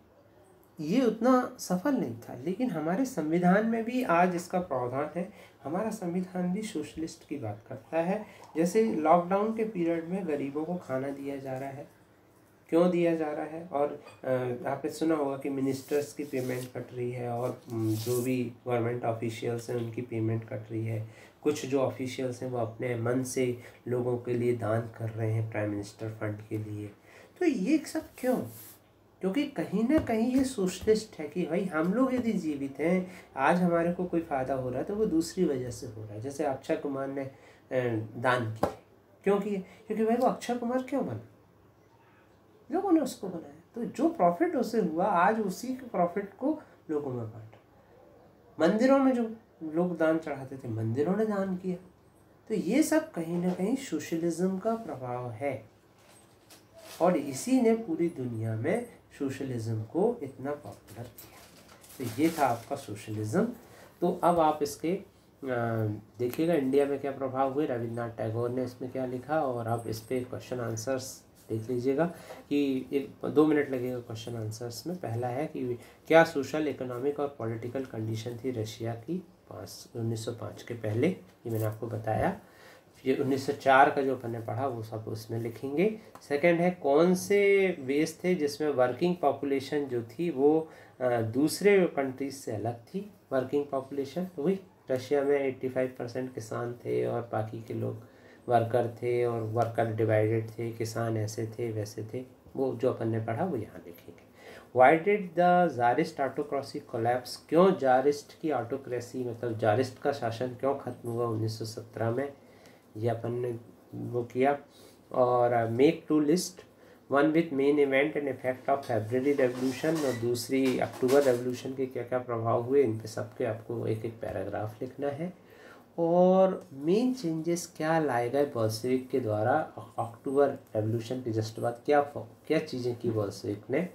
ये उतना सफल नहीं था, लेकिन हमारे संविधान में भी आज इसका प्रावधान है। हमारा संविधान भी सोशलिस्ट की बात करता है। जैसे लॉकडाउन के पीरियड में गरीबों को खाना दिया जा रहा है, क्यों दिया जा रहा है? और आपने सुना होगा कि मिनिस्टर्स की पेमेंट कट रही है, और जो भी गवर्नमेंट ऑफिशियल्स हैं उनकी पेमेंट कट रही है। कुछ जो ऑफिशियल्स हैं वो अपने मन से लोगों के लिए दान कर रहे हैं प्राइम मिनिस्टर फंड के लिए। तो ये सब क्यों? क्योंकि कहीं ना कहीं ये सोशलिस्ट है कि भाई हम लोग यदि जीवित हैं, आज हमारे को कोई फ़ायदा हो रहा है तो वो दूसरी वजह से हो रहा है। जैसे अक्षय कुमार ने दान किए, क्यों किए? क्योंकि भाई वो अक्षय कुमार क्यों बना? लोगों ने उसको बनाया, तो जो प्रॉफिट उससे हुआ आज उसी के प्रॉफिट को लोगों में बांटा। मंदिरों में जो लोग दान चढ़ाते थे, मंदिरों ने दान किया। तो ये सब कहीं ना कहीं सोशलिज्म का प्रभाव है, और इसी ने पूरी दुनिया में सोशलिज्म को इतना पॉपुलर किया। तो ये था आपका सोशलिज्म। तो अब आप इसके देखिएगा इंडिया में क्या प्रभाव हुए, रविन्द्रनाथ टैगोर ने इसमें क्या लिखा, और आप इस पर क्वेश्चन आंसर्स देख लीजिएगा कि 2 मिनट लगेगा क्वेश्चन आंसर्स में। पहला है कि क्या सोशल, इकोनॉमिक और पॉलिटिकल कंडीशन थी रशिया की 1905 के पहले, ये मैंने आपको बताया। ये 1904 का जो अपन ने पढ़ा वो सब उसमें लिखेंगे। सेकंड है कौन से वेस थे जिसमें वर्किंग पॉपुलेशन जो थी वो दूसरे कंट्रीज से अलग थी। वर्किंग पॉपुलेशन तो वही रशिया में 85% किसान थे और बाकी के लोग वर्कर थे, और वर्कर डिवाइडेड थे, किसान ऐसे थे वैसे थे, वो जो अपन ने पढ़ा वो यहाँ लिखेंगे। Why did the tsarist autocracy collapse, क्यों जारिस्ट की ऑटोक्रेसी मतलब जारिस्ट का शासन क्यों खत्म हुआ 1917 में, ये अपन ने वो किया। और make two list, one with main event and effect of February revolution, और दूसरी अक्टूबर रेवोल्यूशन के क्या क्या प्रभाव हुए, इन पे सबके आपको एक एक पैराग्राफ लिखना है। और मेन चेंजेस क्या लाए गए बोल्शेविक के द्वारा अक्टूबर रेवोल्यूशन के जस्ट बाद, क्या चीज़ें की बोल्शेविक ने।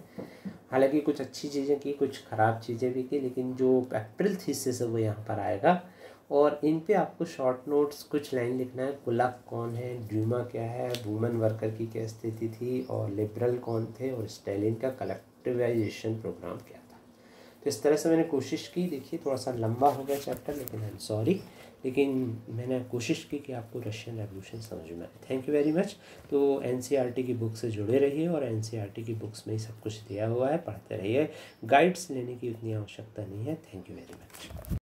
हालांकि कुछ अच्छी चीज़ें की, कुछ ख़राब चीज़ें भी की, लेकिन जो एप्रिल थीसिस है वो यहाँ पर आएगा। और इन पे आपको शॉर्ट नोट्स कुछ लाइन लिखना है। कुलक कौन है, ड्यूमा क्या है, वुमेन वर्कर की क्या स्थिति थी, और लिबरल कौन थे, और स्टालिन का कलेक्टिवाइजेशन प्रोग्राम क्या था। तो इस तरह से मैंने कोशिश की। देखिए थोड़ा सा लंबा हो गया चैप्टर, लेकिन आई एम सॉरी, लेकिन मैंने कोशिश की कि आपको रशियन रेवोल्यूशन समझ में आए। Thank you very much. तो एनसीईआरटी की बुक से जुड़े रहिए, और एनसीईआरटी की बुक्स में ही सब कुछ दिया हुआ है, पढ़ते रहिए। गाइड्स लेने की उतनी आवश्यकता नहीं है। Thank you very much.